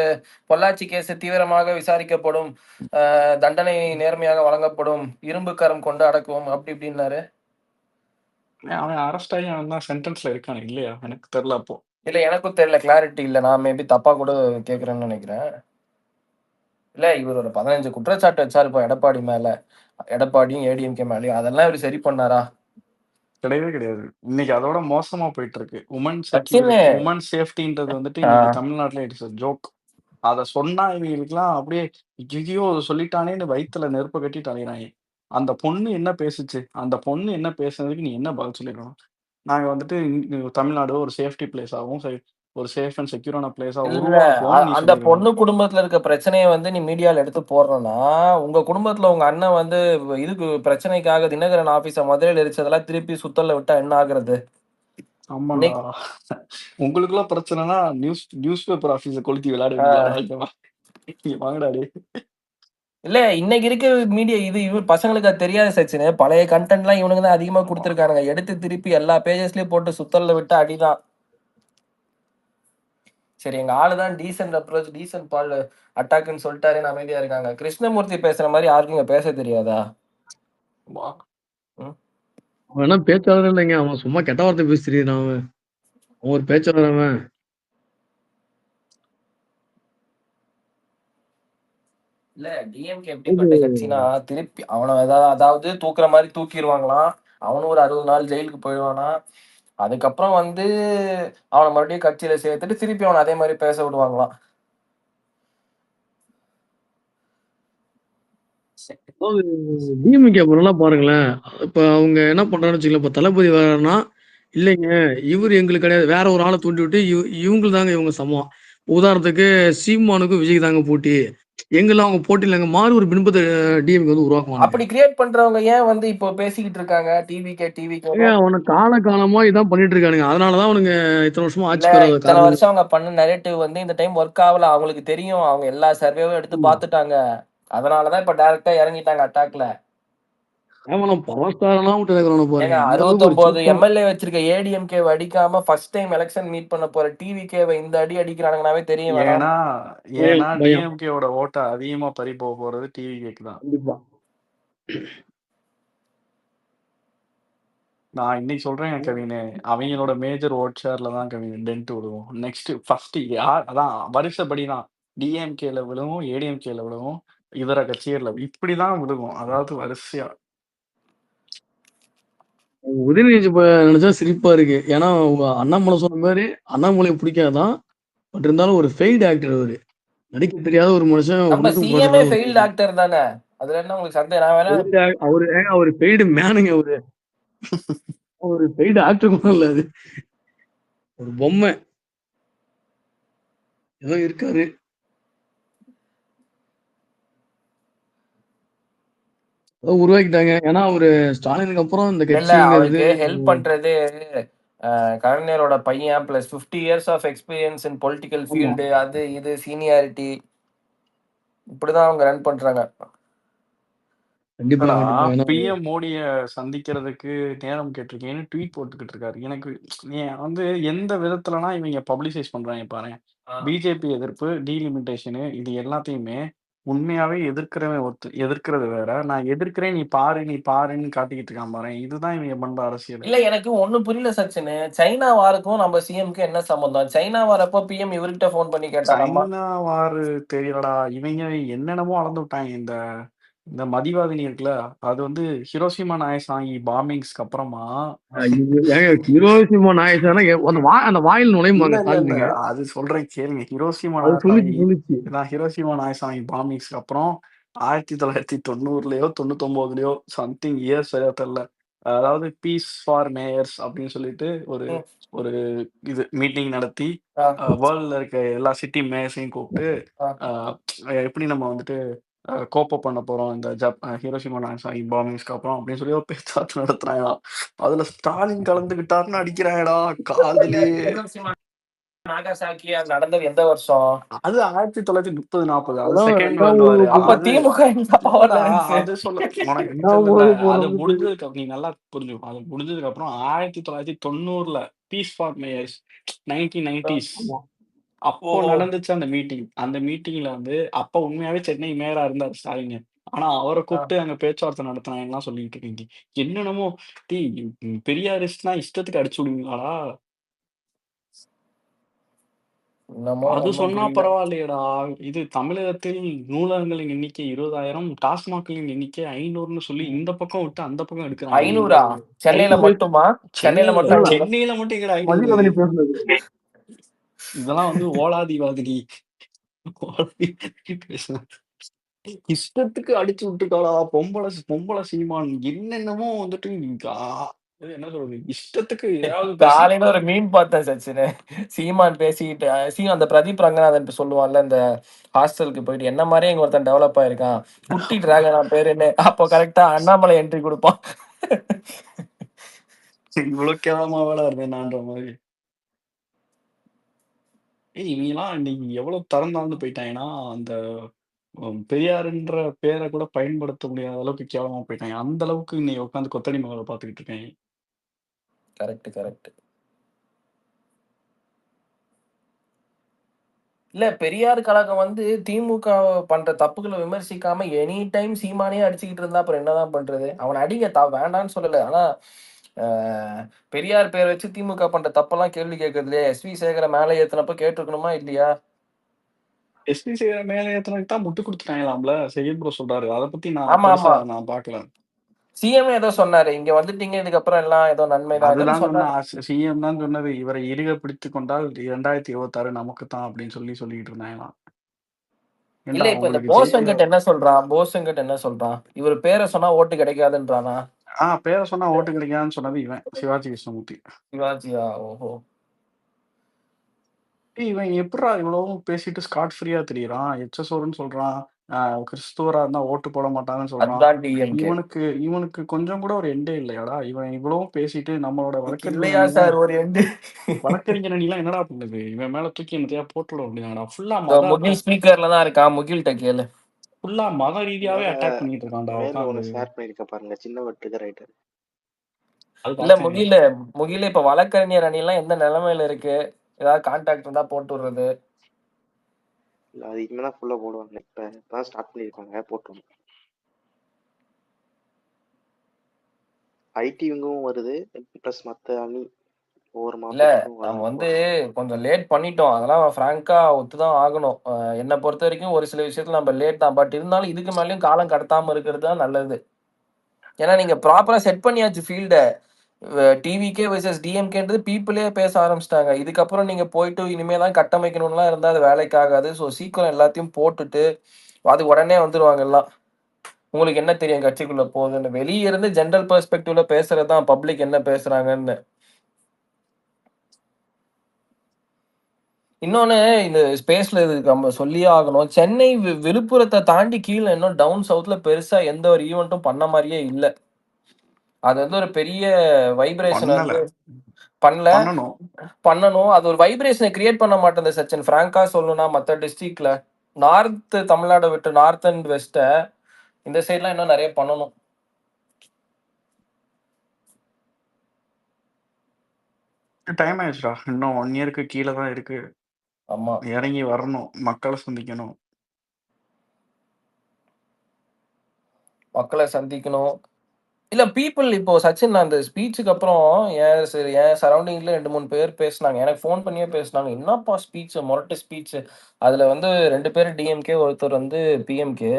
பொள்ளாச்சி கேஸ் தீவிரமாக விசாரிக்கப்படும், தண்டனை நேர்மையாக வழங்கப்படும், இரும்பு கரம் கொண்டு அடக்குவோம் அப்படி இப்படின்னாரு. அவன் அரெஸ்ட் ஆகி அவன் தான் சென்டென்ஸ்ல இருக்கானு இல்லையா? எனக்கு தெரியல அப்போ. இல்ல எனக்கும் தெரியல, கிளாரிட்டி இல்ல. நான் மேபி தப்பா கூட கேக்குறேன்னு நினைக்கிறேன். இல்ல இவர் ஒரு 15 குற்றச்சாட்டு வச்சாரு இப்போ எடப்பாடி மேல, எடப்பாடியும் ஏடிஎம்கே மேலயும். அதெல்லாம் இவர் சரி பண்ணாரா? கிடையவே கிடையாது. இன்னைக்கு அதோட மோசமா போயிட்டு இருக்கு. உமன் சச்சின் செக்யூரிட்டி, உமன் சேஃப்டின்றது வந்துட்டு இன்னைக்கு தமிழ்நாட்டுல இட்ஸ் ஜோக். அத சொன்னா இவங்களுக்குலாம் அப்படியே ஐயோ சொல்லிட்டானேன்னு வயித்துல நெருப்ப கட்டிட்டு அலையிறாங்க. அந்த பொண்ணு என்ன பேசுச்சு? அந்த பொண்ணு என்ன பேசுனதுக்கு நீ என்ன பதில் சொல்லிருக்கணும்? நாங்க வந்துட்டு தமிழ்நாடு ஒரு சேஃப்டி பிளேஸாவும் ஒரு சேஃப் அண்ட் செக்யூரான பிளேஸா இல்ல உருவாக்குவோம்னு நீ அந்த பொண்ணு சொல்லிருக்கணும். குடும்பத்துல இருக்க பிரச்சனையை வந்து நீ மீடியால எடுத்து போடுறனா, உங்க குடும்பத்துல உங்க அண்ணன் வந்து இதுக்கு பிரச்சனைக்காக தினகரன் ஆபீஸ மதுரையில எரிச்சதெல்லாம் திருப்பி சுத்தல்ல விட்டா என்ன ஆகுறது? ஆமாண்டா. உங்களுக்குள்ள பிரச்சனைனா நியூஸ் பேப்பர் ஆபீஸ கொளுத்தி விளையாடுவீங்களாடா? இங்க வாங்கடா டேய். இல்ல இன்னைக்கு இருக்க மீடியா இது பசங்களுக்கு அது தெரியாது சச்சின். பழைய கண்டென்ட்லாம் இவனுங்க தான் அதிகமா கொடுத்துருக்கானுங்க. எடுத்து திருப்பி எல்லா பேஜஸ்லயும் போட்டு சுத்தல்ல விட்டு அடிதான். சரி எங்க ஆளுதான் டீசென்ட் அப்ரோச், டீசென்ட் பால் அட்டாக்னு சொல்லிட்டாருன்னு அமைதியா இருக்காங்க. கிருஷ்ணமூர்த்தி பேசுற மாதிரி யாருக்கும் இங்க பேச தெரியாதா? வா. அவன் என்ன பேச்சாளர் இல்லைங்க. அவன் சும்மா கெட்ட வார்த்தை பேசுறீங்க. அவன் ஒரு பேச்சாளர் அவன். இல்ல டிஎம்கே எப்படிப்பட்ட கட்சினா திருப்பி அவனை அதாவது தூக்குற மாதிரி தூக்கிடுவாங்களாம். அவனும் ஒரு 60 நாள் ஜெயிலுக்கு போயிடுவானா. அதுக்கப்புறம் வந்து அவனை மறுபடியும் கட்சியில சேர்த்துட்டு திருப்பி அவனை அதே மாதிரி பேச விடுவாங்களாம். அதாவது டிஎம்கே நல்லா பாருங்களேன். இப்ப அவங்க என்ன பண்றாங்கன்னு வச்சுக்கோங்களேன். இப்ப தளபதி வர்றாருன்னா, இல்லைங்க இவரு எங்களுக்கு கிடையாது. வேற ஒரு ஆள தூண்டி விட்டு இவங்க தாங்க இவங்க சமம். உதாரணத்துக்கு சீமானுக்கும் விஜய் தாங்க போட்டி. எங்கெல்லாம் அவங்க போட்டி இல்லைங்க. மாறி ஒரு பின்பத்தை டிஎம்கே வந்து உருவாக்குவானுங்க. அப்படி கிரியேட் பண்றவங்க ஏன் வந்து இப்போ பேசிக்கிட்டு இருக்காங்க டிவிகே அவனை காலமா இதான் பண்ணிட்டு இருக்கானுங்க. அதனாலதான் அவனுங்க இத்தனை வருஷமா இல்ல ஆட்சிக்கு வராத இத்தனை காரணம். வருஷம் அவங்க பண்ண நரேட்டிவ் வந்து இந்த டைம் ஒர்க் ஆகல. அவங்களுக்கு தெரியும். அவங்க எல்லா சர்வேவும் எடுத்து பார்த்துட்டாங்க. அதனாலதான் இப்ப டைரக்டா இறங்கிட்டாங்க அட்டாக்ல. அவனை பவர் ஸ்டாரெல்லாம் விட்டு இருக்கிறவனை ஏங்க பாருங்க. இந்த அளவுக்கு ஒரு 69 சீப்பான எம்எல்ஏ வச்சிருக்க ஏடிஎம்கே அடிக்காம ஃபர்ஸ்ட் டைம் எலெக்ஷன் மீட் பண்ண போற டிவிகேவை இந்த அடி அடிக்கிறானுங்கனாவே தெரியும் வேணாம். ஏன்னா பயம். டிஎம்கேவோட ஓட்ட அதிகமா பறி போக போறது டிவிகேக்கு தான். கண்டிப்பா. நான் இன்னைக்கு சொல்றேன் கவின், அவங்களோட மேஜர் ஓட் ஷேர்ல தான் கவின் டென்ட் விடுவோம். நெக்ஸ்ட் ஃபர்ஸ்ட் யார் அதான் வருஷப்படி தான் டிஎம்கேல விழுவும், ஏடிஎம்கேல விழுவும், இதர கட்சிகள்ல இப்படிதான் விழுகும். அதாவது வரிசையா. உதயநிதி நினைச்சா சிரிப்பா இருக்கு. ஏன்னா உங்க அண்ணாமலை சொன்ன மாதிரி அண்ணாமலை பிடிக்காதான். பட் இருந்தாலும் ஒரு ஃபெயில்டு ஆக்டர் அவரு. நடிக்க தெரியாத ஒரு மனுஷன் நம்ம ஒண்ணுக்கும் சிஎம்ஏ போறது ஃபெயில்ட் ஆக்டர் தானே. அதுல என்ன உங்களுக்கு சந்தேகம்? நான் வேணா அவரு பெய்டு மேனுங்க. ஒரு பெய்டு ஆக்டர் கூட இல்ல. அது ஒரு பொம்மை ஏதோ இருக்காரு. உருவாக்கிட்டாங்க. ஏன்னா அவரு ஸ்டாலினுக்கு அப்புறம் இந்த இல்ல கட்சிங்கிறது அவருக்கு ஹெல்ப் பண்றது கலைஞரோட பையன் plus 50 years of experience in political field, அது இது சீனியாரிட்டி, இப்படிதான் அவங்க ரன் பண்றாங்க. கண்டிப்பா கண்டிப்பா. பிஎம் மோடிய சந்திக்கிறதுக்கு நேரம் கேட்டிருக்கேன்னு ட்வீட் போட்டுக்கிட்டு இருக்காரு. எனக்கு வந்து எந்த விதத்துலனா இவங்க பப்ளிசைஸ் பண்றாங்க பாரு. பிஜேபி எதிர்ப்பு, டீலிமிட்டேஷனு இது எல்லாத்தையுமே உண்மையாவே எதிர்க்கிறது வேற. நான் எதிர்க்கிறேன் நீ பாருன்னு காட்டிக்கிட்டு இருக்கான் பாரு. இதுதான் இவங்க பண்ற அரசியல். இல்ல எனக்கு ஒண்ணும் புரியல சச்சின். சைனா வாருக்கும் நம்ம சிஎம்க்கு என்ன சம்பந்தம்? சைனா வாரப்போ பிஎம் இவர்கிட்ட போன் பண்ணி கேட்டாராமா. சைனா வாரு தெரியலடா. இவங்க என்னென்னமோ அளந்து விட்டாங்க. இந்த மதிவாதினி இருக்குல்ல, அது வந்து ஹிரோஷிமா நாகசாகி பாம்பிங்ஸ்க்கு அப்புறமா ஹிரோஷிமா நாகசானா அந்த வாயில் நுழையுமாங்க. அது சொல்றேன் கேளுங்க. ஹிரோஷிமா நாகசாகி பாம்பிங்ஸ்க்கு அப்புறம் 1990லயோ 99லயோ சம்திங் இயர்ஸ் சரியா தெரியல, அதாவது பீஸ் ஃபார் மேயர்ஸ் அப்படின்னு சொல்லிட்டு ஒரு ம். ஒரு இது மீட்டிங் நடத்தி ஆ, வேர்ல்ட்ல இருக்க எல்லா சிட்டி மேயர்ஸையும் கூப்பிட்டு ஆ. அஹ், எப்படி நம்ம வந்துட்டு கோப்ப பண்ண போறோம் இந்த ஹிரோஷிமா நாகசாகி பாம்பிங்ஸ்க்கு அப்புறம் அப்படின்னு சொல்லி ஒரு பேச்சுவார்த்தை நடத்துறாங்கடா. அதுல ஸ்டாலின் கலந்துகிட்டாருன்னு அடிக்கிறாங்கடா இல்ல காதுலயே. ஹிரோஷிமா நாகாசாக்கி அது நடந்தது எந்த வருஷம்? அது 1930-40 அது அதெல்லாம் செகண்ட் ரெண்டாம் வேர்ல்டு வார். உலக அப்ப போர் அது திமுக இந்த இல்லடா, பவர்ல இருந்துச்சு. அது சொல்ல உனக்கு ரெண்டாம் இல்ல உலக போர் அது நடந்துச்சு. முடிஞ்சதுக்கு நீ நல்லா புரிஞ்சுக்கும். அது முடிஞ்சதுக்கு அப்புறம் 1990 பீஸ் ஃபார் மேயர்ஸ் 1990s ஆமா. அப்போ ஓஹோ. நடந்துச்சு அந்த மீட்டிங். அந்த மீட்டிங்ல வந்து அப்ப உண்மையாவே சென்னை மேயரா இருந்தார் ஸ்டாலின். ஆனா அவரை ஆ. கூப்பிட்டு அங்க பேச்சுவார்த்தை நடத்தினாங்கலாம் சொல்லிட்டு இருக்கீங்க. என்னென்னமோ டீ பெரியாரிஸ்ட்னா இஷ்டத்துக்கு அடிச்சு விடுவீங்களாடா? என்னமோ அது ஒண்ணும் சொன்னா புரியல. பரவாயில்லையேடா. இது தமிழகத்தில் நூலகங்களின் எண்ணிக்கை 20,000 டாஸ்மாக்களின் எண்ணிக்கை 500ன்னு சொல்லி இந்த பக்கம் விட்டு அந்த பக்கம் எடுக்கிறாங்க. 500 சென்னையில 500 மட்டுமா? சென்னையில சென்னையில மட்டும் 500? சென்னையில மட்டும் எங்கடா 500? மதிவதனி பேசுனது. இதெல்லாம் வந்து ஓலாதிவாதிடி. ஓலாதி பேசுனது. இஷ்டத்துக்கு அடிச்சு விட்டுட்டாளா பொம்பளை பொம்பளை சீமான் என்னென்னமோ வந்துட்டு இது என்ன சொல்றது இஷ்டத்துக்கு ஏதாவது பேசி காலையில ஒரு மீன் பார்த்தேன் சச்சின். சீமான் பேசிக்கிட்டு அந்த பிரதீப் ரங்கநாதன் சொல்லுவான்ல இந்த ஹாஸ்டலுக்கு போயிட்டு என்ன மாதிரியே இங்க ஒருத்தன் டெவலப் ஆயிருக்கான் குட்டி டிராகனா பேருன்னு. அப்போ கரெக்டா அண்ணாமலை என்ட்ரி கொடுப்பான். இவ்வளவு கேவலமா வேலை இருந்தேனான்ற மாதிரி. இவங்கெல்லாம் இன்னைக்கு எவ்வளவு தரம் தாழ்ந்து போயிட்டாங்கன்னா அந்த பெரியாருன்ற பேரை கூட பயன்படுத்த முடியாத அளவுக்கு கேவலமா போயிட்டாங்க. அந்த அளவுக்கு இன்னைக்கு உட்காந்து கொத்தடி மகளை பார்த்துக்கிட்டு இருக்கேன். Correct correct. இல்ல பெரியார் கழகம் வந்து திமுக பண்ற தப்புகளை விமர்சிக்காம எனி டைம் சீமானே அடிச்சுக்கிட்டு இருந்தா அப்புறம் என்னதான் பண்றது? அவன் அடிங்க வேண்டான்னு சொல்லல. ஆனா பெரியார் பேர் வச்சு திமுக பண்ற தப்பெல்லாம் கேள்வி கேட்கறது இல்லையா? எஸ்வி சேகரை மேலே ஏத்துனப்ப கேட்டிருக்கணுமா இல்லையா? எஸ்பி செய்யற மேலே ஏத்தனதுக்கு தான் முட்டு கொடுத்துட்டாங்களாம்ல செகண்ட் ப்ரோ சொல்றாரு. அதை பத்தி நான் ஆமா பெருசா ஆமா. நான் பார்க்கல. சிஎம் ஏதோ சொன்னாரு இங்க வந்துட்டீங்க இதுக்கப்புறம் எல்லாம் ஏதோ நன்மை தான் அதுதான் சொன்னாரு. சொன்ன சிஎம் தான் சொன்னது. இவரை இறுக பிடித்து கொண்டால் 2026 நமக்கு தான் அப்படின்னு சொல்லிட்டு இருந்தாங்களாம். இல்ல ஏண்டா இப்ப இந்த உங்களுக்கு போஸ் ஜெயிக்க வெங்கட் என்ன சொல்றான்? போஸ் வெங்கட் என்ன சொல்றான்? இவர் பேரை சொன்னா ஓட்டு கிடைக்காதுன்றானா? பேரை சொன்னா ஓட்டு கிடைக்காதுன்னு சொன்னது இவன் சிவாஜி கிருஷ்ணமூர்த்தி. சிவாஜியா? ஓஹோ. இவன் எப்படிடா இவ்வளவும் பேசிட்டு ஸ்காட் ஃப்ரீயா தெரியறான்? எச்எஸ்ஓன்னு சொல்றான். கிறிஸ்துவரா இருந்தா ஓட்டு போட மாட்டாங்கன்னு சொல்றான். அதுதான் டிஎம்கே. இவனுக்கு கொஞ்சம் கூட ஒரு எண்டே இல்லையாடா? இவன் இவ்வளவும் பேசிட்டு நம்மளோட இல்லையா சார் ஒரு எண்டு? வழக்கறிஞர் அணிலாம் என்னடா பண்ணுது? இவன் மேல தூக்கி என்னத்தையா போட்டுவிட வேண்டியதாடா? ஃபுல்லா முகில் ஸ்பீக்கர்ல தான் இருக்கான். முகில்கிட்ட கேளு. ஃபுல்லா மத ரீதியாவே அட்டாக் பண்ணிட்டு இருக்கான்டா மேல ஒண்ணு உட்காந்து. ஷேர் பண்ணிருக்க பாருங்க, சின்ன வெட்டுக்கு ரைட்டர். அது இல்ல பார்த்தேன். முகில இப்ப வழக்கறிஞர் அணி எல்லாம் எந்த நிலைமையில இருக்கு? ஏதாவது கான்டாக்ட் இருந்தா போட்டு விடுறது. இல்ல அது இனிமேதான் ஃபுல்லா போடுவாங்க. இப்பதான் ஸ்டார்ட் பண்ணிருக்காங்க, போட்டோம். ஐடி இவங்கவும் வருது, பிளஸ் மத்த அணி ஒவ்வொரு இல்ல மாவட்டத்துக்கும் நம்ம வர வந்து கொஞ்சம் லேட் பண்ணிட்டோம். அதெல்லாம் ஃப்ராங்கா ஒத்துதான் ஆகணும். என்னை பொறுத்த வரைக்கும் ஒரு சில விஷயத்துல நம்ம லேட் தான். பட் இருந்தாலும் இதுக்கு மேலயும் காலம் கடத்தாம இருக்கிறது தான் நல்லது. ஏன்னா நீங்க ப்ராப்பரா செட் பண்ணியாச்சு ஃபீல்ட. டிவிகே வெர்சஸ் டிஎம்கேன்றது பீப்புளே பேச ஆரம்பிச்சிட்டாங்க. இதுக்கப்புறம் நீங்க போயிட்டு இனிமே தான் கட்டமைக்கணும்லாம் இருந்தா அது வேலைக்கு ஆகாது. ஸோ சீக்கிரம் எல்லாத்தையும் போட்டுட்டு அது உடனே வந்துருவாங்க எல்லாம். உங்களுக்கு என்ன தெரியும் கட்சிக்குள்ள போகுதுன்னு? வெளியே இருந்து ஜென்ரல் பெர்ஸ்பெக்டிவ்ல பேசுறது தான் பப்ளிக் என்ன பேசுறாங்கன்னு. இன்னொன்னு இந்த ஸ்பேஸ்ல இது நம்ம சொல்லியே ஆகணும். சென்னை விழுப்புரத்தை தாண்டி கீழே இன்னும் டவுன் சவுத்ல பெருசா எந்த ஒரு ஈவெண்ட்டும் பண்ண மாதிரியே இல்ல. அது வந்து ஒரு பெரிய வைப்ரேஷன் பண்ணல. வந்து பண்ணல. பண்ணணும். பண்ணணும். அது ஒரு வைப்ரேஷனை கிரியேட் பண்ண மாட்டேங்குது சச்சின். ஃப்ராங்கா சொல்லணும்னா மற்ற டிஸ்ட்ரிக்ட்ல நார்த் தமிழ்நாடு விட்டு நார்த் அண்ட் வெஸ்ட இந்த சைட்லாம் இன்னும் நிறைய பண்ணணும். டைம் ஆயிடுச்சுடா. இன்னும் 1 இயருக்கு கீழே தான் இருக்கு. ஆமா. இறங்கி வரணும், மக்களை சந்திக்கணும். மக்களை சந்திக்கணும். இல்ல பீப்புள் இப்போ சச்சின் நான் அந்த ஸ்பீச்சுக்கு அப்புறம் என் சரௌண்டிங்ல 2-3 பேர் பேசினாங்க. எனக்கு ஃபோன் பண்ணியே பேசினாங்க. என்னப்பா ஸ்பீச், மொரட்டு ஸ்பீச். அதுல வந்து 2 பேர் டிஎம்கே, ஒருத்தர் வந்து பிஎம்கே.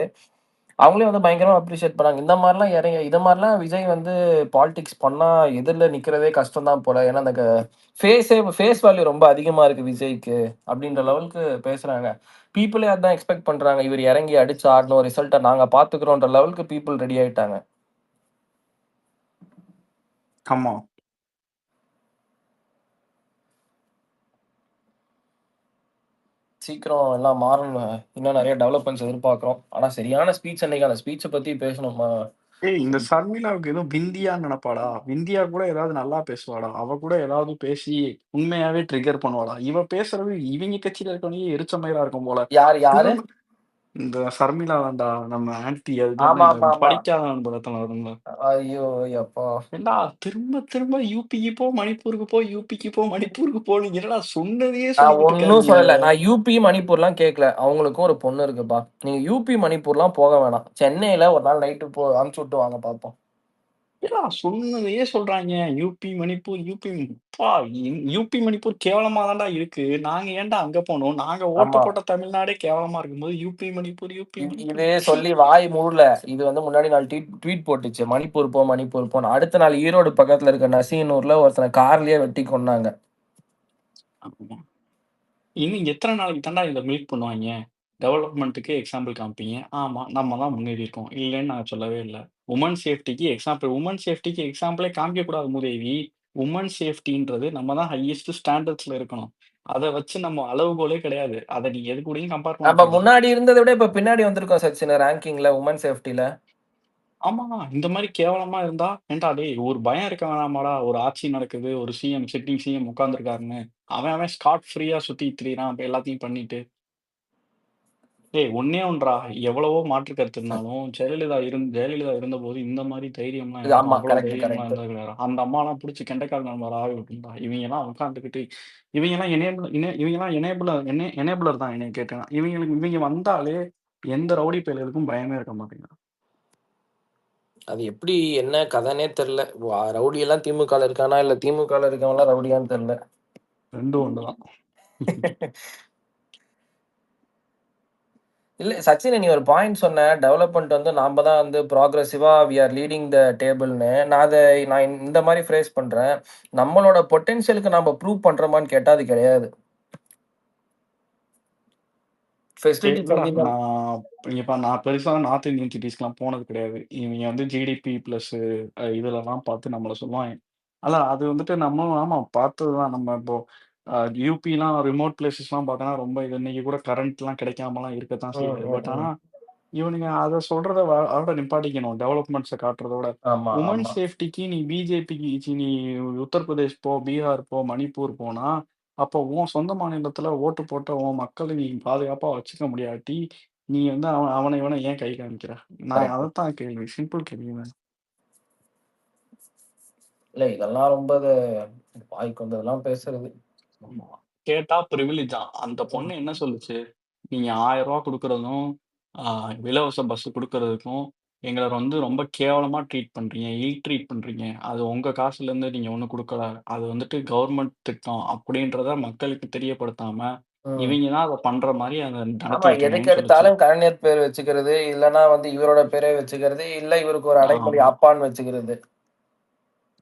அவங்களே வந்து பயங்கரமா அப்ரிஷியேட் பண்ணாங்க. இந்த மாதிரிலாம் இத மாதிரிலாம் விஜய் வந்து பாலிடிக்ஸ் பண்ணா எதிரில் நிக்கிறதே கஷ்டம் தான் போல. ஏன்னா அந்த ஃபேஸ் வேல்யூ ரொம்ப அதிகமா இருக்கு விஜய்க்கு அப்படின்ற லெவலுக்கு பேசுறாங்க. பீப்புளே அதான் எக்ஸ்பெக்ட் பண்றாங்க. இவர் இறங்கி அடிச்சு ஆடணும், ரிசல்ட்டை நாங்க பாத்துக்கிறோன்ற லெவலுக்கு பீப்புள் ரெடி ஆயிட்டாங்க. ஆமா. சீக்கிரம் எல்லாம் மாறணும். இன்னும் நிறைய டெவலப்மெண்ட்ஸ் எதிர்பார்க்கிறோம். ஆனா சரியான ஸ்பீச் அன்னைக்கு அந்த ஸ்பீச்சை பத்தி பேசணுமா? ஏய் இந்த சர்மிளாவுக்கு ஏதோ விந்தியான்னு நினைப்பாடா. விந்தியா கூட ஏதாவது நல்லா பேசுவாடா. அவ கூட ஏதாவது பேசி உண்மையாவே ட்ரிகர் பண்ணுவாடா. இவ பேசுறது இவங்க கட்சியில இருக்கவங்க எரிச்ச மயிரா இருக்கும் போல. யாரு யாரு? திரும்ப இந்த சர்மிளா தான்டா நம்ம ஆன்டி. அது பேர் ஆமா என்ன, ஆமா இந்த ஆமா. படிக்காத படத்துல வரும்ல. ஐயோ அப்பா. ஏண்டா திரும்ப திரும்ப யூபிக்கு போ, மணிப்பூருக்கு போ, யூபிக்கு போ, மணிப்பூருக்கு போ. நீங்க என்னடா சொன்னதையே நான் சொல்லிக்கிட்டு ஒன்னும் இருக்காதீங்க. சொல்லல. நான் யூபி மணிப்பூர்லாம் கேட்கல. அவங்களுக்கும் ஒரு பொண்ணு இருக்குப்பா. நீங்க யூபி மணிப்பூர்லாம் போக வேணாம். சென்னையில ஒரு நாள் நைட்டு அனுப்பிச்சு விட்டு வாங்க பார்ப்போம். ஏடா சொன்னதையே சொல்றாங்க. யூபி மணிப்பூர் யூபி மணிப்பூர் கேவலமா தான்டா இருக்கு. நாங்க ஏன்டா அங்க போனோம்? நாங்க ஓட்டு ஆமா. போட்ட தமிழ்நாடே கேவலமா இருக்கும்போது யூபி மணிப்பூர் இது சொல்லி வாய் மூடல. இது வந்து முன்னாடி நாள் ட்வீட் போட்டுச்சு. மணிப்பூர் போ மணிப்பூர் போன்னு. அடுத்த நாள் ஈரோடு பக்கத்துல இருக்க நசீனூர்ல ஒருத்தனை கார்லயே வெட்டி கொன்னாங்க. ஆமா. இன்னும் எத்தனை நாளைக்கு தாண்டா இதை மீட் பண்ணுவாங்க? டெவலப்மெண்ட்டுக்கு எக்ஸாம்பிள் காமிப்பீங்க. ஆமா நம்ம தான் முன்னேறி இருக்கோம், இல்லைன்னு நான் சொல்லவே இல்லை. உமன் சேஃப்டிக்கு எக்ஸாம்பிளே காமிக்க கூடாது மூதேவி. உமன் சேஃப்டின்றது நம்ம தான் ஹையஸ்ட் ஸ்டாண்டர்ட்ஸ்ல இருக்கணும். அதை வச்சு நம்ம அளவுகோலே கிடையாது. அதை நீ எது கூடயும் கம்பேர் நம்ம பண்ணக்கூடாது. முன்னாடி இருந்ததை விட இப்ப பின்னாடி வந்திருக்கோம் சச்சின் ரேங்கிங்ல உமன் சேஃப்டில. ஆமா இந்த மாதிரி கேவலமா இருந்தா ஏன்டா டேய், ஒரு பயம் இருக்க வேணாமாடா? ஒரு ஆட்சி நடக்குது, ஒரு சிட்டிங் சிஎம் உட்காந்துருக்காருன்னு அவன் ஸ்காட் ஃப்ரீயா சுத்தி திரியிறான் அப்ப எல்லாத்தையும் பண்ணிட்டு. ஏய் ஒண்ணே ஒன்றா, எவ்வளவோ மாற்று கருத்து இருந்தாலும் ஜெயலலிதா இருந்தபோது இந்த மாதிரி தைரியம்லாம் யாரும் ஆமா அவ்வளவு கரெக்ட் தைரியம்லாம் கரெக்ட். இருந்தது கிடையாது. அந்த அம்மாலாம் பிடிச்சி கெண்டைக்கால் நம்பர் ஆகி விட்டுருந்தா. இவங்க எல்லாம் உட்காந்துக்கிட்டு இவங்க எல்லாம் எனேபிளர் தான். என்னை கேட்டேன், இவங்க வந்தாலே எந்த ரவுடி பயலுக்கும் பயமே இருக்க மாட்டேங்குது. அது எப்படி என்ன கதைனே தெரியல. ரவுடி எல்லாம் திமுக இருக்கானா இல்ல திமுக இருக்கவங்களாம் ரவுடியான்னு தெரியல. ரெண்டும் ஒண்ணுதான். இல்ல சச்சின் நீ ஒரு பாயிண்ட் சொன்ன. டெவலப்மெண்ட் வந்து நாம தான் வந்து ப்ராக்ரெசிவா வி ஆர் லீடிங் த டேபிள்னு. நான் இந்த மாதிரி ஃப்ரேஸ் பண்றேன். நம்மளோட பொட்டென்ஷியலுக்கு நம்ம ப்ரூவ் பண்றோமான்னு கேட்டா அது கிடையாது. ஃபெசிலிட்டிஸ் இல்லடா, வந்து நான் பெருசா நார்த் இந்தியன் சிட்டிஸ்க்குலாம் போனது கிடையாது. இவங்க வந்து ஜிடிபி பிளஸ் இதுலலாம் பார்த்து நம்மள சொல்லுவாங்க. அது வந்துட்டு நம்மளும் ஆமா பார்த்ததுதான். நம்ம இப்போ யூபிலாம் ரிமோட் பிளேசஸ்லாம் பார்த்தோன்னா ரொம்ப இது இன்னைக்கு கூட கரண்ட்லாம் கிடைக்காமலாம் இருக்கத்தான் ம், செய்யுது. ம், பட் ம். ஆனா இவனுங்க அதை சொல்றத அதோட நிப்பாட்டிக்கணும். டெவலப்மெண்ட்ஸை காட்டுறதோட ஆமா உமன் ஆமா. சேஃப்டிக்கு நீ பிஜேபிக்கு நீ உத்தரப்பிரதேஷ் போ, பீகார் போ, மணிப்பூர் போனா அப்போ உன் சொந்த மாநிலத்துல ஓட்டு போட்ட உன் மக்களை நீ பாதுகாப்பா வச்சுக்க முடியாட்டி நீ வந்து அவனை இவனை ஏன் கை காமிக்கிற? நான் கரெக்ட். அதைத்தான் கேள்வி, சிம்பிள் கேள்வி தான். இல்ல இதெல்லாம் ரொம்ப வாய்க்கு வந்ததெல்லாம் பேசுறது. ஆமா. கேட்டா ப்ரிவிலேஜா. அந்த பொண்ணு என்ன சொல்லுச்சு? நீங்க 1000 ரூபா கொடுக்கறதும் இலவச பஸ் கொடுக்கறதுக்கும் எங்களை வந்து ரொம்ப கேவலமா ட்ரீட் பண்றீங்க, ட்ரீட் பண்றீங்க. அது உங்க காசுல இருந்து நீங்க ஒண்ணும் கொடுக்கல. அது வந்துட்டு கவர்மெண்ட் திட்டம் அப்படின்றத மக்களுக்கு தெரியப்படுத்தாம ம். இவங்க தான் அதை பண்ற மாதிரி அதை ஆமா நடத்திட்டு எதுக்கு இருக்கீங்கன்னு சொல்லுச்சு. எடுத்தாலும் கலைஞர் பேர் வச்சுக்கிறது, இல்லைன்னா வந்து இவரோட பேரை வச்சுக்கிறது, இல்ல இவருக்கு ஒரு அடைமொழி ஆமா. அப்பான்னு வச்சுக்கிறது.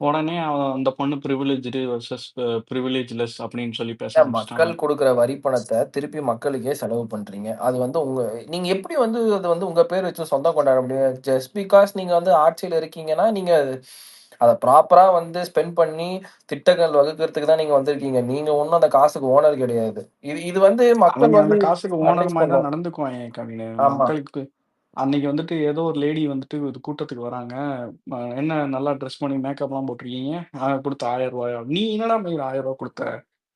உடனே அந்த பொண்ணு ப்ரிவிலேஜ்டு வர்சஸ் ப்ரிவிலேஜ்லெஸ் அப்படின்னு சொல்லி பேச மக்கள் ஆரம்பிச்சிட்டாங்க. கொடுக்குற வரி பணத்தை திருப்பி மக்களுக்கே செலவு பண்றீங்க. அது வந்து நீங்க எப்படி வந்து அது வந்து உங்க பேர் வச்சு சொந்தம் கொண்டாட முடியும்? ஜஸ்ட் பிகாஸ் நீங்க வந்து ஆட்சியில இருக்கீங்கன்னா, நீங்க அத ப்ராப்பரா வந்து ஸ்பெண்ட் பண்ணி திட்டங்கள் வகுக்கிறதுக்கு தான் நீங்க வந்திருக்கீங்க. நீங்க ஒண்ணும் அந்த காசுக்கு ஓனர் கிடையாது. இது இது வந்து அவங்க மக்கள் அந்த வந்து காசுக்கு ஓனர் மாதிரி தான் அண்டர்ஸ்டாண்ட். நடந்துக்குவாங்க கவினு. ஆமா. மக்களுக்கு அன்னைக்கு வந்துட்டு ஏதோ ஒரு லேடி வந்துட்டு ஒரு கூட்டத்துக்கு வராங்க. என்ன நல்லா ட்ரெஸ் பண்ணி மேக்கப்லாம் போட்டிருக்கீங்க, கொடுத்த 1000 ரூபாயா? நீ என்னடா மயிர் 1000 ரூபா கொடுத்த?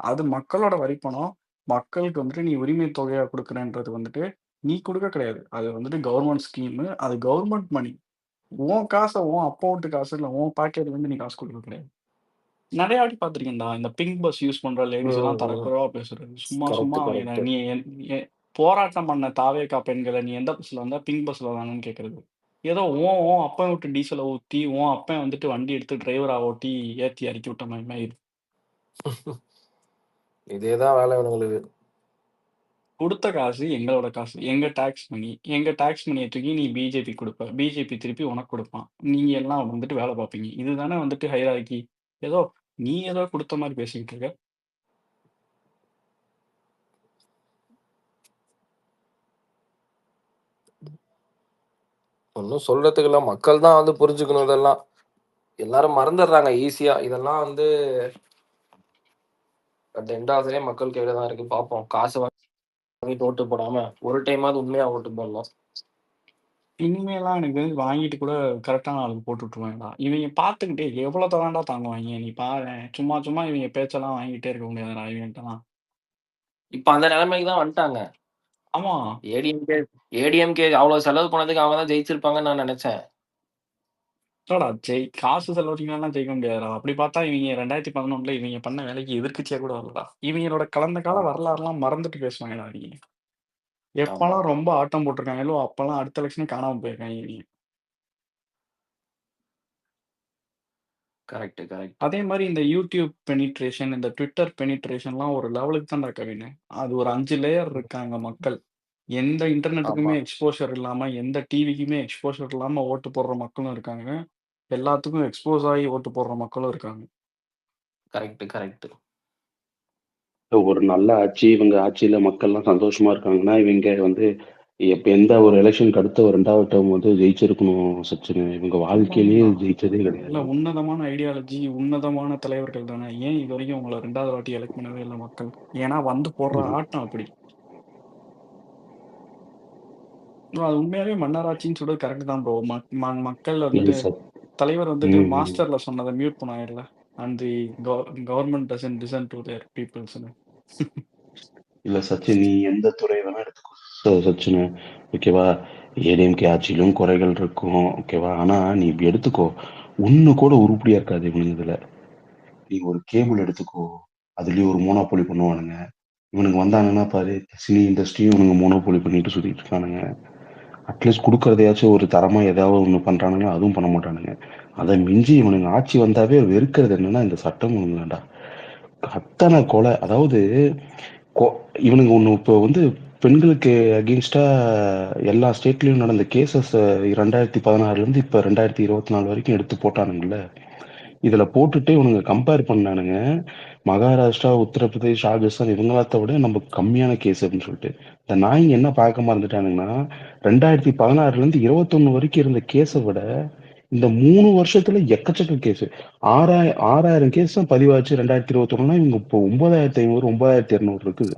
அது மக்களோட வரி பணம். மக்களுக்கு வந்துட்டு நீ உரிமை தொகையா கொடுக்குறேன்றது வந்துட்டு நீ கொடுக்க கிடையாது. அது வந்துட்டு கவர்மெண்ட் ஸ்கீமு. அது கவர்மெண்ட் மணி. உன் காசை உன் அப்பா வீட்டு காசு இல்லை, உன் பாக்கெட்ல இருந்து நீ காசு கொடுக்க கிடையாது. நிறைய வாட்டி பார்த்துருக்கேன்டா. இந்த பிங்க் பஸ் யூஸ் பண்ற லேடிஸ் எல்லாம் தரக்குறைவா பேசுறது. சும்மா கரெக்ட் சும்மா கரெக்ட். நீ போராட்டம் பண்ண தாவேகா பெண்களை நீ எந்த பஸ்ல வந்தா பிங்க் பஸ்ல வாங்கன்னு கேட்கறது. ஏதோ உன் அப்பன் விட்டு டீசலை ஊத்தி உன் அப்பன் வந்துட்டு வண்டி எடுத்து டிரைவரா ஓட்டி ஏத்தி இறக்கி விட்ட மாதிரி இதேதான் வேலை இவனுங்களுக்கு. கொடுத்த காசு எங்களோட காசு, எங்க டாக்ஸ் மணி. எங்க டாக்ஸ் மணியை தூக்கி நீ பிஜேபி கொடுப்ப, பிஜேபி திருப்பி உனக்கு கொடுப்பான். நீங்க எல்லாம் வந்துட்டு வேலை பார்ப்பீங்க. இதுதானே வந்துட்டு ஹைரார்கி. ஏதோ நீ ஏதோ கொடுத்த மாதிரி பேசிக்கிட்டு இருக்க. ஒன்னும் சொல்றதுக்கு இல்ல. மக்கள் தான் வந்து புரிஞ்சுக்கணும் இதெல்லாம். எல்லாரும் மறந்துடுறாங்க ஈஸியா. இதெல்லாம் வந்து அட் எண்ட் ஆஃப் த டே மக்கள் கையில தான் இருக்கு. பார்ப்போம். காசு வாங்கிட்டு ஓட்டு போடாம ஒரு டைமாவது உண்மையா ஓட்டு போடணும். இனிமேலாம் எனக்கு தெரிஞ்சு வாங்கிட்டு கூட கரெக்டான ஆளுக்கு போட்டு விட்டுருவாங்கடா. இவங்க பார்த்துக்கிட்டே எவ்வளோ தான்டா தாங்குவாங்க. நீ பாரேன். சும்மா சும்மா இவங்க பேச்செல்லாம் வாங்கிட்டே இருக்க முடியாதுடா இவங்ககிட்டலாம். இப்ப அந்த நிலைமைக்கு தான் வந்துட்டாங்க. ஆமா. ஏடிஎம்கே அவ்வளவு செலவு பண்ணதுக்கு அவங்க தான் ஜெயிச்சிருப்பாங்கன்னு நான் நினைச்சேன். இல்லடா காசு செலவழிக்கலாம் ஜெயிக்க முடியாதுடா. அப்படி பார்த்தா இவங்க 2011 இவங்க பண்ண வேலைக்கு எதிர்க்கட்சியா கூட வரலடா. இவங்களோட கடந்த கால வரலாறுலாம் மறந்துட்டு பேசுவாங்கடா இவங்க. ஆமா எப்பெல்லாம் ரொம்ப ஆட்டம் போட்டிருக்காங்களோ அப்பெல்லாம் அடுத்த எலெக்ஷனே காணாம போயிருக்காங்க இவங்க. Correct correct. அதே மாதிரி இந்த யூடியூப் பெனிட்ரேஷன், இந்த ட்விட்டர் பெனிட்ரேஷன்லாம் ஒரு லெவலுக்கு தான்டா கவினு. அது ஒரு 5 லேயர் இருக்காங்க மக்கள். எந்த ஆமா இன்டர்நெட்டுக்குமே எக்ஸ்போஷர் இல்லாம, எந்த டிவிக்குமே எக்ஸ்போஷர் இல்லாம ஓட்டு போடுற மக்களும் இருக்காங்க. எல்லாத்துக்கும் எக்ஸ்போஸ் ஆகி ஓட்டு போடுற மக்களும் இருக்காங்க. Correct correct. ஒரு நல்ல ஆட்சி, இவங்க ஆட்சியில மக்கள்லாம் சந்தோஷமா இருக்காங்கன்னா, இவங்க வந்து இப்ப எந்த ஒரு எலெக்ஷனுக்கு அடுத்த ஒரு 2வது டேர்ம் வந்து ஜெயிச்சிருக்கணும் சச்சின். இவங்க வாழ்க்கையிலேயே உண்மைதான். ஜெயிச்சதே இல்ல கிடையாது. உன்னதமான ஐடியாலஜி, உன்னதமான தலைவர்கள் தானே. ஏன் இது வரைக்கும் உங்களை 2வது வாட்டி எலெக்ட் பண்ணவே இல்லை மக்கள்? ஏன்னா வந்து போடுற ஆட்டம் அப்படி. அது உண்மையாவே மன்னராட்சின்னு சொல்றது கரெக்ட் தான் ப்ரோ. மக்கள் வந்துட்டு இல்லை சார். தலைவர் வந்துட்டு ம். மாஸ்டர்ல சொன்னதை மியூட் பண்ணாயிரல. And the government doesn't listen to their பீப்புள்ஸ்னு. இல்ல சச்சின், நீ எந்த துறை வேணா எடுத்துக்கோ சச்சின், ஓகேவா? ஏடிஎம்கே ஆட்சியிலும் குறைகள் இருக்கும், ஓகேவா? ஆனா நீ இப்படி எடுத்துக்கோ, ஒண்ணு கூட உருப்படியா இருக்காது இவனுங்க இதுல. நீ ஒரு கேபிள் எடுத்துக்கோ, அதுலயும் ஒரு மோனோபோலி பண்ணுவானுங்க. இவனுங்க வந்தாங்கன்னா பாரு, சினி இண்டஸ்ட்ரியும் இவனுங்க மோனோபோலி பண்ணிட்டு சுத்திட்டு இருக்கானுங்க. அட்லீஸ்ட் கொடுக்கறதையாச்சும் ஒரு தரமா ஏதாவது ஒண்ணு பண்றானுங்க, அதுவும் பண்ண மாட்டானுங்க. அதை மிஞ்சி இவனுங்க ஆட்சி வந்தாவே வெறுக்கிறது என்னன்னா இந்த சட்டம் ஒழுங்குதான்டா. அத்தனை கொலை, அதாவது இவனுங்க ஒண்ணு இப்போ வந்து பெண்களுக்கு அகெயின்ஸ்டா எல்லா ஸ்டேட்லயும் நடந்த கேசஸ் 2016 இருந்து இப்ப 2024 வரைக்கும் எடுத்து போட்டானுங்கல்ல. இதுல போட்டுட்டு இவனுங்க கம்பேர் பண்ணானுங்க, மகாராஷ்டிரா, உத்தரப்பிரதேஷ், ராஜஸ்தான் இவங்களாத்த விட நம்ம கம்மியான கேஸ் அப்படின்னு சொல்லிட்டு. இந்த நாய்ங்க என்ன பார்க்க மறந்துட்டானுங்கன்னா, 2016 இருந்து 21 வரைக்கும் இருந்த கேஸை விட இந்த 3 வருஷத்துல எக்கச்சக்க கேஸ். 6000 கேஸ் தான் பதிவாச்சு 2021. இவங்க இப்போ 9500 9200 இருக்குது.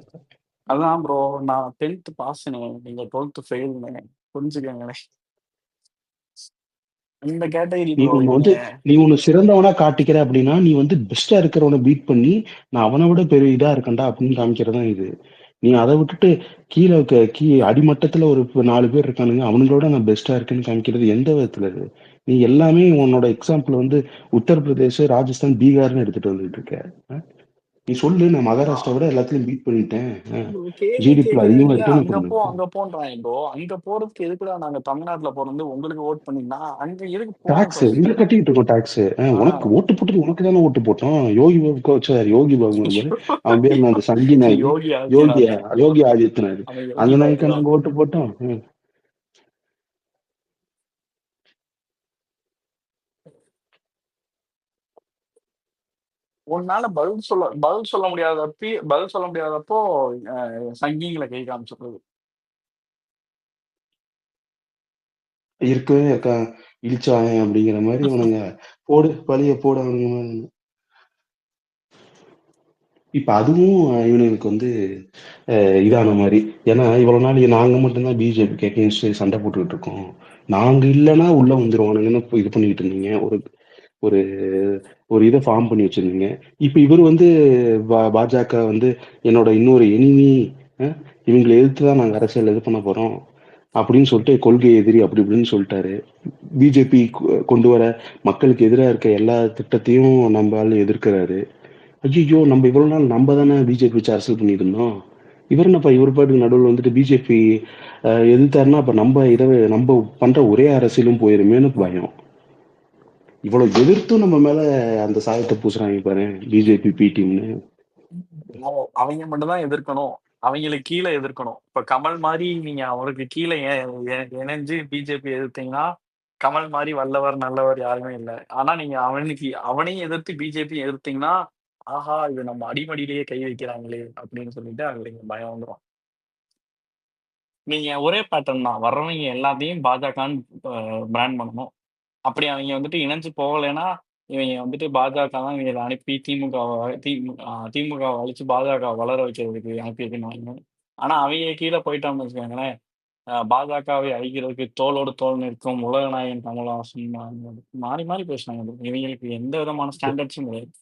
அதான் ப்ரோ, நான் 10th பாஸ்னே, நீங்க 12th ஃபெயில்னு புரிஞ்சுக்கங்களேன். இந்த கேட்டகரி நீ ப்ரோ ஒண்ணு நீங்க. வந்து நீ ஒண்ணு சிறந்தவனா காட்டிக்கிற அப்படின்னா, நீ வந்து பெஸ்டா இருக்கிறவனை பீட் பண்ணி நான் அவனை விட பெரிய இதா இருக்கேன்டா அப்படின்னு காமிக்கிறதா இது. நீ அதை விட்டுட்டு கீழே அடிமட்டத்துல ஒரு 4 பேர் இருக்கானுங்க, அவங்களோட நான் பெஸ்டா இருக்கேன்னு காமிக்கிறது எந்த விதத்துல இது? நீ எல்லாமே உன்னோட எக்ஸாம்பிள் வந்து உத்தரப்பிரதேஷ், ராஜஸ்தான், பீகார்னு எடுத்துட்டு வந்துட்டு இருக்க. நீ சொல்லு, நான் மகாராஷ்டிரா விட எல்லாத்தையும் பீட் பண்ணிட்டேன், கேள்வி ஜிடிபில அதிகமா கேட்கறீங்க, ரிட்டர்ன் அங்க போ பண்ணிருக்கேன். அங்க போன்றாங்க ப்ரோ. அங்க போறதுக்கு எதுக்குடா நாங்க தமிழ்நாட்டுல பிறந்து உங்களுக்கு ஓட் பண்ணினா அங்க எதுக்கு போகணும் டாக்ஸ் ஃபர்ஸ்ட்? இங்க கட்டிட்டு இருக்கோம் டாக்ஸ். உனக்கு ஓட்டு போட்டு உனக்கு தானே ஓட்டு போட்டோம். யோகி பாபு யோகி பாபு மாதிரி அவன் பேர் அந்த சங்கி நாய்க்கு, யோகி யோகி ஆதித்யநாத். யோகி ஆதித்யநாத், அவன் அந்த யோகி பாபு நாய்க்கு தான். நாங்க ஓட்டு போட்டோம். உன்னால பதில் சொல்ல முடியாதப்போ சங்கிங்களை கை காமிச்சுடுறது. இருக்கவே இருக்கா இழிச்சாயன் அப்படிங்கிற மாதிரி இவனுங்க போடு பழிய போட அவனுங்க. இப்ப அதுவும் இவனுக்கு வந்து இதான மாதிரி. ஏன்னா இவ்வளவு நாள் நாங்க மட்டும்தான் பிஜேபி அகேன்ஸ்ட் சண்டை போட்டுக்கிட்டு இருக்கோம், நாங்க இல்லைன்னா உள்ள வந்துருவானுங்கன்னு இது பண்ணிட்டு இருந்தீங்க. ஒரு ஒரு ஒரு இதை ஃபார்ம் பண்ணி வச்சிருந்தீங்க. இப்ப இவர் வந்து பாஜக வந்து என்னோட இன்னொரு எனிமி, இவங்களை எதிர்த்து தான் நாங்க அரசியல் இது பண்ண போறோம் அப்படின்னு சொல்லிட்டு கொள்கை எதிரி அப்படி இப்படின்னு சொல்லிட்டாரு. பிஜேபி கொண்டு வர மக்களுக்கு எதிராக இருக்க எல்லா திட்டத்தையும் நம்மளால எதிர்க்கிறாரு. ஐயோ, நம்ம இவ்வளவு நாள் நம்ம தானே பிஜேபி வச்சு அரசியல் பண்ணிட்டு இருந்தோம், இவர் என்னப்பா இவர் பாட்டுக்கு நடுவில் வந்துட்டு பிஜேபி எதிர்த்தாருன்னா அப்ப நம்ம பண்ற ஒரே அரசியலும் போயிருமேனு பயம். இவ்வளவு எதிர்த்தும் நம்ம மேல அந்த சாயத்தை பூசுறாங்க பாரு பிஜேபி பி டீம்னு. அவங்க மட்டும்தான் எதிர்க்கணும், அவங்களுக்கு கீழே எதிர்க்கணும். இப்ப கமல் மாதிரி நீங்க அவருக்கு கீழே இணைஞ்சு பிஜேபி எதிர்த்தீங்கன்னா கமல் மாதிரி வல்லவர் நல்லவர் யாருமே இல்லை. ஆனா நீங்க அவனையும் எதிர்த்து பிஜேபி எதிர்த்தீங்கன்னா ஆஹா இது நம்ம அடிமடியிலேயே கை வைக்கிறாங்களே அப்படின்னு சொல்லிட்டு அவங்களுக்கு பயம் வந்துடும். நீங்க ஒரே பேட்டர்ன் தான், வர்றவங்க எல்லாத்தையும் பாஜகன்னு பிராண்ட் பண்ணணும். அப்படி அவங்க வந்துட்டு இணைஞ்சு போகலைன்னா இவங்க வந்துட்டு பாஜக தான் இவங்களை அனுப்பி திமுக அழிச்சு பாஜக வளர வைக்கிறதுக்கு அனுப்பி வைக்கணும். ஆனா அவங்க கீழே போயிட்டோம்னு வச்சுக்கோங்களேன், பாஜகவை அழிக்கிறதுக்கு தோளோடு தோள் நிற்கும் உலகநாயகன் கமலஹாசன் மாறி மாறி பேசுனாங்க. இவங்களுக்கு எந்த விதமான ஸ்டாண்டர்ட்ஸும் கிடையாது.